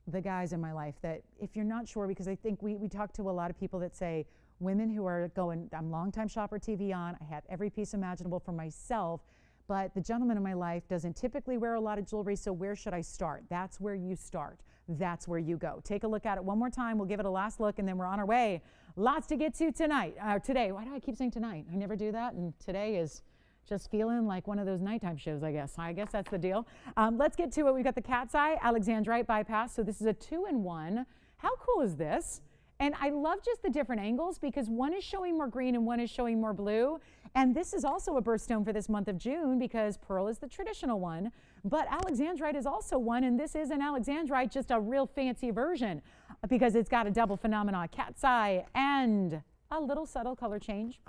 the guys in my life, that if you're not sure, because I think we talk to a lot of people that say, women who are going, I'm longtime shopper TVON, I have every piece imaginable for myself, but the gentleman in my life doesn't typically wear a lot of jewelry, so where should I start? That's where you start. That's where you go. Take a look at it one more time. We'll give it a last look, and then we're on our way. Lots to get to today. Why do I keep saying tonight? I never do that, and today is just feeling like one of those nighttime shows, I guess. I guess that's the deal. Let's get to it. We've got the cat's eye alexandrite bypass. So this is a 2-in-1. How cool is this? And I love just the different angles because one is showing more green and one is showing more blue. And this is also a birthstone for this month of June because pearl is the traditional one, but alexandrite is also one, and this is an alexandrite, just a real fancy version because it's got a double phenomena, cat's eye, and a little subtle color change.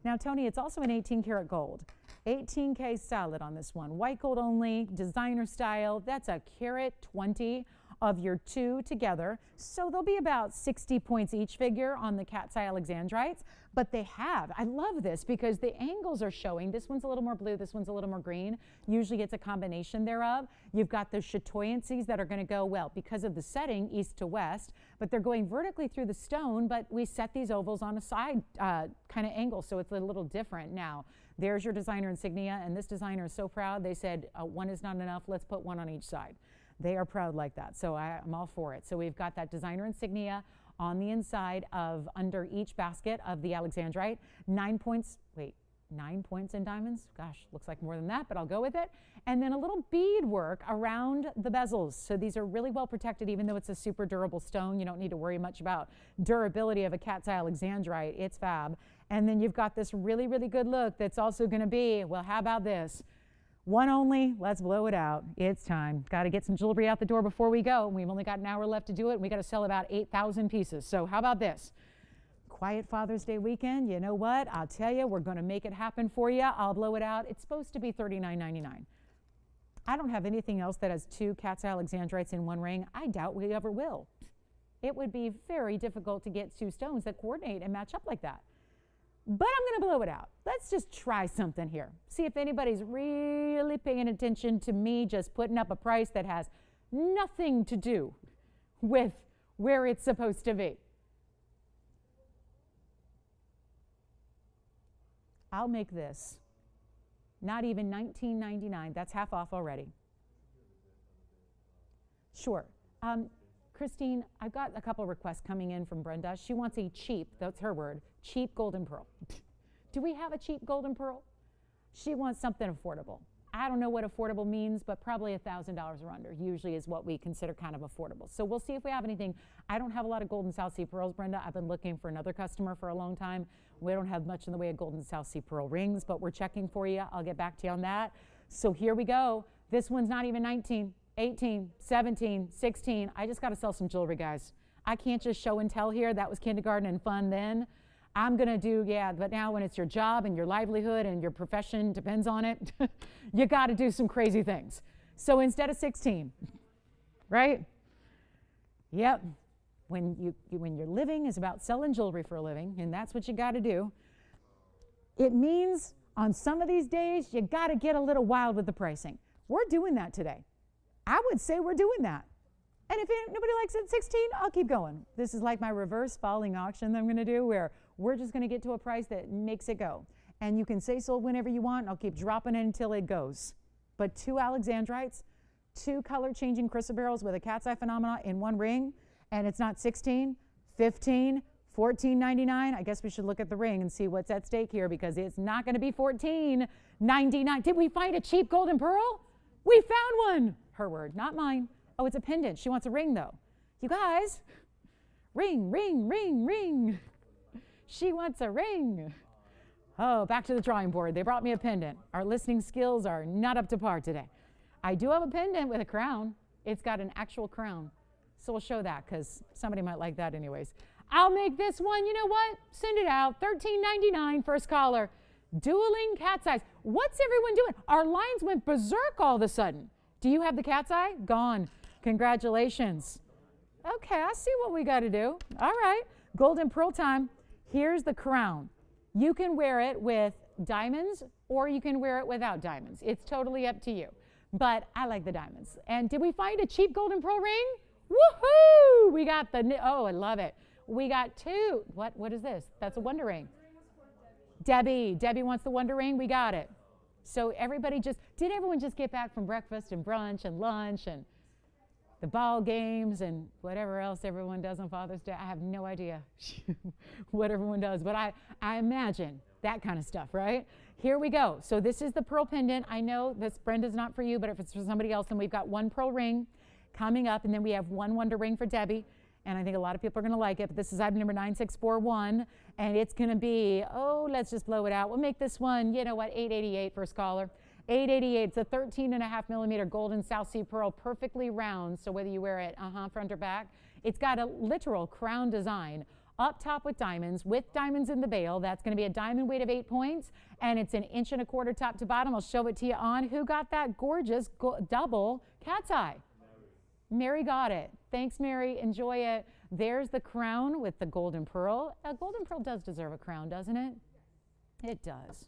Now, Tony, it's also an 18-karat gold. 18K solid on this one. White gold only, designer style. That's a carat 20 of your two together. So there'll be about 60 points each figure on the cat's eye alexandrites, but they have, I love this because the angles are showing, this one's a little more blue, this one's a little more green. Usually it's a combination thereof. You've got those chatoyancies that are gonna go, well, because of the setting, east to west, but they're going vertically through the stone, but we set these ovals on a side kind of angle, so it's a little different. Now, there's your designer insignia, and this designer is so proud, they said one is not enough, let's put one on each side. They are proud like that, so I'm all for it. So we've got that designer insignia on the inside of under each basket of the alexandrite. 9 points, wait, 9 points in diamonds. Gosh, looks like more than that, but I'll go with it. And then a little bead work around the bezels. So these are really well protected, even though it's a super durable stone. You don't need to worry much about durability of a cat's eye alexandrite. It's fab. And then you've got this really, really good look that's also going to be, well, how about this? One only, let's blow it out. It's time. Got to get some jewelry out the door before we go. We've only got an hour left to do it, and we got to sell about 8,000 pieces. So how about this? Quiet Father's Day weekend. You know what? I'll tell you, we're going to make it happen for you. I'll blow it out. It's supposed to be $39.99. I don't have anything else that has 2 cat's eye alexandrites in one ring. I doubt we ever will. It would be very difficult to get 2 stones that coordinate and match up like that. But I'm going to blow it out. Let's just try something here. See if anybody's really paying attention to me just putting up a price that has nothing to do with where it's supposed to be. I'll make this not even $19.99. That's half off already. Sure. Christine, I've got a couple requests coming in from Brenda. She wants a cheap, that's her word, cheap golden pearl. Do we have a cheap golden pearl? She wants something affordable. I don't know what affordable means, but probably $1,000 or under usually is what we consider kind of affordable. So we'll see if we have anything. I don't have a lot of golden South Sea pearls, Brenda. I've been looking for another customer for a long time. We don't have much in the way of golden South Sea pearl rings, but we're checking for you. I'll get back to you on that. So here we go. This one's not even 19, 18, 17, 16. I just got to sell some jewelry, guys. I can't just show and tell here. That was kindergarten and fun then. I'm going to do, yeah, but now when it's your job and your livelihood and your profession depends on it, you got to do some crazy things. So instead of 16, right? Yep. When your living is about selling jewelry for a living, and that's what you got to do, it means on some of these days, you got to get a little wild with the pricing. We're doing that today. I would say we're doing that. And if nobody likes it at 16, I'll keep going. This is like my reverse falling auction that I'm going to do, where we're just going to get to a price that makes it go. And you can say sold whenever you want, and I'll keep dropping it until it goes. But 2 alexandrites, 2 color-changing chrysoberyls with a cat's eye phenomena in one ring, and it's not 16, 15, $14.99. I guess we should look at the ring and see what's at stake here, because it's not going to be $14.99. Did we find a cheap golden pearl? We found one. Her word, not mine. Oh, it's a pendant. She wants a ring, though. You guys, ring, ring, ring, ring. She wants a ring. Oh, back to the drawing board. They brought me a pendant. Our listening skills are not up to par today. I do have a pendant with a crown. It's got an actual crown. So we'll show that because somebody might like that anyways. I'll make this one. You know what? Send it out. $13.99, first caller. Dueling cat's eyes. What's everyone doing? Our lines went berserk all of a sudden. Do you have the cat's eye? Gone. Congratulations. Okay, I see what we got to do. All right. Golden pearl time. Here's the crown. You can wear it with diamonds or you can wear it without diamonds. It's totally up to you. But I like the diamonds. And did we find a cheap golden pearl ring? Woohoo! We got the, oh, I love it. We got 2. What is this? That's a wonder ring. Debbie wants the wonder ring. We got it. So everybody did everyone just get back from breakfast and brunch and lunch and the ball games and whatever else everyone does on Father's Day? I have no idea what everyone does, but I imagine that kind of stuff, right? Here we go. So this is the pearl pendant. I know this, Brenda's not for you, but if it's for somebody else, then we've got 1 pearl ring coming up, and then we have 1 wonder ring for Debbie, and I think a lot of people are going to like it, but this is item number 9641, and it's going to be, oh, let's just blow it out. We'll make this one, you know what, $888, first caller. $888. It's a 13.5 millimeter golden South Sea pearl, perfectly round. So whether you wear it front or back, it's got a literal crown design up top with diamonds in the bail. That's going to be a diamond weight of 8 points, and it's an 1.25 inches top to bottom. I'll show it to you on. Who got that gorgeous double cat's eye? Mary got it. Thanks, Mary. Enjoy it. There's the crown with the golden pearl. A golden pearl does deserve a crown, doesn't it? It does.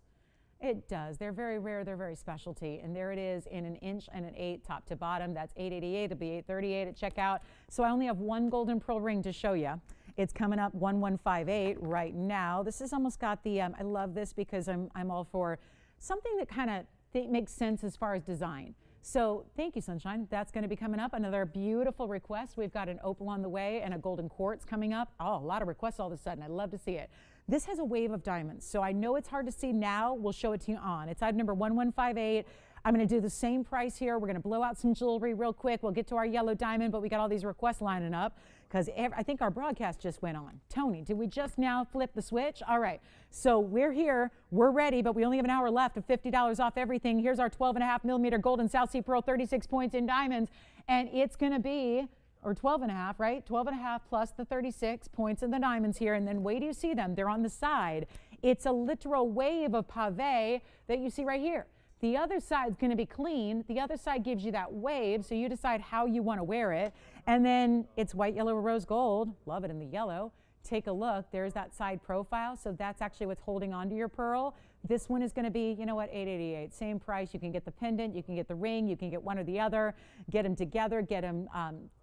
It does. They're very rare. They're very specialty. And there it is in an 1 inch and an 8 top to bottom. That's $888. It'll be $838 at checkout. So I only have 1 golden pearl ring to show you. It's coming up 1158 right now. This has almost got the, I love this because I'm all for something that kind of makes sense as far as design. So thank you, Sunshine. That's going to be coming up. Another beautiful request. We've got an opal on the way and a golden quartz coming up. Oh, a lot of requests all of a sudden. I'd love to see it. This has a wave of diamonds. So I know it's hard to see now. We'll show it to you on. It's item number 1158. I'm going to do the same price here. We're going to blow out some jewelry real quick. We'll get to our yellow diamond, but we got all these requests lining up because I think our broadcast just went on. Tony, did we just now flip the switch? All right. So we're here. We're ready, but we only have an hour left of $50 off everything. Here's our 12.5 millimeter gold and South Sea Pearl, 36 points in diamonds. And it's going to be, or 12.5, right? 12.5 plus the 36 points in the diamonds here. And then wait till you see them. They're on the side. It's a literal wave of pave that you see right here. The other side's going to be clean. The other side gives you that wave, so you decide how you want to wear it. And then it's white, yellow, or rose gold. Love it in the yellow. Take a look. There's that side profile. So that's actually what's holding onto your pearl. This one is going to be, you know what, $888. Same price. You can get the pendant. You can get the ring. You can get one or the other. Get them together. Get them,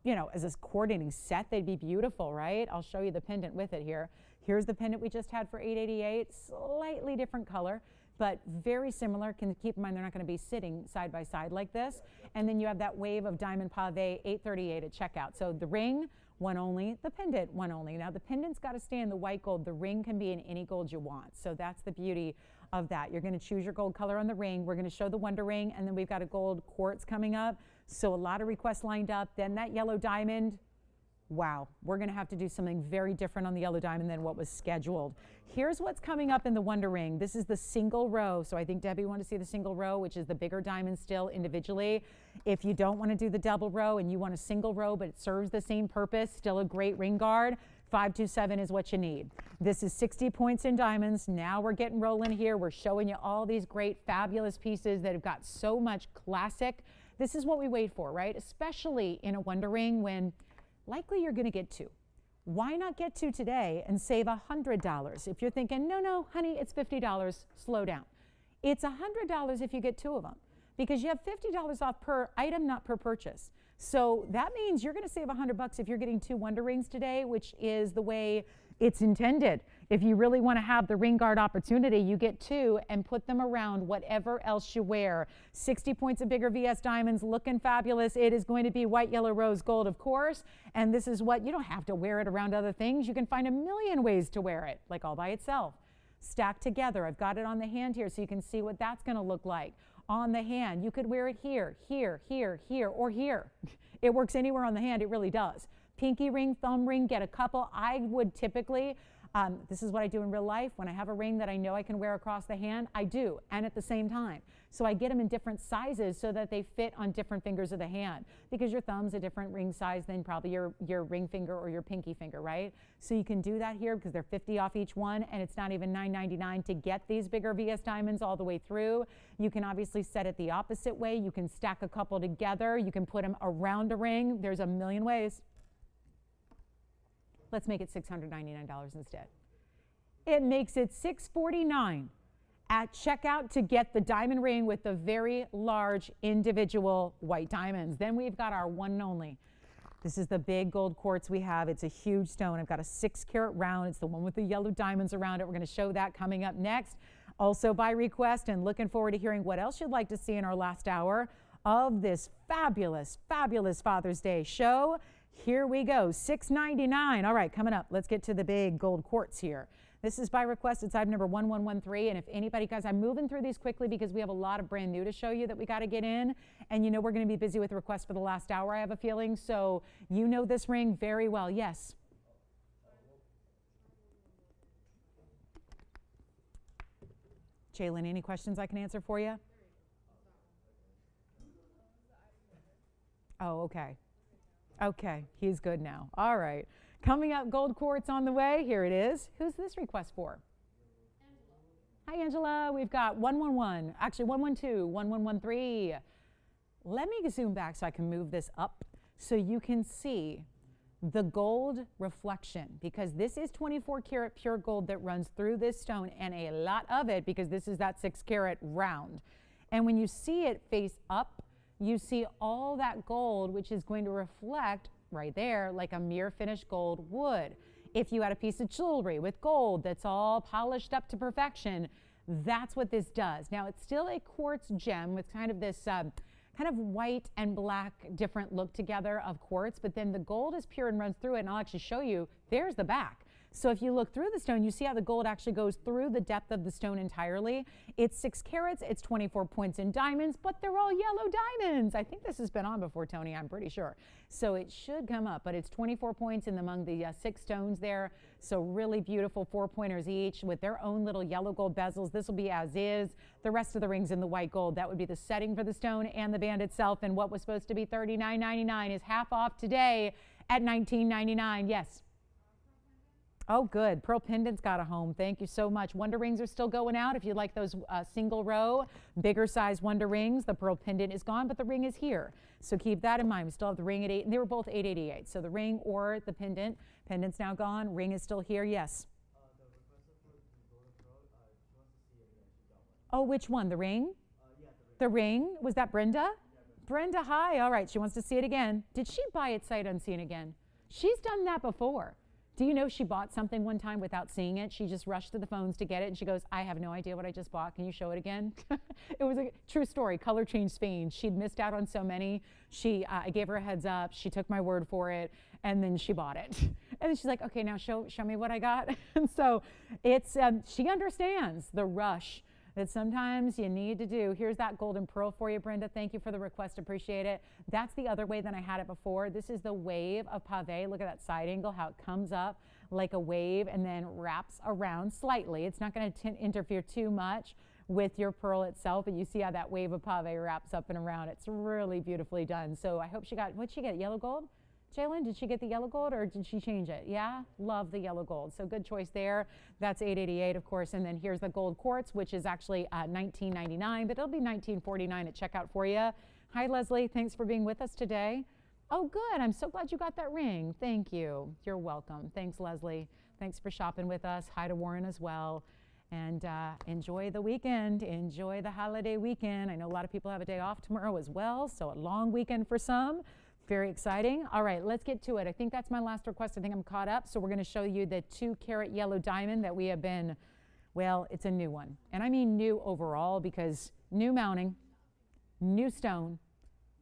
you know, as a coordinating set. They'd be beautiful, right? I'll show you the pendant with it here. Here's the pendant we just had for $888. Slightly different color, but very similar. Can keep in mind they're not going to be sitting side by side like this. And then you have that wave of diamond pave, $838 at checkout. So the ring, one only, the pendant, one only. Now the pendant's got to stay in the white gold. The ring can be in any gold you want. So that's the beauty of that. You're going to choose your gold color on the ring. We're going to show the Wonder Ring, and then we've got a gold quartz coming up. So a lot of requests lined up. Then that yellow diamond. Wow, we're going to have to do something very different on the yellow diamond than what was scheduled. Here's what's coming up in the Wonder Ring. This is the single row. So I think Debbie wanted to see the single row, which is the bigger diamond still individually. If you don't want to do the double row and you want a single row, but it serves the same purpose, still a great ring guard, 527 is what you need. This is 60 points in diamonds. Now we're getting rolling here. We're showing you all these great, fabulous pieces that have got so much classic. This is what we wait for, right? Especially in a Wonder Ring when likely you're going to get two. Why not get two today and save $100? If you're thinking, no, honey, it's $50, slow down. It's $100 if you get two of them because you have $50 off per item, not per purchase. So that means you're going to save $100 if you're getting two Wonder Rings today, which is the way it's intended. If you really want to have the ring guard opportunity, you get two and put them around whatever else you wear. 60 points of bigger VS diamonds, looking fabulous. It is going to be white, yellow, rose gold, of course. And this is what, you don't have to wear it around other things. You can find a million ways to wear it, like all by itself. Stacked together. I've got it on the hand here so you can see what that's going to look like. On the hand, you could wear it here, here, here, here, or here. It works anywhere on the hand, it really does. Pinky ring, thumb ring, get a couple. I would typically, this is what I do in real life. When I have a ring that I know I can wear across the hand, I do, and at the same time. So I get them in different sizes so that they fit on different fingers of the hand because your thumb's a different ring size than probably your ring finger or your pinky finger, right? So you can do that here because they're 50 off each one, and it's not even $9.99 to get these bigger VS diamonds all the way through. You can obviously set it the opposite way. You can stack a couple together. You can put them around a ring. There's a million ways. Let's make it $699 instead. It makes it $649 at checkout to get the diamond ring with the very large individual white diamonds. Then we've got our one and only. This is the big gold quartz we have. It's a huge stone. I've got a 6-carat round. It's the one with the yellow diamonds around it. We're going to show that coming up next. Also by request, and looking forward to hearing what else you'd like to see in our last hour of this fabulous, fabulous Father's Day show. Here we go, $699. All right, coming up, let's get to the big gold quartz here. This is by request. It's item number 1113. And if anybody, guys, I'm moving through these quickly because we have a lot of brand new to show you that we got to get in. And you know we're going to be busy with requests for the last hour, I have a feeling. So you know this ring very well. Yes? Jalen, any questions I can answer for you? Oh, okay. Okay, he's good now. All right. Coming up, gold quartz on the way. Here it is. Who's this request for? Angela. Hi, Angela. We've got 111, actually 112, 1113. Let me zoom back so I can move this up so you can see the gold reflection, because this is 24 karat pure gold that runs through this stone, and a lot of it because this is that 6 carat round. And when you see it face up, you see all that gold, which is going to reflect right there like a mirror finished gold would. If you had a piece of jewelry with gold that's all polished up to perfection, that's what this does. Now, it's still a quartz gem with kind of this kind of white and black different look together of quartz, but then the gold is pure and runs through it, and I'll actually show you, there's the back. So if you look through the stone, you see how the gold actually goes through the depth of the stone entirely. It's 6 carats, it's 24 points in diamonds, but they're all yellow diamonds. I think this has been on before, Tony, I'm pretty sure. So it should come up, but it's 24 points in among the 6 stones there. So really beautiful 4-pointers each with their own little yellow gold bezels. This will be as is. The rest of the rings in the white gold. That would be the setting for the stone and the band itself. And what was supposed to be $39.99 is half off today at $19.99. Yes. Oh, good. Pearl pendants got a home. Thank you so much. Wonder rings are still going out. If you like those single row, bigger size wonder rings, the pearl pendant is gone, but the ring is here. So keep that in mind. We still have the ring at $8, and they were both $8.88. So the ring or the pendant. Pendant's now gone. Ring is still here. Yes. Oh, which one? The ring? The ring. Was that Brenda? Yeah, Brenda, hi. All right. She wants to see it again. Did she buy it sight unseen again? She's done that before. Do you know she bought something one time without seeing it? She just rushed to the phones to get it, and she goes, I have no idea what I just bought. Can you show it again? It was a true story. Color Change Spain. She'd missed out on so many. I gave her a heads up. She took my word for it, and then she bought it. And then she's like, okay, now show me what I got. And so it's she understands the rush that sometimes you need to do. Here's that golden pearl for you, Brenda. Thank you for the request. Appreciate it. That's the other way than I had it before. This is the wave of pave. Look at that side angle, how it comes up like a wave and then wraps around slightly. It's not going to interfere too much with your pearl itself, but you see how that wave of pave wraps up and around. It's really beautifully done. So I hope she got, what'd she get, yellow gold? Jalen, did she get the yellow gold or did she change it? Yeah, love the yellow gold. So good choice there. That's $8.88, of course. And then here's the gold quartz, which is actually $19.99, but it'll be $19.49 at checkout for you. Hi, Leslie. Thanks for being with us today. Oh, good. I'm so glad you got that ring. Thank you. You're welcome. Thanks, Leslie. Thanks for shopping with us. Hi to Warren as well. And enjoy the weekend. Enjoy the holiday weekend. I know a lot of people have a day off tomorrow as well, so a long weekend for some. Very exciting. All right, let's get to it. I think that's my last request. I think I'm caught up. So we're going to show you the 2-carat yellow diamond that we have been, well, it's a new one. And I mean new overall because new mounting, new stone,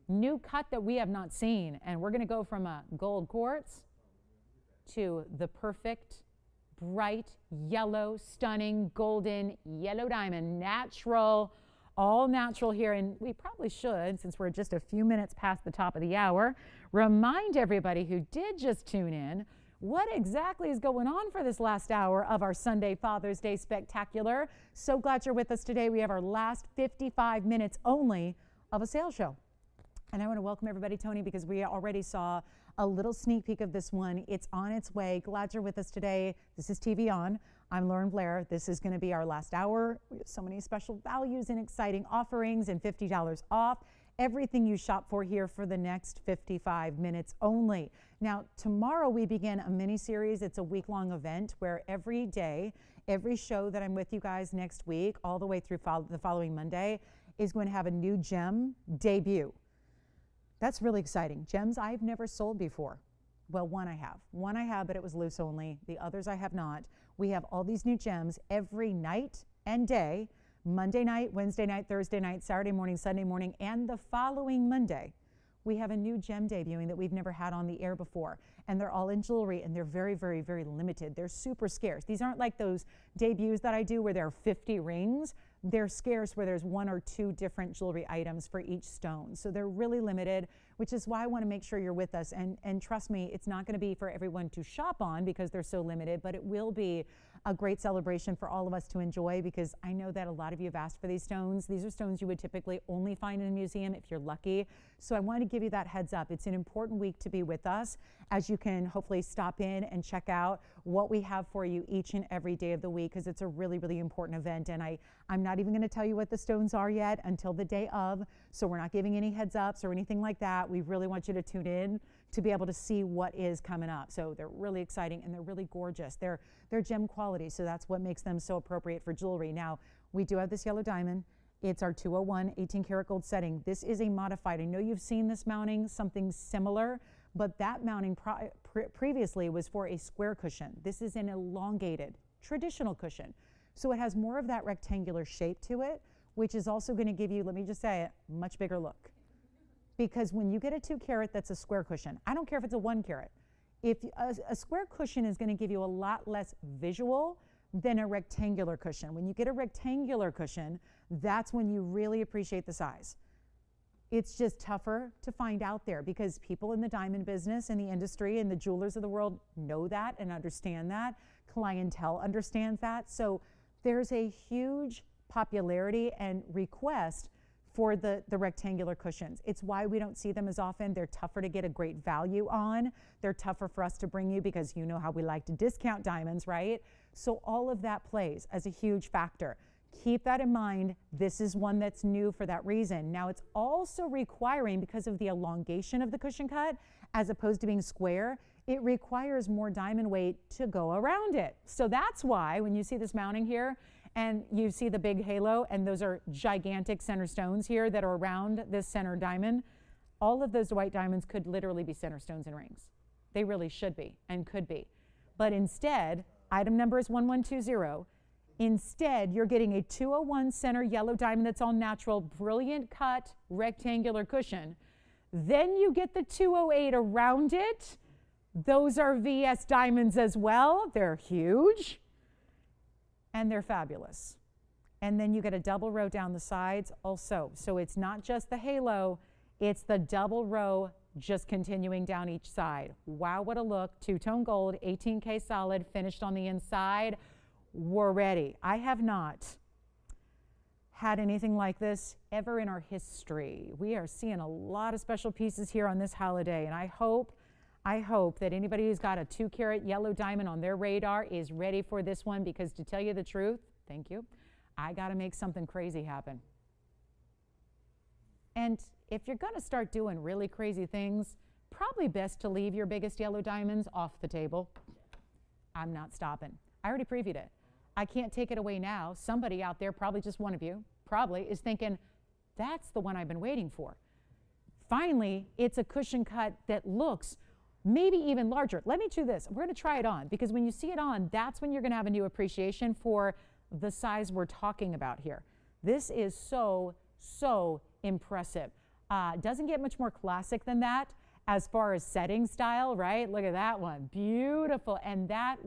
new cut that we have not seen. And we're going to go from a gold quartz to the perfect, bright, yellow, stunning, golden, yellow diamond, natural, all natural here. And we probably should, since we're just a few minutes past the top of the hour, remind everybody who did just tune in what exactly is going on for this last hour of our Sunday Father's Day Spectacular. So glad you're with us today. We have our last 55 minutes only of a sales show. And I want to welcome everybody, Tony, because we already saw a little sneak peek of this one. It's on its way. Glad you're with us today. This is TVON. I'm Lauren Blair. This is going to be our last hour. We have so many special values and exciting offerings and $50 off. Everything you shop for here for the next 55 minutes only. Now, tomorrow we begin a mini series. It's a week-long event where every day, every show that I'm with you guys next week, all the way through the following Monday, is going to have a new gem debut. That's really exciting. Gems I've never sold before. Well, one I have. One I have, but it was loose only. The others I have not. We have all these new gems every night and day, Monday night, Wednesday night, Thursday night, Saturday morning, Sunday morning, and the following Monday. We have a new gem debuting that we've never had on the air before. And they're all in jewelry, and they're very, very, very limited. They're super scarce. These aren't like those debuts that I do where there are 50 rings. They're scarce where there's 1 or 2 different jewelry items for each stone. So they're really limited, which is why I want to make sure you're with us. And trust me, it's not going to be for everyone to shop on because they're so limited, but it will be a great celebration for all of us to enjoy because I know that a lot of you have asked for these stones. These are stones you would typically only find in a museum if you're lucky. So I want to give you that heads up. It's an important week to be with us as you can hopefully stop in and check out what we have for you each and every day of the week because it's a really, really important event. And I'm not even going to tell you what the stones are yet until the day of. So we're not giving any heads ups or anything like that. We really want you to tune in to be able to see what is coming up. So they're really exciting and they're really gorgeous. They're gem quality, so that's what makes them so appropriate for jewelry. Now, we do have this yellow diamond. It's our 201 18 karat gold setting. This is a modified. I know you've seen this mounting, something similar, but that mounting previously was for a square cushion. This is an elongated, traditional cushion. So it has more of that rectangular shape to it, which is also going to give you, let me just say it, much bigger look. Because when you get a 2 carat that's a square cushion, I don't care if it's a 1 carat, If a square cushion is going to give you a lot less visual than a rectangular cushion. When you get a rectangular cushion, that's when you really appreciate the size. It's just tougher to find out there because people in the diamond business and the industry and the jewelers of the world know that and understand that. Clientele understands that. So there's a huge popularity and request for the rectangular cushions. It's why we don't see them as often. They're tougher to get a great value on. They're tougher for us to bring you because you know how we like to discount diamonds, right? So all of that plays as a huge factor. Keep that in mind. This is one that's new for that reason. Now it's also requiring, because of the elongation of the cushion cut, as opposed to being square, it requires more diamond weight to go around it. So that's why when you see this mounting here, and you see the big halo, and those are gigantic center stones here that are around this center diamond. All of those white diamonds could literally be center stones and rings. They really should be and could be. But instead, item number is 1120. Instead, you're getting a 201 center yellow diamond that's all natural, brilliant cut, rectangular cushion. Then you get the 208 around it. Those are VS diamonds as well. They're huge. And they're fabulous. And then you get a double row down the sides also. So it's not just the halo, it's the double row just continuing down each side. Wow, what a look. Two-tone gold, 18K solid, finished on the inside. We're ready. I have not had anything like this ever in our history. We are seeing a lot of special pieces here on this holiday, and I hope that anybody who's got a 2-carat yellow diamond on their radar is ready for this one, because to tell you the truth, thank you, I got to make something crazy happen. And if you're going to start doing really crazy things, probably best to leave your biggest yellow diamonds off the table. I'm not stopping. I already previewed it. I can't take it away now. Somebody out there, probably just one of you, probably is thinking, that's the one I've been waiting for. Finally, it's a cushion cut that looks maybe even larger. Let me do this. We're going to try it on, because when you see it on, that's when you're going to have a new appreciation for the size we're talking about here. This is so, so impressive. Doesn't get much more classic than that as far as setting style, right? Look at that one. Beautiful. And that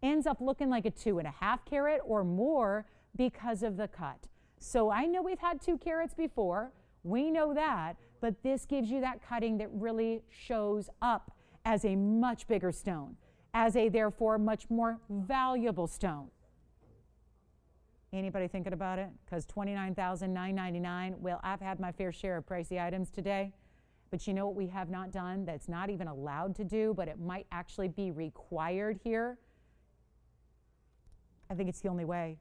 ends up looking like a 2.5 carat or more because of the cut. So I know we've had 2 carats before. We know that. But this gives you that cutting that really shows up as a much bigger stone, as a therefore much more valuable stone. Anybody thinking about it? Because $29,999, well, I've had my fair share of pricey items today. But you know what we have not done that's not even allowed to do, but it might actually be required here? I think it's the only way.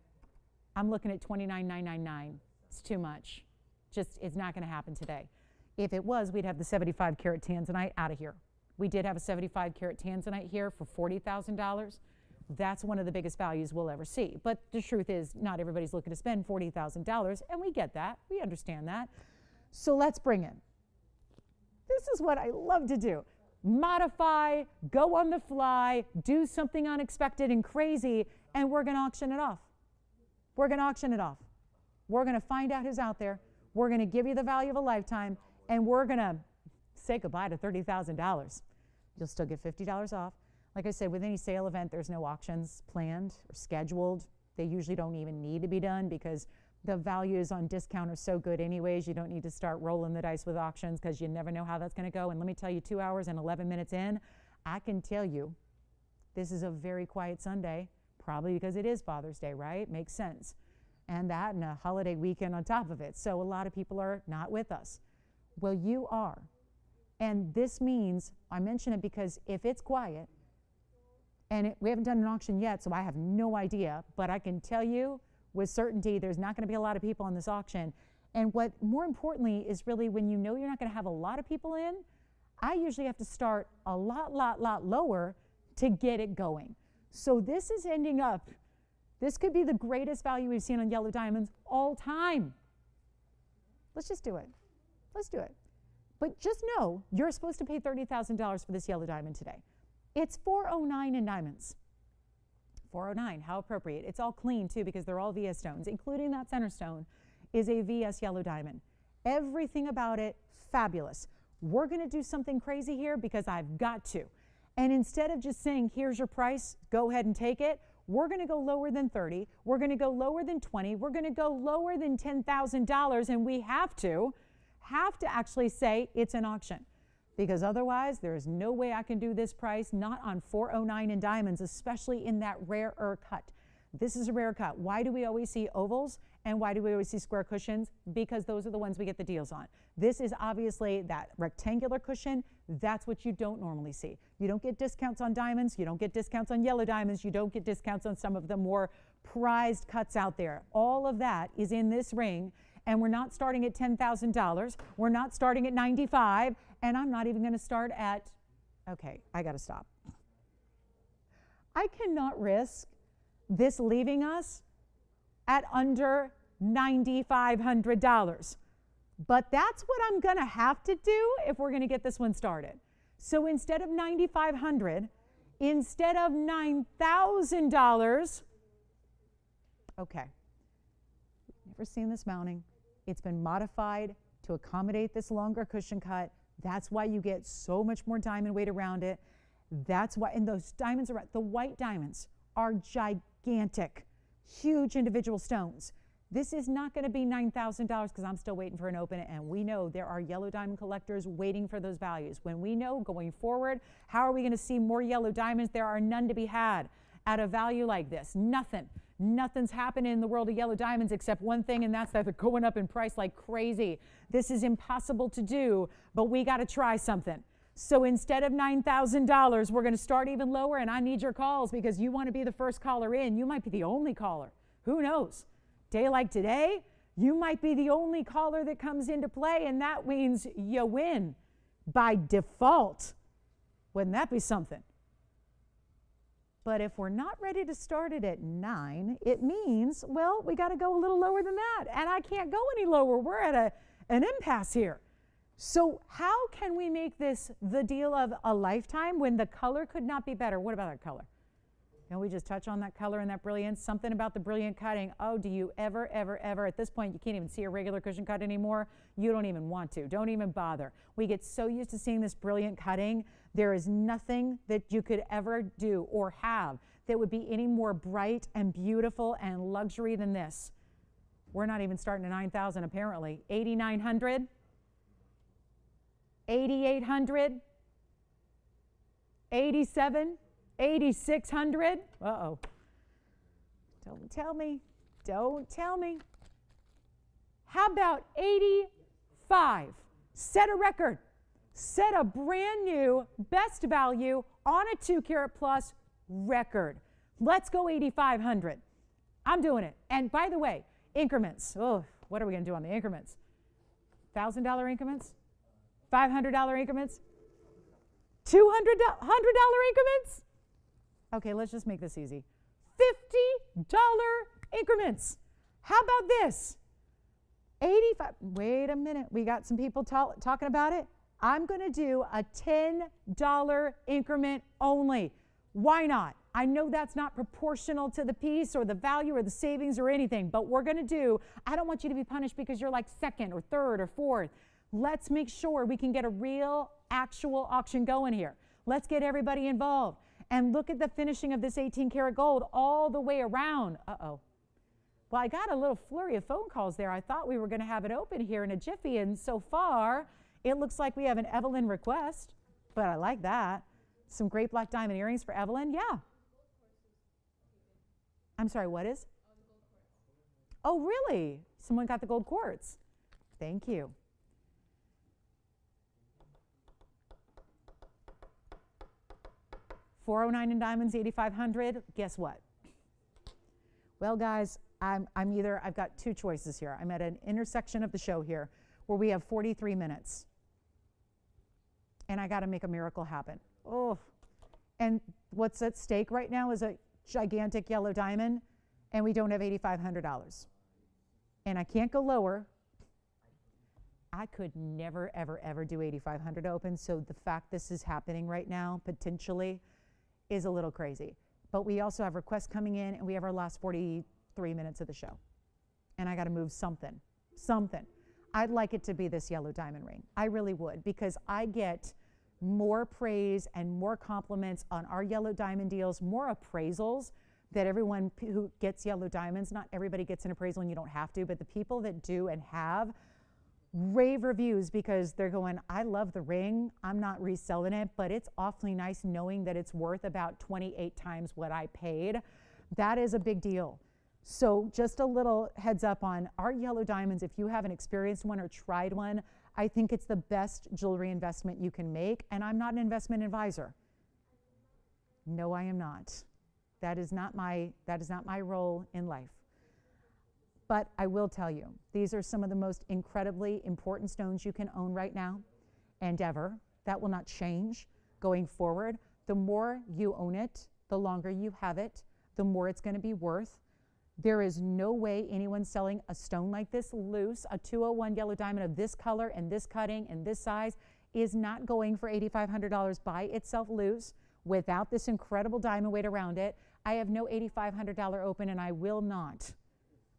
I'm looking at $29,999. It's too much. Just, it's not going to happen today. If it was, we'd have the 75 carat Tanzanite out of here. We did have a 75 carat Tanzanite here for $40,000. That's one of the biggest values we'll ever see. But the truth is, not everybody's looking to spend $40,000, and we get that. We understand that. So let's bring in. This is what I love to do. Modify, go on the fly, do something unexpected and crazy, and we're going to auction it off. We're going to auction it off. We're going to find out who's out there. We're going to give you the value of a lifetime, and we're going to say goodbye to $30,000. You'll still get $50 off. Like I said, with any sale event, there's no auctions planned or scheduled. They usually don't even need to be done because the values on discount are so good anyways. You don't need to start rolling the dice with auctions because you never know how that's going to go. And let me tell you, 2 hours and 11 minutes in, I can tell you this is a very quiet Sunday, probably because it is Father's Day, right? Makes sense. And that and a holiday weekend on top of it. So a lot of people are not with us. Well, you are. And this means, I mention it because if it's quiet, and we haven't done an auction yet, so I have no idea, but I can tell you with certainty there's not going to be a lot of people on this auction. And what more importantly is really when you know you're not going to have a lot of people in, I usually have to start a lot lower to get it going. So this is ending up, this could be the greatest value we've seen on yellow diamonds all time. Let's just do it. Let's do it. But just know you're supposed to pay $30,000 for this yellow diamond today. It's $409 in diamonds. $409, how appropriate. It's all clean too because they're all VS stones, including that center stone is a VS yellow diamond. Everything about it, fabulous. We're going to do something crazy here because I've got to. And instead of just saying, here's your price, go ahead and take it, we're going to go lower than 30. We're going to go lower than 20. We're going to go lower than $10,000. And we have to actually say it's an auction. Because otherwise, there is no way I can do this price, not on 409 in diamonds, especially in that rarer cut. This is a rare cut. Why do we always see ovals and why do we always see square cushions? Because those are the ones we get the deals on. This is obviously that rectangular cushion. That's what you don't normally see. You don't get discounts on diamonds. You don't get discounts on yellow diamonds. You don't get discounts on some of the more prized cuts out there. All of that is in this ring, and we're not starting at $10,000. We're not starting at $95,000, and I'm not even going to start at, okay, I got to stop. I cannot risk this leaving us at under $9,500. But that's what I'm going to have to do if we're going to get this one started. So instead of $9,500, instead of $9,000, okay, never seen this mounting. It's been modified to accommodate this longer cushion cut. That's why you get so much more diamond weight around it. That's why, and those diamonds are, the white diamonds are gigantic, huge individual stones. This is not going to be $9,000 because I'm still waiting for an open, and we know there are yellow diamond collectors waiting for those values. When we know going forward, how are we going to see more yellow diamonds? There are none to be had at a value like this. Nothing's happening in the world of yellow diamonds except one thing, and that's that they're going up in price like crazy. This is impossible to do, but we got to try something. So instead of $9,000, we're going to start even lower, and I need your calls because you want to be the first caller in. You might be the only caller. Who knows? Day like today, you might be the only caller that comes into play, and that means you win by default. Wouldn't that be something? But if we're not ready to start it at 9, it means, well, we got to go a little lower than that, and I can't go any lower. We're at an impasse here. So how can we make this the deal of a lifetime when the color could not be better? What about that color? Can we just touch on that color and that brilliance? Something about the brilliant cutting. Oh, do you ever, at this point, you can't even see a regular cushion cut anymore. You don't even want to. Don't even bother. We get so used to seeing this brilliant cutting. There is nothing that you could ever do or have that would be any more bright and beautiful and luxury than this. We're not even starting at 9,000 apparently. 8,900, 8,800, 87. 8,600. Uh-oh. Don't tell me. Don't tell me. How about 85? Set a record. Set a brand new best value on a 2-carat plus record. Let's go 8,500. I'm doing it. And by the way, increments. Oh, what are we going to do on the increments? $1,000 increments? $500 increments? $200 increments? Okay, let's just make this easy. $50 increments. How about this? 85. Wait a minute. We got some people talking about it. I'm going to do a $10 increment only. Why not? I know that's not proportional to the piece or the value or the savings or anything, but we're going to do, I don't want you to be punished because you're like second or third or fourth. Let's make sure we can get a real, actual auction going here. Let's get everybody involved. And look at the finishing of this 18-karat gold all the way around. Uh-oh. Well, I got a little flurry of phone calls there. I thought we were going to have it open here in a jiffy, and so far, it looks like we have an Evelyn request, but I like that. Some great black diamond earrings for Evelyn. Yeah. I'm sorry, what is? Oh, really? Someone got the gold quartz. Thank you. $409 in diamonds, $8,500. Guess what? Well, guys, I've got two choices here. I'm at an intersection of the show here where we have 43 minutes. And I got to make a miracle happen. Oh, and what's at stake right now is a gigantic yellow diamond, and we don't have $8,500. And I can't go lower. I could never, ever, ever do 8,500 open. So the fact this is happening right now, potentially, is a little crazy. But we also have requests coming in, and we have our last 43 minutes of the show. And I got to move something. I'd like it to be this yellow diamond ring. I really would, because I get more praise and more compliments on our yellow diamond deals, more appraisals that everyone who gets yellow diamonds, not everybody gets an appraisal and you don't have to, but the people that do and have rave reviews because they're going, I love the ring, I'm not reselling it, but it's awfully nice knowing that it's worth about 28 times what I paid. That is a big deal. So just a little heads up on our yellow diamonds. If you haven't experienced one or tried one, I think it's the best jewelry investment you can make. And I'm not an investment advisor. No, I am not. That is not my role in life. But I will tell you, these are some of the most incredibly important stones you can own right now and ever. That will not change going forward. The more you own it, the longer you have it, the more it's going to be worth. There is no way anyone's selling a stone like this loose. A 201 yellow diamond of this color and this cutting and this size is not going for $8,500 by itself loose without this incredible diamond weight around it. I have no $8,500 open, and I will not.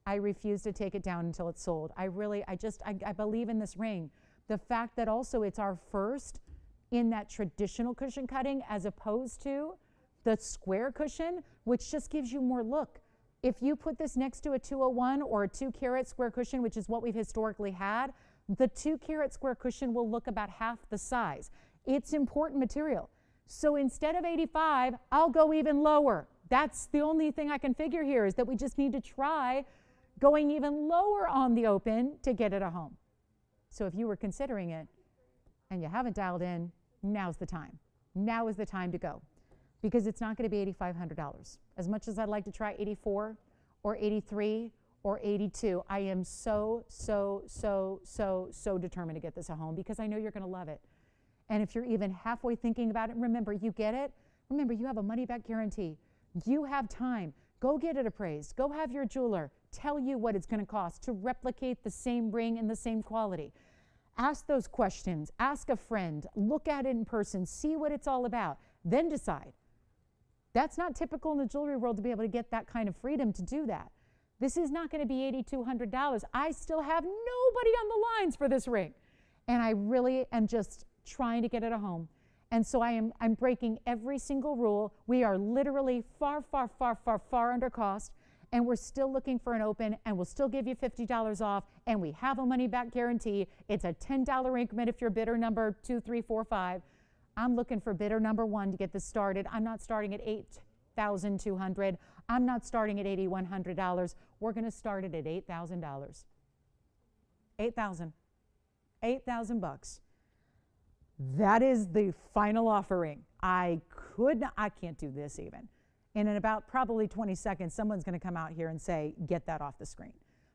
I refuse to take it down until it's sold. I believe in this ring. The fact that also it's our first in that traditional cushion cutting as opposed to the square cushion, which just gives you more look. If you put this next to a 201 or a 2-carat square cushion, which is what we've historically had, the 2-carat square cushion will look about half the size. It's important material. So instead of 85, I'll go even lower. That's the only thing I can figure here, is that we just need to try going even lower on the open to get it a home. So if you were considering it and you haven't dialed in, now's the time. Now is the time to go, because it's not going to be $8,500. As much as I'd like to try 84 or 83 or 82, I am so determined to get this a home, because I know you're going to love it. And if you're even halfway thinking about it, remember, you get it. Remember, you have a money-back guarantee. You have time. Go get it appraised. Go have your jeweler tell you what it's going to cost to replicate the same ring and the same quality. Ask those questions. Ask a friend. Look at it in person. See what it's all about. Then decide. That's not typical in the jewelry world to be able to get that kind of freedom to do that. This is not going to be $8,200. I still have nobody on the lines for this ring. And I really am just trying to get it a home. And so I'm breaking every single rule. We are literally far under cost, and we're still looking for an open, and we'll still give you $50 off, and we have a money-back guarantee. It's a $10 increment if you're bidder number 2, 3, 4, 5. I'm looking for bidder number 1 to get this started. I'm not starting at $8,200. I'm not starting at $8,100. We're going to start it at $8,000. $8,000. That is the final offering. I can't do this even. And in about probably 20 seconds, someone's going to come out here and say, get that off the screen.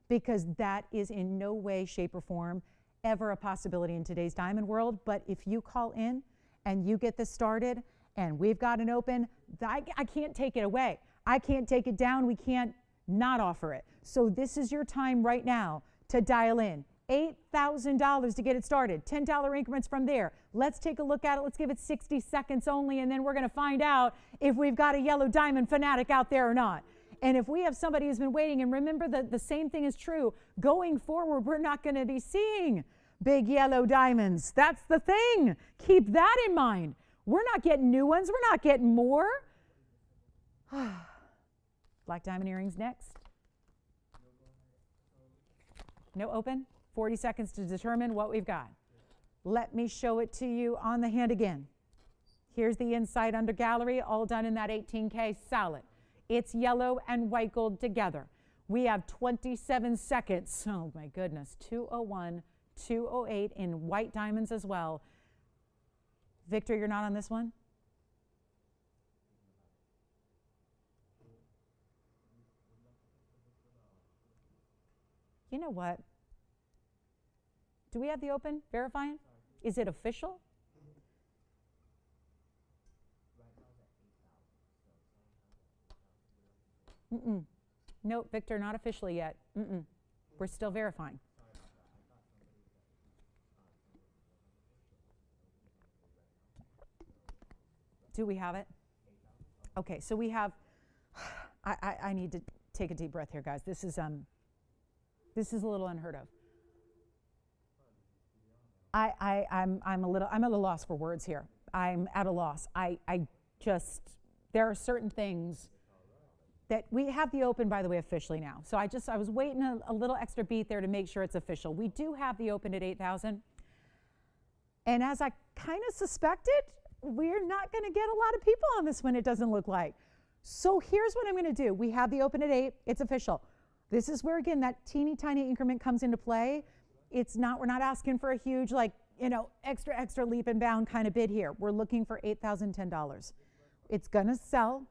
Because that is in no way, shape, or form ever a possibility in today's diamond world. But if you call in and you get this started and we've got an open, I can't take it away. I can't take it down. We can't not offer it. So this is your time right now to dial in. $8,000 to get it started, $10 increments from there. Let's take a look at it. Let's give it 60 seconds only, and then we're going to find out if we've got a yellow diamond fanatic out there or not. And if we have somebody who's been waiting, and remember that the same thing is true, going forward, we're not going to be seeing big yellow diamonds. That's the thing. Keep that in mind. We're not getting new ones. We're not getting more. Black diamond earrings next. No open. 40 seconds to determine what we've got. Let me show it to you on the hand again. Here's the inside under gallery, all done in that 18K solid. It's yellow and white gold together. We have 27 seconds. Oh my goodness, 201, 208 in white diamonds as well. Victor, you're not on this one? You know what? Do we have the open verifying? Is it official? Nope, Victor, not officially yet. We're still verifying. Do we have it? Okay, so we have, I need to take a deep breath here, guys. This is a little unheard of. I'm a little lost for words here. I'm at a loss. I just, there are certain things that we have the open, by the way, officially now. So I was waiting a little extra beat there to make sure it's official. We do have the open at 8,000. And as I kind of suspected, we're not going to get a lot of people on this one, it doesn't look like. So here's what I'm going to do. We have the open at 8. It's official. This is where, again, that teeny tiny increment comes into play. It's not, we're not asking for a huge, like, you know, extra leap and bound kind of bid here. We're looking for $8,010. It's going to sell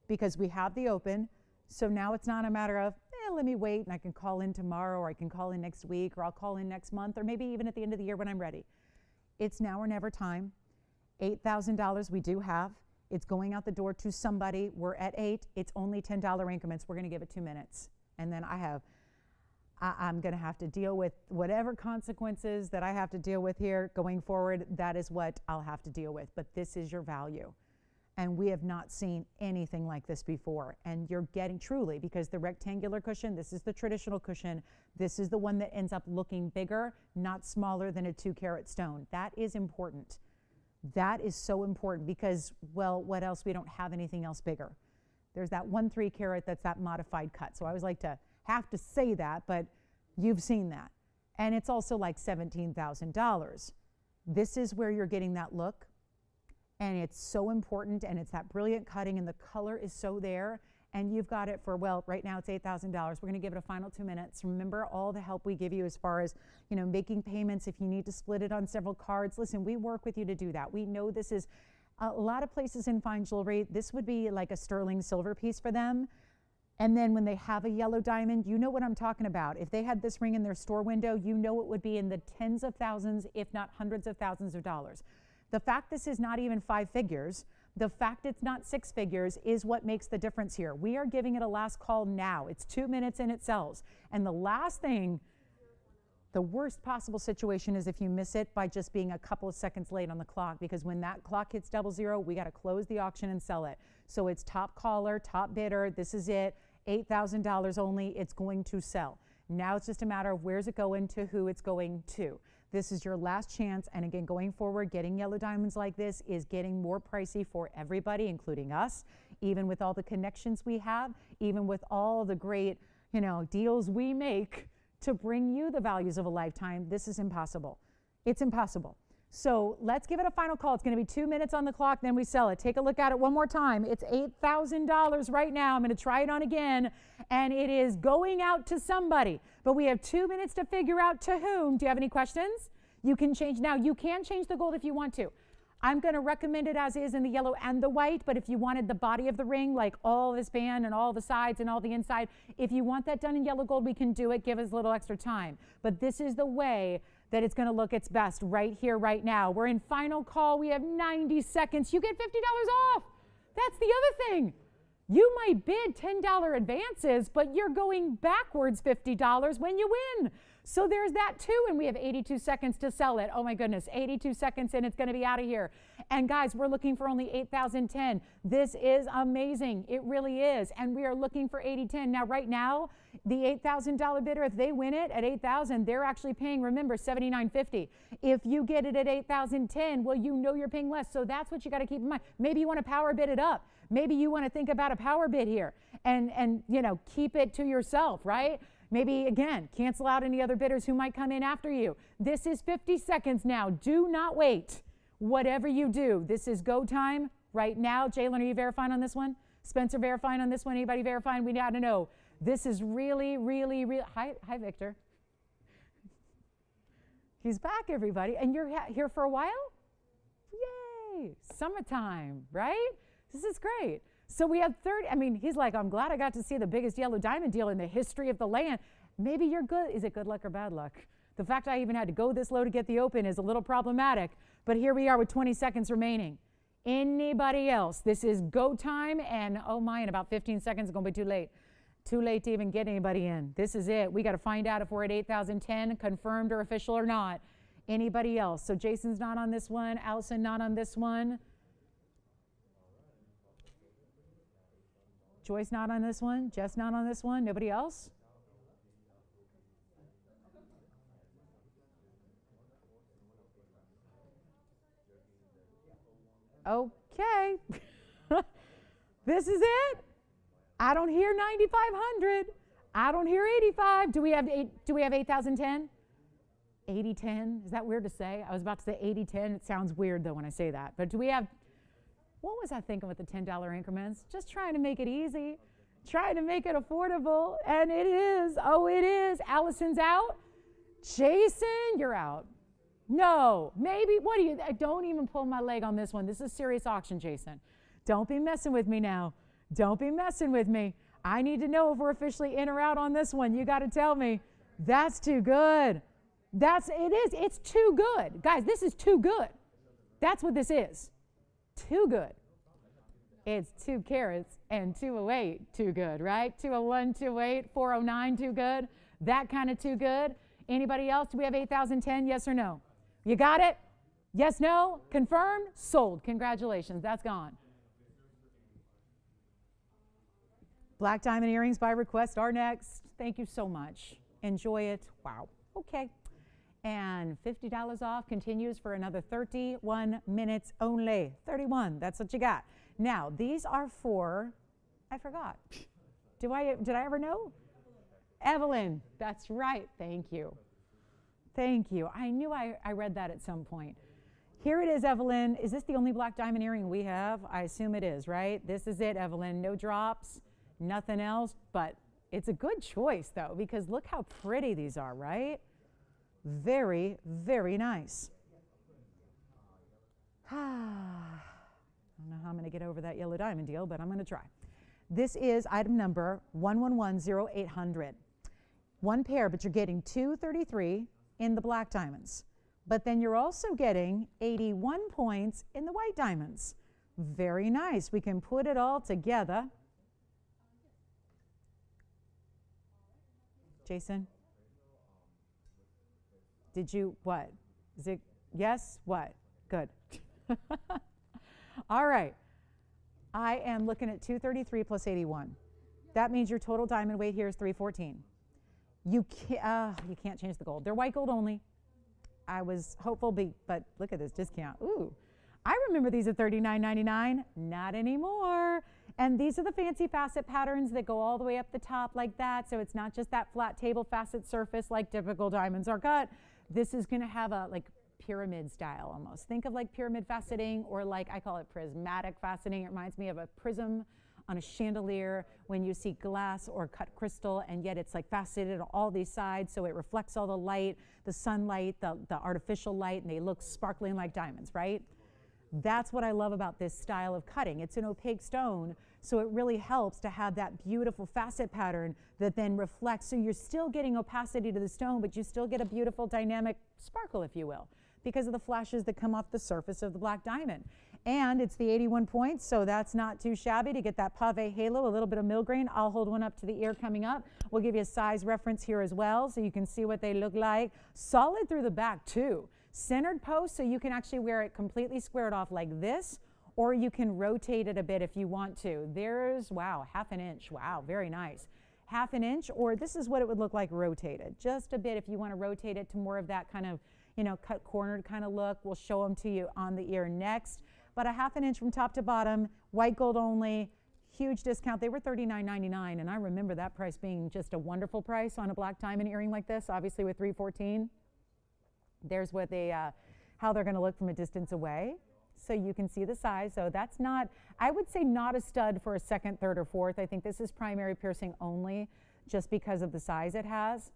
because we have the open. So now it's not a matter of, let me wait and I can call in tomorrow, or I can call in next week, or I'll call in next month, or maybe even at the end of the year when I'm ready. It's now or never time. $8,000 we do have. It's going out the door to somebody. We're at 8. It's only $10 increments. We're going to give it 2 minutes. And then I'm going to have to deal with whatever consequences that I have to deal with here going forward. That is what I'll have to deal with. But this is your value. And we have not seen anything like this before. And you're getting truly, because the rectangular cushion, this is the traditional cushion. This is the one that ends up looking bigger, not smaller than a 2-carat stone. That is important. That is so important because, well, what else? We don't have anything else bigger. There's that 1 3-carat that's that modified cut. So I always like to have to say that, but you've seen that. And it's also like $17,000. This is where you're getting that look. And it's so important, and it's that brilliant cutting, and the color is so there. And you've got it for, well, right now it's $8,000. We're going to give it a final 2 minutes. Remember all the help we give you as far as, you know, making payments if you need to split it on several cards. Listen, we work with you to do that. We know this is a lot of places in fine jewelry. This would be like a sterling silver piece for them. And then when they have a yellow diamond, you know what I'm talking about. If they had this ring in their store window, you know it would be in the tens of thousands, if not hundreds of thousands of dollars. The fact this is not even 5 figures, the fact it's not 6 figures is what makes the difference here. We are giving it a last call now. It's 2 minutes and it sells. And the last thing, the worst possible situation is if you miss it by just being a couple of seconds late on the clock, because when that clock hits 00, we got to close the auction and sell it. So it's top caller, top bidder. This is it. $8,000 only. It's going to sell. Now it's just a matter of where's it going to, who it's going to. This is your last chance. And again, going forward, getting yellow diamonds like this is getting more pricey for everybody, including us, even with all the connections we have, even with all the great, you know, deals we make to bring you the values of a lifetime. This is impossible. It's impossible. So let's give it a final call. It's going to be 2 minutes on the clock, then we sell it. Take a look at it one more time. It's $8,000 right now. I'm going to try it on again, and it is going out to somebody. But we have 2 minutes to figure out to whom. Do you have any questions? You can change now. You can change the gold if you want to. I'm going to recommend it as is in the yellow and the white, but if you wanted the body of the ring, like all this band and all the sides and all the inside, if you want that done in yellow gold, we can do it. Give us a little extra time. But this is the way that it's going to look its best right here, right now. We're in final call. We have 90 seconds. You get $50 off. That's the other thing. You might bid $10 advances, but you're going backwards $50 when you win. So there's that too, and we have 82 seconds to sell it. Oh my goodness, 82 seconds and it's going to be out of here. And guys, we're looking for only 8,010. This is amazing. It really is. And we are looking for 8010. Now, right now, the $8,000 bidder, if they win it at 8,000, they're actually paying, remember, $79.50. If you get it at 8,010, well, you know you're paying less. So that's what you got to keep in mind. Maybe you want to power bid it up. Maybe you want to think about a power bid here and you know, keep it to yourself, right? Maybe, again, cancel out any other bidders who might come in after you. This is 50 seconds now. Do not wait. Whatever you do, this is go time right now. Jalen, are you verifying on this one? Spencer verifying on this one? Anybody verifying? We got to know. This is really, really, really. Hi, Victor. He's back, everybody. And you're here for a while? Yay. Summertime, right? This is great. So we have 30, I mean, he's like, I'm glad I got to see the biggest yellow diamond deal in the history of the land. Maybe you're good. Is it good luck or bad luck? The fact I even had to go this low to get the open is a little problematic, but here we are with 20 seconds remaining. Anybody else? This is go time, and oh my, in about 15 seconds, it's going to be too late. Too late to even get anybody in. This is it. We got to find out if we're at 8,010, confirmed or official or not. Anybody else? So Jason's not on this one. Allison not on this one. Joyce not on this one. Jess not on this one. Nobody else? Okay. This is it. I don't hear 9,500. I don't hear 85. Do we have 8,010? 8010? Is that weird to say? I was about to say 8010. It sounds weird though when I say that. But do we have, what was I thinking with the $10 increments? Just trying to make it easy, trying to make it affordable, and it is. Oh, it is. Allison's out. Jason, you're out. No, maybe. What do you? Don't even pull my leg on this one. This is serious auction, Jason. Don't be messing with me now. Don't be messing with me. I need to know if we're officially in or out on this one. You got to tell me. That's too good. It is. It's too good. Guys, this is too good. That's what this is. Too good. It's 2 carats and 208 too good, right? 201, 208, 409 too good. That kind of too good. Anybody else? Do we have 8,010? Yes or no? You got it? Yes, no? Confirmed? Sold. Congratulations. That's gone. Black diamond earrings by request are next. Thank you so much. Enjoy it. Wow. Okay. And $50 off continues for another 31 minutes only. 31. That's what you got. Now, these are for, I forgot. Did I ever know? Evelyn. That's right. Thank you. Thank you. I knew I read that at some point. Here it is, Evelyn. Is this the only black diamond earring we have? I assume it is, right? This is it, Evelyn. No drops, nothing else. But it's a good choice, though, because look how pretty these are, right? Very, very nice. I don't know how I'm going to get over that yellow diamond deal, but I'm going to try. This is item number 1110-800. One pair, but you're getting 233 in the black diamonds. But then you're also getting 81 points in the white diamonds. Very nice. We can put it all together. Jason? Did you, what? Is it, yes? What? Good. All right. I am looking at 233 plus 81. That means your total diamond weight here is 314. You can't change the gold. They're white gold only. I was hopeful, but look at this discount. Ooh, I remember these at $39.99. Not anymore. And these are the fancy facet patterns that go all the way up the top like that. So it's not just that flat table facet surface like typical diamonds are cut. This is going to have a like pyramid style almost. Think of like pyramid faceting, or like I call it prismatic faceting. It reminds me of a prism on a chandelier when you see glass or cut crystal, and yet it's like faceted on all these sides, so it reflects all the light, the sunlight, the artificial light, and they look sparkling like diamonds, right? That's what I love about this style of cutting. It's an opaque stone, so it really helps to have that beautiful facet pattern that then reflects. So you're still getting opacity to the stone, but you still get a beautiful dynamic sparkle, if you will, because of the flashes that come off the surface of the black diamond. And it's the 81 points, so that's not too shabby to get that pave halo, a little bit of millgrain. I'll hold one up to the ear coming up. We'll give you a size reference here as well, so you can see what they look like. Solid through the back, too. Centered post, so you can actually wear it completely squared off like this, or you can rotate it a bit if you want to. There's, wow, ½ inch. Wow, very nice. ½ inch, or this is what it would look like rotated. Just a bit if you want to rotate it to more of that kind of, you know, cut cornered kind of look. We'll show them to you on the ear next. But ½ inch from top to bottom, white gold only, huge discount. They were $39.99, and I remember that price being just a wonderful price on a black diamond earring like this, obviously with $314. There's what they, how they're going to look from a distance away. So you can see the size. So that's not, I would say not a stud for a second, third, or fourth. I think this is primary piercing only just because of the size it has.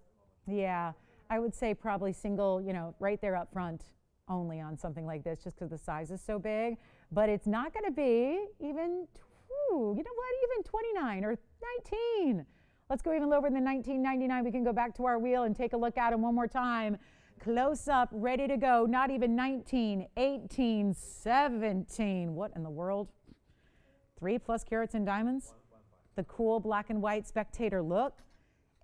Yeah, I would say probably single, you know, right there up front only on something like this just because the size is so big. But it's not going to be even, you know what, even 29 or 19. Let's go even lower than $19.99. We can go back to our wheel and take a look at them one more time. Close up, ready to go. Not even 19, 18, 17. What in the world? 3+ carats in diamonds. The cool black and white spectator look.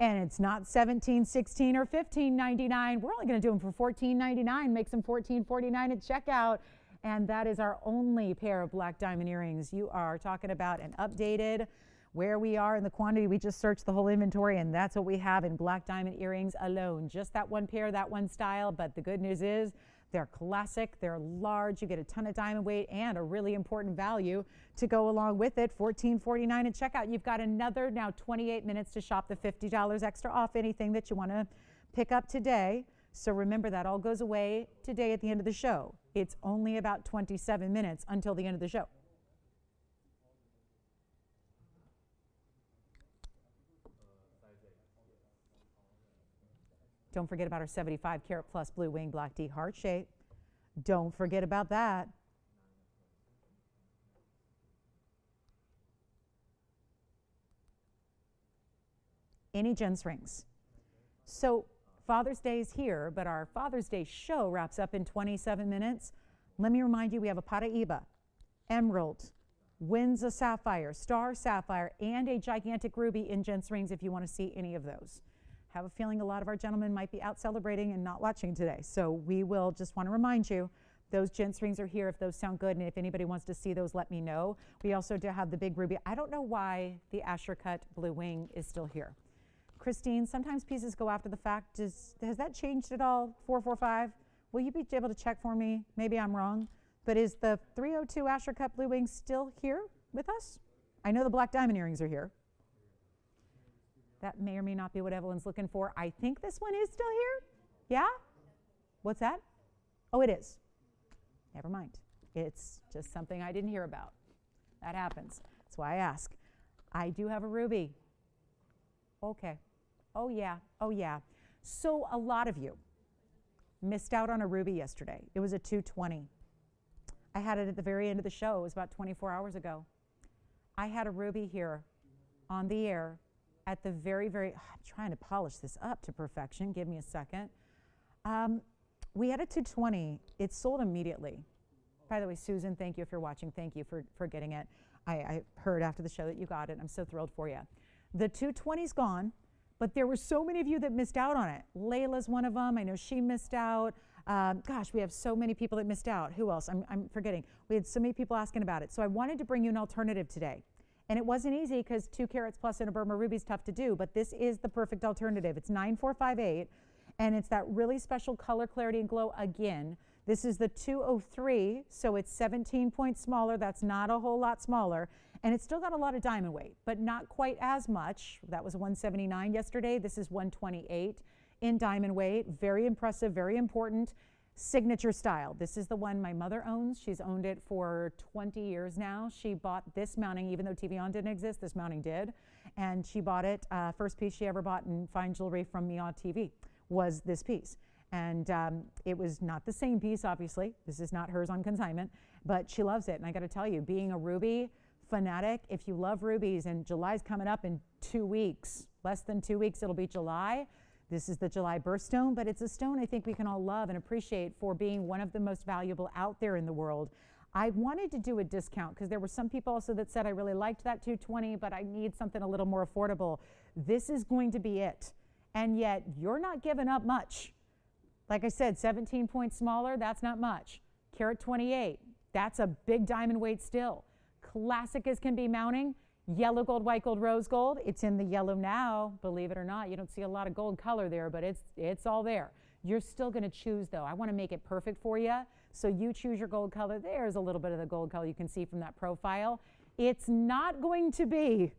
And it's not 17, 16, or 15.99. We're only going to do them for $14.99. Makes them $14.49 at checkout. And that is our only pair of black diamond earrings. You are talking about an updated, where we are in the quantity. We just searched the whole inventory, and that's what we have in black diamond earrings alone. Just that one pair, that one style. But the good news is They're classic, they're large, you get a ton of diamond weight and a really important value to go along with it, $14.49 at checkout. You've got another now 28 minutes to shop the $50 extra off anything that you want to pick up today. So remember, that all goes away today at the end of the show. It's only about 27 minutes until the end of the show. Don't forget about our 75 karat plus blue wing black D heart shape. Don't forget about that. Any gems rings. So Father's Day is here, but our Father's Day show wraps up in 27 minutes. Let me remind you, we have a Paraiba, emerald, Windsor sapphire, star sapphire, and a gigantic ruby in gems rings if you want to see any of those. Have a feeling a lot of our gentlemen might be out celebrating and not watching today. So we will just want to remind you, those gents rings are here if those sound good. And if anybody wants to see those, let me know. We also do have the big ruby. I don't know why the Asher cut blue wing is still here. Christine, sometimes pieces go after the fact. Has that changed at all? 445? Will you be able to check for me? Maybe I'm wrong. But is the 302 Asher cut blue wing still here with us? I know the black diamond earrings are here. That may or may not be what Evelyn's looking for. I think this one is still here. Yeah? What's that? Oh, it is. Never mind. It's just something I didn't hear about. That happens. That's why I ask. I do have a ruby. Okay. Oh, yeah. Oh, yeah. So a lot of you missed out on a ruby yesterday. It was a 220. I had it at the very end of the show. It was about 24 hours ago. I had a ruby here on the air at the very, I'm trying to polish this up to perfection. Give me a second. We had a 220. It sold immediately. By the way, Susan, thank you if you're watching. Thank you for getting it. I heard after the show that you got it. I'm so thrilled for you. The 220's gone, but there were so many of you that missed out on it. Layla's one of them. I know she missed out. Gosh, we have so many people that missed out. Who else? I'm forgetting. We had so many people asking about it. So I wanted to bring you an alternative today. And it wasn't easy because 2 carats plus in a Burma ruby is tough to do, but this is the perfect alternative. It's 9458, and it's that really special color, clarity, and glow again. This is the 203, so it's 17 points smaller. That's not a whole lot smaller. And it's still got a lot of diamond weight, but not quite as much. That was 179 yesterday. This is 128 in diamond weight. Very impressive, very important. Signature style. This is the one my mother owns. She's owned it for 20 years now. She bought this mounting, even though TVON didn't exist, this mounting did. And she bought it, first piece she ever bought in fine jewelry from me on TV was this piece. And it was not the same piece, obviously. This is not hers on consignment, but she loves it. And I got to tell you, being a ruby fanatic, if you love rubies, and July's coming up in 2 weeks, less than 2 weeks, it'll be July. This is the July birthstone, but it's a stone I think we can all love and appreciate for being one of the most valuable out there in the world. I wanted to do a discount because there were some people also that said I really liked that 220, but I need something a little more affordable. This is going to be it. And yet you're not giving up much. Like I said, 17 points smaller, that's not much. Carat 28, that's a big diamond weight still. Classic as can be mounting. Yellow gold, white gold, rose gold. It's in the yellow now, believe it or not. You don't see a lot of gold color there, but it's all there. You're still going to choose, though. I want to make it perfect for you. So you choose your gold color. There's a little bit of the gold color you can see from that profile. It's not going to be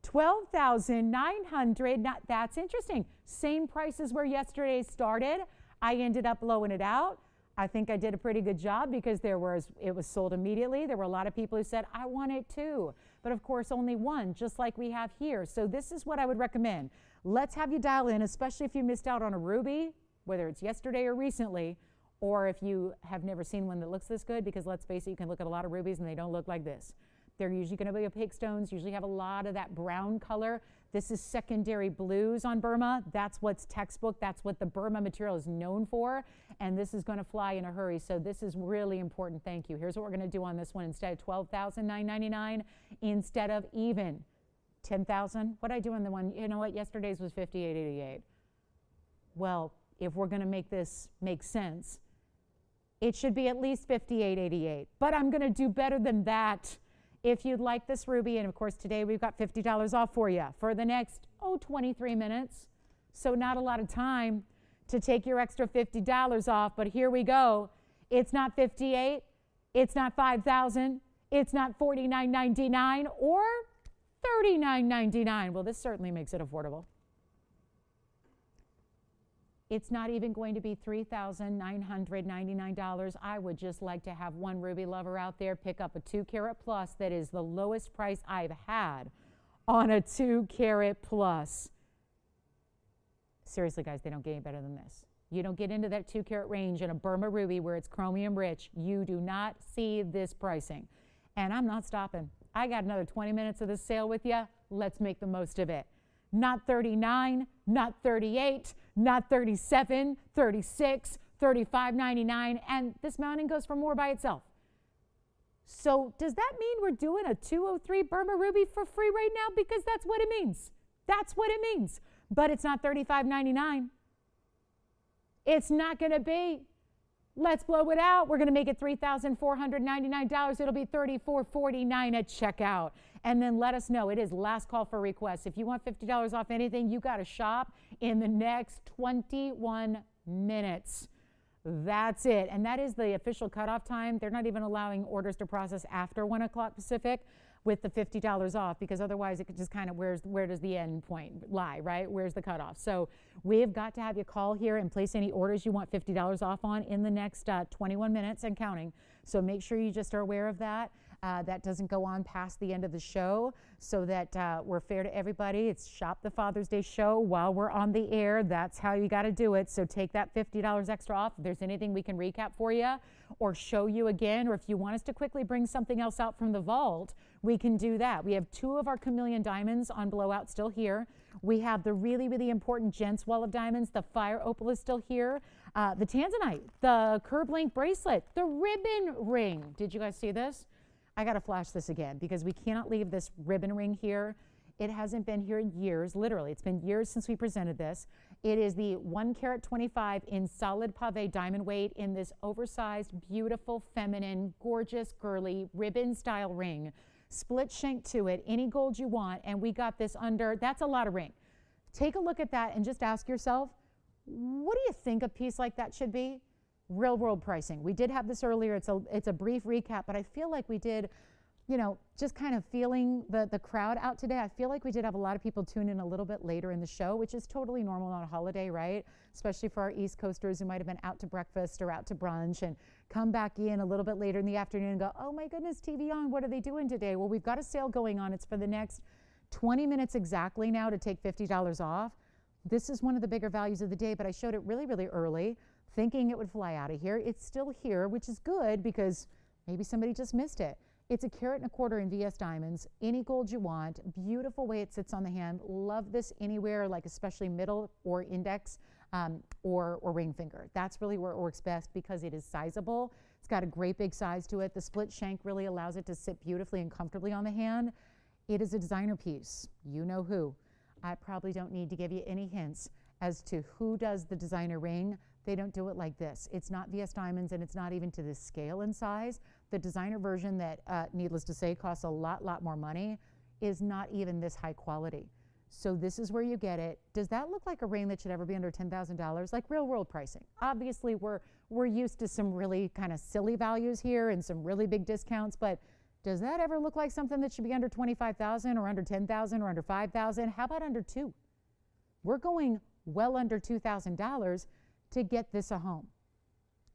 $12,900. That's interesting. Same price as where yesterday started. I ended up blowing it out. I think I did a pretty good job because it was sold immediately. There were a lot of people who said, I want it too. But of course, only one, just like we have here. So this is what I would recommend. Let's have you dial in, especially if you missed out on a ruby, whether it's yesterday or recently, or if you have never seen one that looks this good, because let's face it, you can look at a lot of rubies and they don't look like this. They're usually going to be opaque stones, usually have a lot of that brown color. This is secondary blues on Burma. That's what's textbook. That's what the Burma material is known for. And this is going to fly in a hurry. So this is really important. Thank you. Here's what we're going to do on this one. Instead of $12,999, instead of even $10,000. What did I do on the one? You know what? Yesterday's was $58.88. Well, if we're going to make this make sense, it should be at least $58.88. But I'm going to do better than that. If you'd like this ruby, and of course today we've got $50 off for you for the next, 23 minutes. So not a lot of time to take your extra $50 off, but here we go. It's not $58. It's not $5,000. It's not $49.99 or $39.99. Well, this certainly makes it affordable. It's not even going to be $3,999. I would just like to have one ruby lover out there pick up a 2-carat plus. That is the lowest price I've had on a 2-carat plus. Seriously, guys, they don't get any better than this. You don't get into that 2-carat range in a Burma ruby where it's chromium rich. You do not see this pricing. And I'm not stopping. I got another 20 minutes of this sale with you. Let's make the most of it. Not 39, not 38, not 37, 36, 35.99, and this mountain goes for more by itself. So does that mean we're doing a 203 Burma ruby for free right now? Because that's what it means. That's what it means. But it's not $35.99. It's not going to be. Let's blow it out. We're going to make it $3,499. It'll be $34.49 at checkout. And then let us know. It is last call for requests. If you want $50 off anything, you got to shop in the next 21 minutes. That's it. And that is the official cutoff time. They're not even allowing orders to process after 1 o'clock Pacific with the $50 off, because otherwise it could just kind of, where does the end point lie, right? Where's the cutoff? So we have got to have you call here and place any orders you want $50 off on in the next 21 minutes and counting. So make sure you just are aware of that. That doesn't go on past the end of the show, so that we're fair to everybody. It's Shop the Father's Day show while we're on the air. That's how you got to do it. So take that $50 extra off. If there's anything we can recap for you or show you again, or if you want us to quickly bring something else out from the vault, we can do that. We have 2 of our Chameleon diamonds on blowout still here. We have the really, really important gents wall of diamonds. The fire opal is still here. The Tanzanite, the curb link bracelet, the ribbon ring. Did you guys see this? I got to flash this again because we cannot leave this ribbon ring here. It hasn't been here in years, literally. It's been years since we presented this. It is the 1 carat 25 in solid pave diamond weight in this oversized, beautiful, feminine, gorgeous, girly ribbon style ring. Split shank to it, any gold you want, and we got this under, that's a lot of ring. Take a look at that and just ask yourself, what do you think a piece like that should be? Real world pricing. We did have this earlier. It's a brief recap, but I feel like we did, you know, just kind of feeling the crowd out today. I feel like we did have a lot of people tune in a little bit later in the show, which is totally normal on a holiday, right? Especially for our East Coasters who might have been out to breakfast or out to brunch and come back in a little bit later in the afternoon and go, oh my goodness, TVON, what are they doing today? Well, we've got a sale going on. It's for the next 20 minutes exactly now to take $50 off. This is one of the bigger values of the day, but I showed it really, really early, thinking it would fly out of here. It's still here, which is good because maybe somebody just missed it. It's 1.25 carats in VS diamonds, any gold you want, beautiful way it sits on the hand. Love this anywhere, like especially middle or index or ring finger. That's really where it works best because it is sizable. It's got a great big size to it. The split shank really allows it to sit beautifully and comfortably on the hand. It is a designer piece. You know who. I probably don't need to give you any hints as to who does the designer ring. They don't do it like this. It's not VS diamonds, and it's not even to this scale and size. The designer version that, needless to say, costs a lot more money is not even this high quality. So this is where you get it. Does that look like a ring that should ever be under $10,000? Like real world pricing. Obviously, we're used to some really kind of silly values here and some really big discounts, but does that ever look like something that should be under $25,000 or under $10,000 or under $5,000? How about under $2,000? We're going well under $2,000 to get this a home.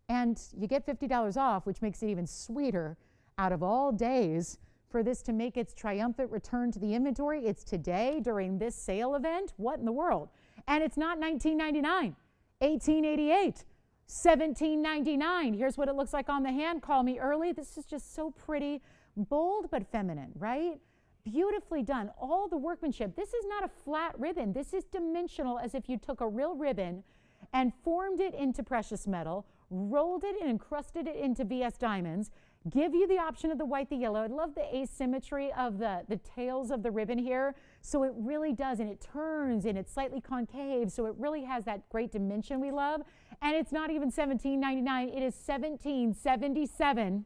And you get $50 off, which makes it even sweeter out of all days for this to make its triumphant return to the inventory. It's today during this sale event. What in the world? And it's not $19.99, $18.88, $17.99. Here's what it looks like on the hand. Call me early. This is just so pretty, bold but feminine, right? Beautifully done. All the workmanship. This is not a flat ribbon. This is dimensional, as if you took a real ribbon and formed it into precious metal, rolled it and encrusted it into VS diamonds, give you the option of the white, the yellow. I love the asymmetry of the tails of the ribbon here. So it really does, and it turns, and it's slightly concave, so it really has that great dimension we love. And it's not even $17.99. It is $17.77.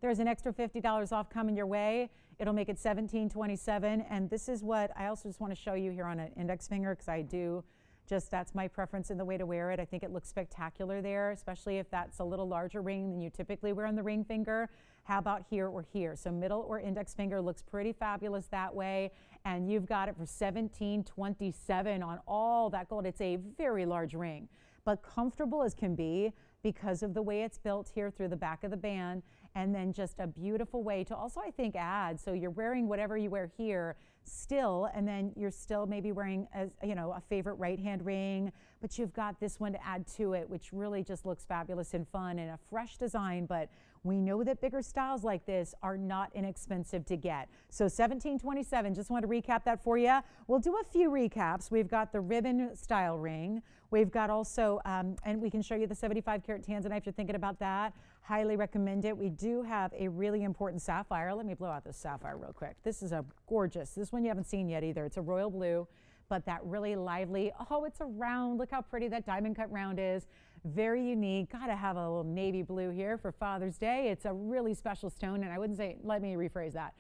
There's an extra $50 off coming your way. It'll make it $17.27. And this is what I also just want to show you here on an index finger, because I do Just that's my preference in the way to wear it. I think it looks spectacular there, especially if that's a little larger ring than you typically wear on the ring finger. How about here or here? So middle or index finger looks pretty fabulous that way. And you've got it for $17.27 on all that gold. It's a very large ring, but comfortable as can be because of the way it's built here through the back of the band. And then just a beautiful way to also, I think, add. So you're wearing whatever you wear here still, and then you're still maybe wearing, as you know, a favorite right hand ring, but you've got this one to add to it, which really just looks fabulous and fun and a fresh design. But we know that bigger styles like this are not inexpensive to get. So $17.27, just want to recap that for you. We'll do a few recaps. We've got the ribbon style ring. We've got also, and we can show you the 75 karat Tanzanite if you're thinking about that. Highly recommend it. We do have a really important sapphire. Let me blow out this sapphire real quick. This is a gorgeous, this one you haven't seen yet either. It's a royal blue, but that really lively, oh, it's a round. Look how pretty that diamond cut round is. Very unique. Gotta have a little navy blue here for Father's Day. It's a really special stone, and I wouldn't say, let me rephrase that.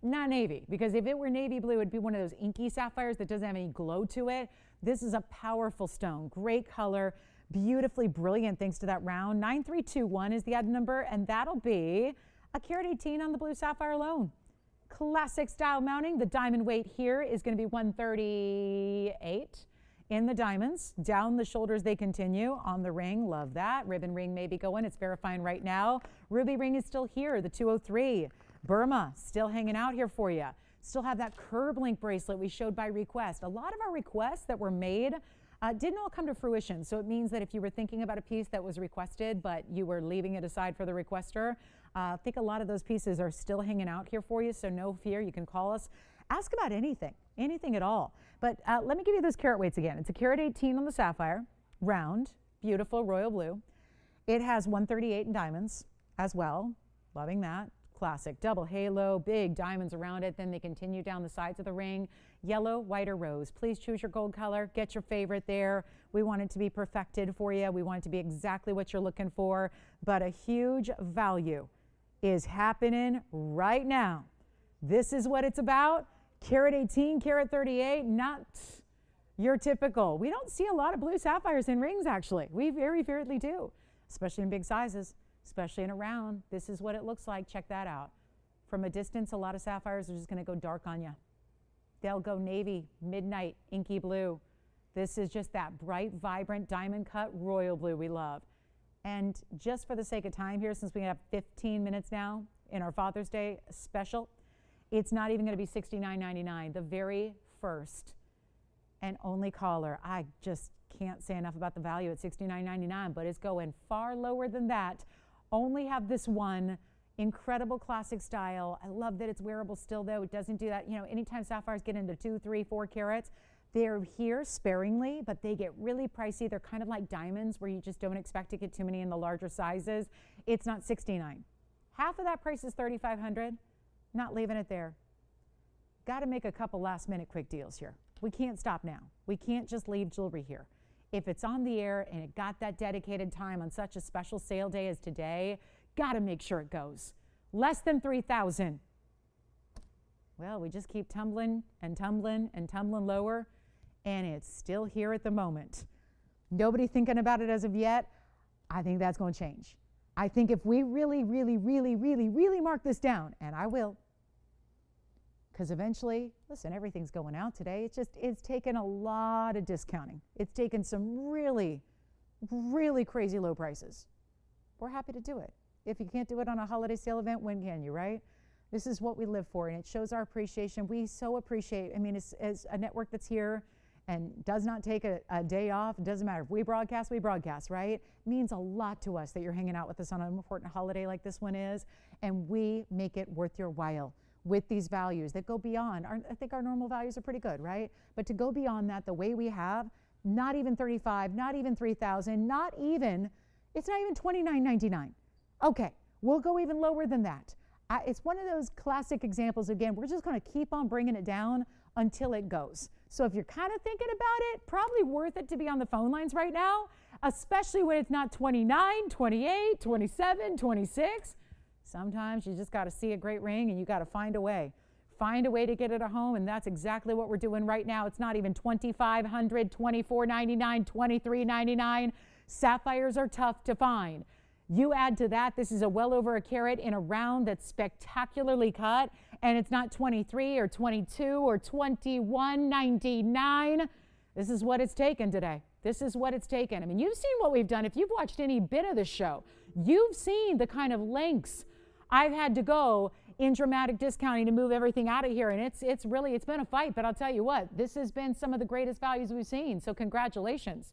Not navy, because if it were navy blue, it'd be one of those inky sapphires that doesn't have any glow to it. This is a powerful stone, great color, beautifully brilliant thanks to that round. 9321 is the item number, and that'll be a carat 18 on the blue sapphire alone. Classic style mounting. The diamond weight here is going to be 138 in the diamonds. Down the shoulders they continue. On the ring, love that. Ribbon ring may be going. It's verifying right now. Ruby ring is still here, the 203. Burma still hanging out here for you. Still have that curb link bracelet we showed by request. A lot of our requests that were made didn't all come to fruition. So it means that if you were thinking about a piece that was requested, but you were leaving it aside for the requester, I think a lot of those pieces are still hanging out here for you. So no fear, you can call us. Ask about anything at all. But let me give you those carat weights again. It's a carat 18 on the sapphire, round, beautiful royal blue. It has 138 in diamonds as well. Loving that. Classic double halo, big diamonds around it. Then they continue down the sides of the ring. Yellow, white, or rose. Please choose your gold color. Get your favorite there. We want it to be perfected for you. We want it to be exactly what you're looking for. But a huge value is happening right now. This is what it's about. Carat 18, carat 38, not your typical. We don't see a lot of blue sapphires in rings, actually. We very rarely do, especially in big sizes. Especially in a round. This is what it looks like. Check that out. From a distance, a lot of sapphires are just going to go dark on you. They'll go navy, midnight, inky blue. This is just that bright, vibrant, diamond cut royal blue we love. And just for the sake of time here, since we have 15 minutes now in our Father's Day special, it's not even going to be $69.99. The very first and only caller. I just can't say enough about the value at $69.99, but it's going far lower than that. Only have this one incredible classic style. I love that it's wearable still, though. It doesn't do that. You know, anytime sapphires get into 2, 3, 4 carats, they're here sparingly, but they get really pricey. They're kind of like diamonds where you just don't expect to get too many in the larger sizes. It's not $69. Half of that price is $3,500. Not leaving it there. Got to make a couple last minute quick deals here. We can't stop now. We can't just leave jewelry here. If it's on the air and it got that dedicated time on such a special sale day as today, got to make sure it goes. Less than $3,000. Well, we just keep tumbling and tumbling and tumbling lower, and it's still here at the moment. Nobody thinking about it as of yet. I think that's going to change. I think if we really mark this down, and I will, because eventually, listen, everything's going out today. It's taken a lot of discounting. It's taken some really crazy low prices. We're happy to do it. If you can't do it on a holiday sale event, when can you, right? This is what we live for, and it shows our appreciation. We so appreciate, I mean, as a network that's here and does not take a day off, it doesn't matter. If we broadcast, right? It means a lot to us that you're hanging out with us on an important holiday like this one is, and we make it worth your while with these values that go beyond. I think our normal values are pretty good, right? But to go beyond that the way we have, not even $35, not even $3,000, it's not even $29.99. Okay, we'll go even lower than that. It's one of those classic examples. Again, we're just going to keep on bringing it down until it goes. So if you're kind of thinking about it, probably worth it to be on the phone lines right now, especially when it's not 29, 28, 27, 26. Sometimes you just got to see a great ring and you got to find a way. find a way to get it at home, and that's exactly what we're doing right now. It's not even $2,500, $24.99, $23.99. Sapphires are tough to find. You add to that, this is a well over a carat in a round that's spectacularly cut, and it's not 23 or 22 or 21.99. This is what it's taken today. This is what it's taken. I mean, you've seen what we've done. If you've watched any bit of the show, you've seen the kind of lengths I've had to go in dramatic discounting to move everything out of here, and it's been a fight, but I'll tell you what, this has been some of the greatest values we've seen, so congratulations.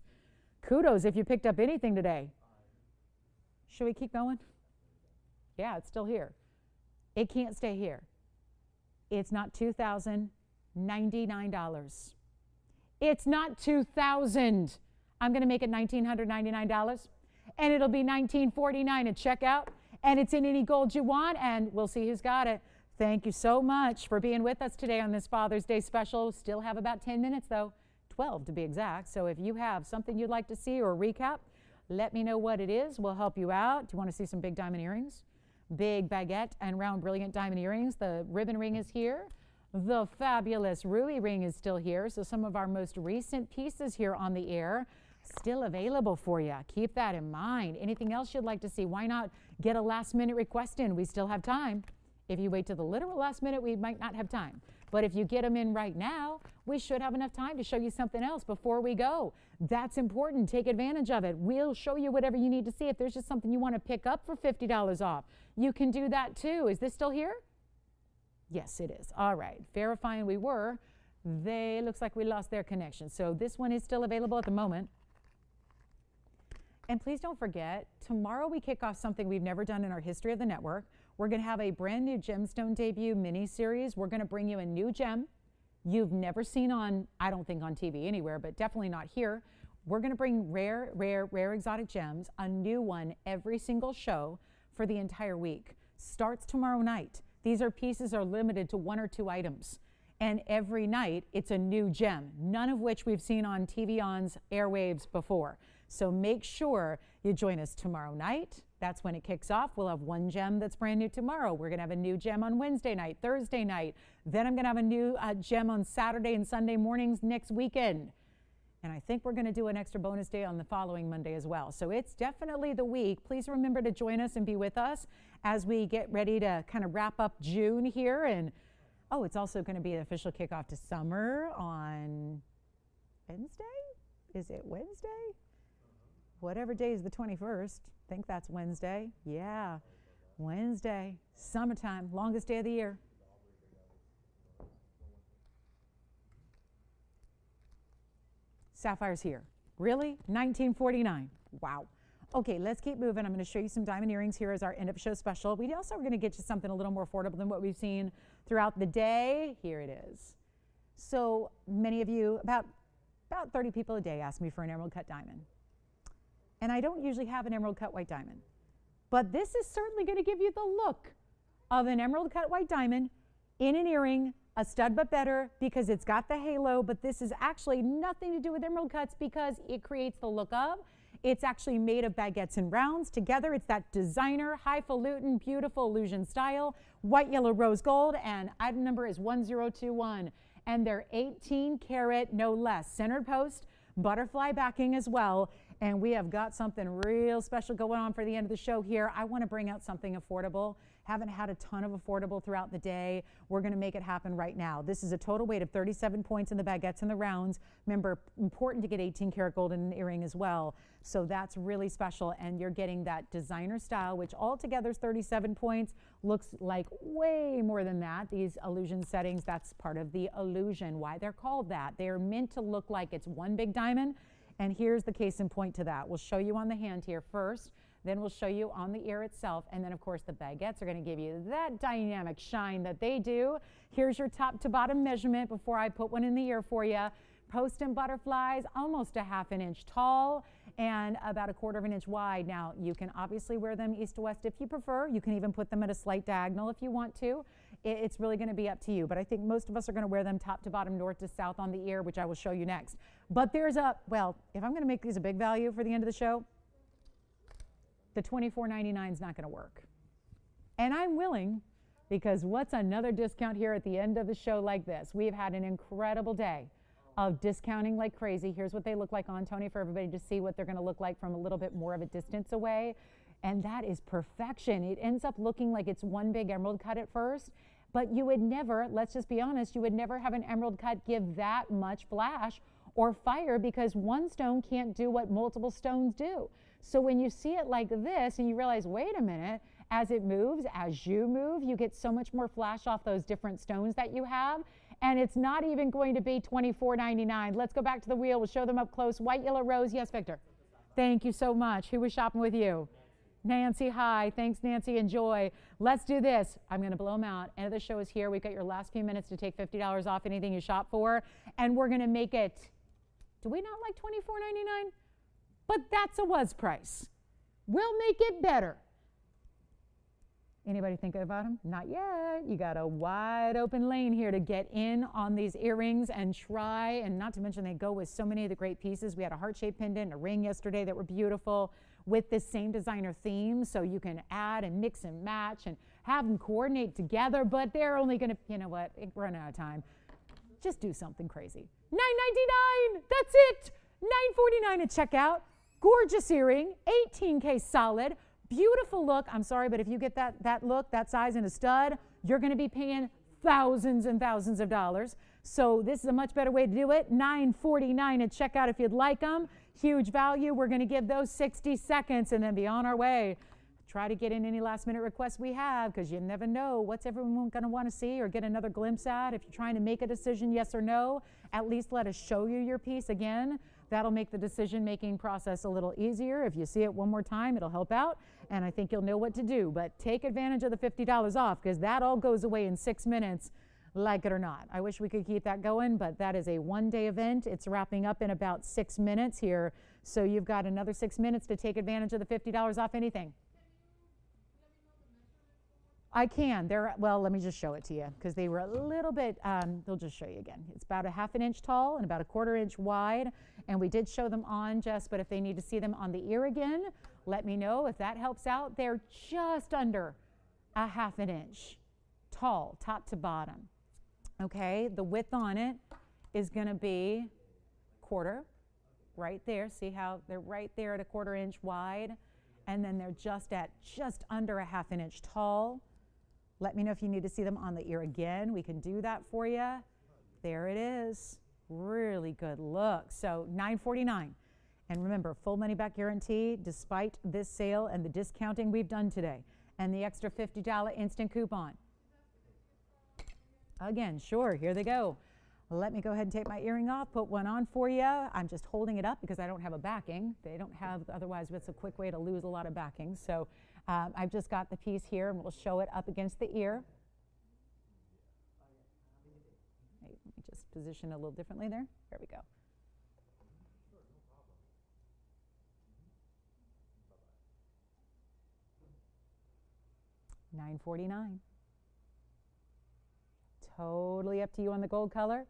Kudos if you picked up anything today. Should we keep going? Yeah, it's still here. It can't stay here. It's not $2,099. It's not $2,000. I'm going to make it $1,999, and it'll be $1,949 at checkout, and it's in any gold you want, and we'll see who's got it. Thank you so much for being with us today on this Father's Day special. Still have about 10 minutes, though, 12 to be exact. So if you have something you'd like to see or recap, let me know what it is. We'll help you out. Do you want to see some big diamond earrings? Big baguette and round brilliant diamond earrings. The ribbon ring is here. The fabulous ruby ring is still here. So some of our most recent pieces here on the air still available for you. Keep that in mind. Anything else you'd like to see? Why not get a last minute request in? We still have time. If you wait to the literal last minute, we might not have time. But if you get them in right now, we should have enough time to show you something else before we go. That's important. Take advantage of it. We'll show you whatever you need to see. If there's just something you want to pick up for $50 off, you can do that too. Is this still here? Yes, it is. All right. Verifying we were. Looks like we lost their connection. So this one is still available at the moment. And please don't forget, tomorrow we kick off something we've never done in our history of the network. We're going to have a brand new gemstone debut mini-series. We're going to bring you a new gem you've never seen on, I don't think on TV anywhere, but definitely not here. We're going to bring rare exotic gems, a new one every single show for the entire week. Starts tomorrow night. These pieces are limited to 1 or 2 items. And every night it's a new gem, none of which we've seen on TVON's airwaves before. So make sure you join us tomorrow night. That's when it kicks off. We'll have one gem that's brand new tomorrow. We're going to have a new gem on Wednesday night, Thursday night. Then I'm going to have a new gem on Saturday and Sunday mornings next weekend. And I think we're going to do an extra bonus day on the following Monday as well. So it's definitely the week. Please remember to join us and be with us as we get ready to kind of wrap up June here. And oh, it's also going to be an official kickoff to summer on Wednesday? Is it Wednesday? Whatever day is the 21st. I think that's Wednesday. Yeah, Wednesday, summertime, longest day of the year. Sapphire's here. Really? 1949. Wow. Okay, let's keep moving. I'm going to show you some diamond earrings here as our end of show special. We also are going to get you something a little more affordable than what we've seen throughout the day. Here it is. So many of you, about 30 people a day ask me for an emerald cut diamond. And I don't usually have an emerald cut white diamond. But this is certainly going to give you the look of an emerald cut white diamond in an earring, a stud but better, because it's got the halo, but this is actually nothing to do with emerald cuts because it creates the look of. It's actually made of baguettes and rounds together. It's that designer, highfalutin, beautiful illusion style, white, yellow, rose gold, and item number is 1021. And they're 18 karat, no less. Centered post, butterfly backing as well. And we have got something real special going on for the end of the show here. I want to bring out something affordable. Haven't had a ton of affordable throughout the day. We're going to make it happen right now. This is a total weight of 37 points in the baguettes and the rounds. Remember, important to get 18 karat gold in an earring as well. So that's really special. And you're getting that designer style, which altogether is 37 points. Looks like way more than that. These illusion settings, that's part of the illusion, why they're called that. They're meant to look like it's one big diamond. And here's the case in point to that. We'll show you on the hand here first. Then we'll show you on the ear itself. And then, of course, the baguettes are going to give you that dynamic shine that they do. Here's your top to bottom measurement before I put one in the ear for you. Post and butterflies, almost a ½ inch tall and about 1/4 inch wide. Now, you can obviously wear them east to west if you prefer. You can even put them at a slight diagonal if you want to. It's really going to be up to you. But I think most of us are going to wear them top to bottom, north to south on the ear, which I will show you next. But there's well, if I'm going to make these a big value for the end of the show, the $24.99 is not going to work. And I'm willing because what's another discount here at the end of the show like this? We've had an incredible day of discounting like crazy. Here's what they look like on Tony for everybody to see what they're going to look like from a little bit more of a distance away. And that is perfection. It ends up looking like it's one big emerald cut at first, but you would never, let's just be honest, you would never have an emerald cut give that much flash or fire because one stone can't do what multiple stones do. So when you see it like this and you realize, wait a minute, as it moves, as you move, you get so much more flash off those different stones that you have. And it's not even going to be $24.99. Let's go back to the wheel. We'll show them up close. White, yellow, rose. Yes, Victor. Thank you so much. Who was shopping with you? Nancy, hi. Thanks, Nancy. Enjoy. Let's do this. I'm going to blow them out. End of the show is here. We've got your last few minutes to take $50 off anything you shop for. And we're going to make it, do we not like $24.99? But that's a was price. We'll make it better. Anybody thinking about them? Not yet. You got a wide open lane here to get in on these earrings and try, and not to mention they go with so many of the great pieces. We had a heart-shaped pendant and a ring yesterday that were beautiful with this same designer theme, so you can add and mix and match and have them coordinate together, but they're only going to, you know what, we're running out of time. Just do something crazy. $9.99, that's it. $9.49 at checkout. Gorgeous earring, 18K solid. Beautiful look. I'm sorry, but if you get that look, that size in a stud, you're going to be paying thousands and thousands of dollars. So this is a much better way to do it. $9.49 at checkout if you'd like them. Huge value. We're going to give those 60 seconds and then be on our way. Try to get in any last minute requests we have because you never know what's everyone going to want to see or get another glimpse at. If you're trying to make a decision, yes or no, at least let us show you your piece again. That'll make the decision-making process a little easier. If you see it one more time, it'll help out, and I think you'll know what to do. But take advantage of the $50 off because that all goes away in 6 minutes, like it or not. I wish we could keep that going, but that is a one-day event. It's wrapping up in about 6 minutes here, so you've got another 6 minutes to take advantage of the $50 off anything. I can. Well, let me just show it to you because they were a little bit, they'll just show you again. It's about a ½ inch tall and about a ¼ inch wide. And we did show them on, Jess, but if they need to see them on the ear again, let me know if that helps out. They're just under a ½ inch tall, top to bottom. Okay, the width on it is going to be quarter, right there. See how they're right there at a ¼ inch wide. And then they're just under a ½ inch tall. Let me know if you need to see them on the ear again. We can do that for you. There it is. Really good look. So $9.49. And remember, full money back guarantee despite this sale and the discounting we've done today. And the extra $50 instant coupon. Again, sure, here they go. Let me go ahead and take my earring off, put one on for you. I'm just holding it up because I don't have a backing. They don't have, otherwise it's a quick way to lose a lot of backing. So I've just got the piece here and we'll show it up against the ear. Let me just position it a little differently there. There we go. $9.49. Totally up to you on the gold color.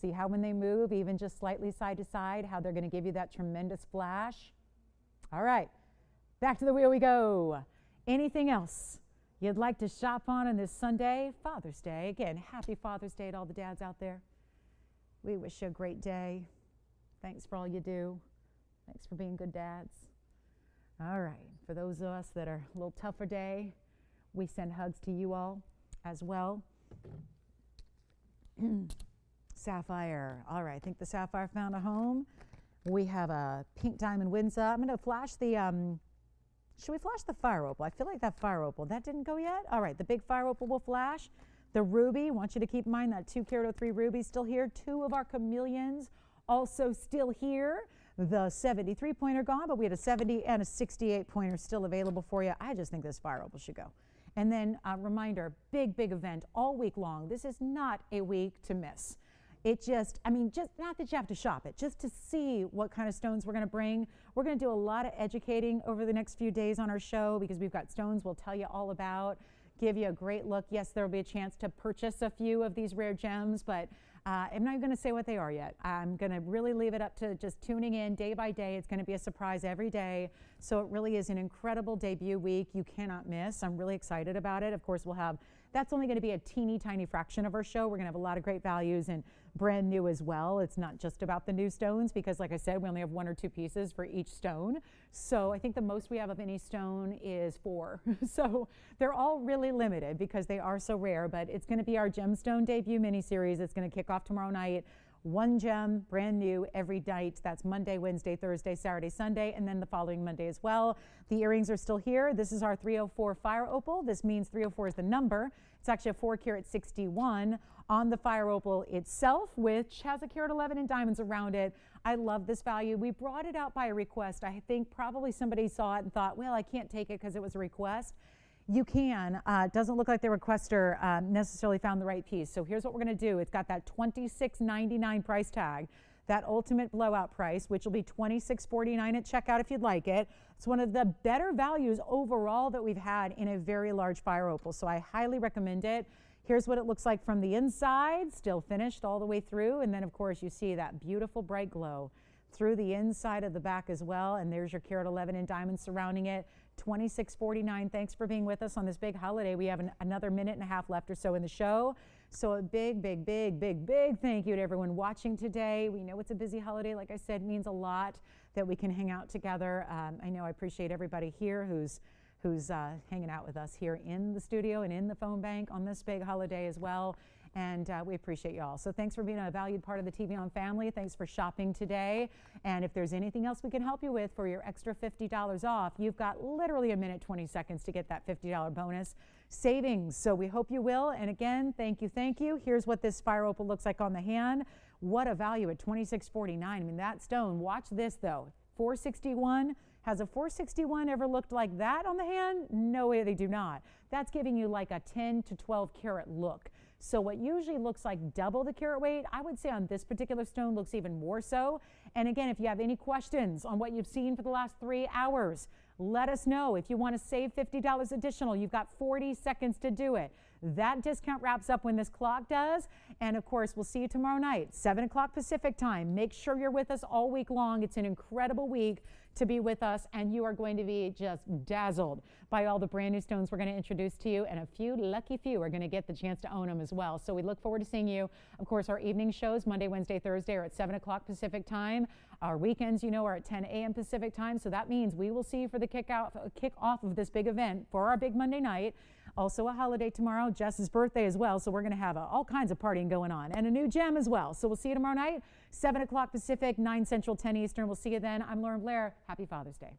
See how when they move, even just slightly side to side, how they're going to give you that tremendous flash. All right, back to the wheel we go. Anything else you'd like to shop on this Sunday? Father's Day. Again, happy Father's Day to all the dads out there. We wish you a great day. Thanks for all you do. Thanks for being good dads. All right, for those of us that are a little tougher day, we send hugs to you all as well. Sapphire. All right, I think the sapphire found a home. We have a pink diamond Windsor. I'm going to flash the, should we flash the fire opal? I feel like that fire opal, that didn't go yet? All right, the big fire opal will flash. The ruby, want you to keep in mind that 2 carat 03 ruby still here. 2 of our chameleons also still here. The 73 pointer gone, but we had a 70 and a 68 pointer still available for you. I just think this fire opal should go. And then a reminder, big event all week long. This is not a week to miss. It just, I mean, just not that you have to shop it, just to see what kind of stones we're going to bring. We're going to do a lot of educating over the next few days on our show because we've got stones we'll tell you all about, give you a great look. Yes, there will be a chance to purchase a few of these rare gems, but I'm not going to say what they are yet. I'm going to really leave it up to just tuning in day by day. It's going to be a surprise every day. So it really is an incredible debut week you cannot miss. I'm really excited about it. Of course, we'll have That's only going to be a teeny tiny fraction of our show. We're going to have a lot of great values and brand new as well. It's not just about the new stones because, like I said, we only have 1 or 2 pieces for each stone. So I think the most we have of any stone is 4. So they're all really limited because they are so rare, but it's going to be our gemstone debut mini-series. It's going to kick off tomorrow night. 1 gem, brand new every night. That's Monday, Wednesday, Thursday, Saturday, Sunday, and then the following Monday as well. The earrings are still here. This is our 304 fire opal. This means 304 is the number. It's actually a 4 karat 61 on the fire opal itself, which has a carat 11 and diamonds around it. I love this value. We brought it out by a request. I think probably somebody saw it and thought, well, I can't take it because it was a request. You can. It doesn't look like the requester necessarily found the right piece. So here's what we're going to do. It's got that $26.99 price tag, that ultimate blowout price, which will be $26.49 at checkout if you'd like it. It's one of the better values overall that we've had in a very large fire opal. So I highly recommend it. Here's what it looks like from the inside, still finished all the way through. And then, of course, you see that beautiful bright glow through the inside of the back as well. And there's your carat 11 in diamonds surrounding it. $26.49. Thanks for being with us on this big holiday. We have another minute and a half left or so in the show. So a big thank you to everyone watching today. We know it's a busy holiday. Like I said, it means a lot that we can hang out together. I know I appreciate everybody here who's hanging out with us here in the studio and in the phone bank on this big holiday as well. And we appreciate you all. So thanks for being a valued part of the TVON family. Thanks for shopping today. And if there's anything else we can help you with for your extra $50 off, you've got literally a minute, 20 seconds to get that $50 bonus savings. So we hope you will. And again, thank you. Here's what this fire opal looks like on the hand. What a value at $26.49. I mean, that stone, watch this though, 461. Has a 461 ever looked like that on the hand? No way, they do not. That's giving you like a 10 to 12 carat look. So what usually looks like double the carat weight, I would say on this particular stone looks even more so. And again, if you have any questions on what you've seen for the last 3 hours, let us know. If you want to save $50 additional, you've got 40 seconds to do it. That discount wraps up when this clock does. And of course, we'll see you tomorrow night, 7 o'clock Pacific time. Make sure you're with us all week long. It's an incredible week to be with us, and you are going to be just dazzled by all the brand new stones we're going to introduce to you, and a few lucky few are going to get the chance to own them as well. So we look forward to seeing you. Of course, our evening shows Monday, Wednesday, Thursday are at 7 o'clock Pacific time. Our weekends, you know, are at 10 a.m. Pacific time. So that means we will see you for the kick off of this big event for our big Monday night. Also a holiday tomorrow, Jess's birthday as well. So we're going to have all kinds of partying going on, and a new gem as well. So we'll see you tomorrow night, 7 o'clock Pacific, 9 Central, 10 Eastern. We'll see you then. I'm Lauren Blair. Happy Father's Day.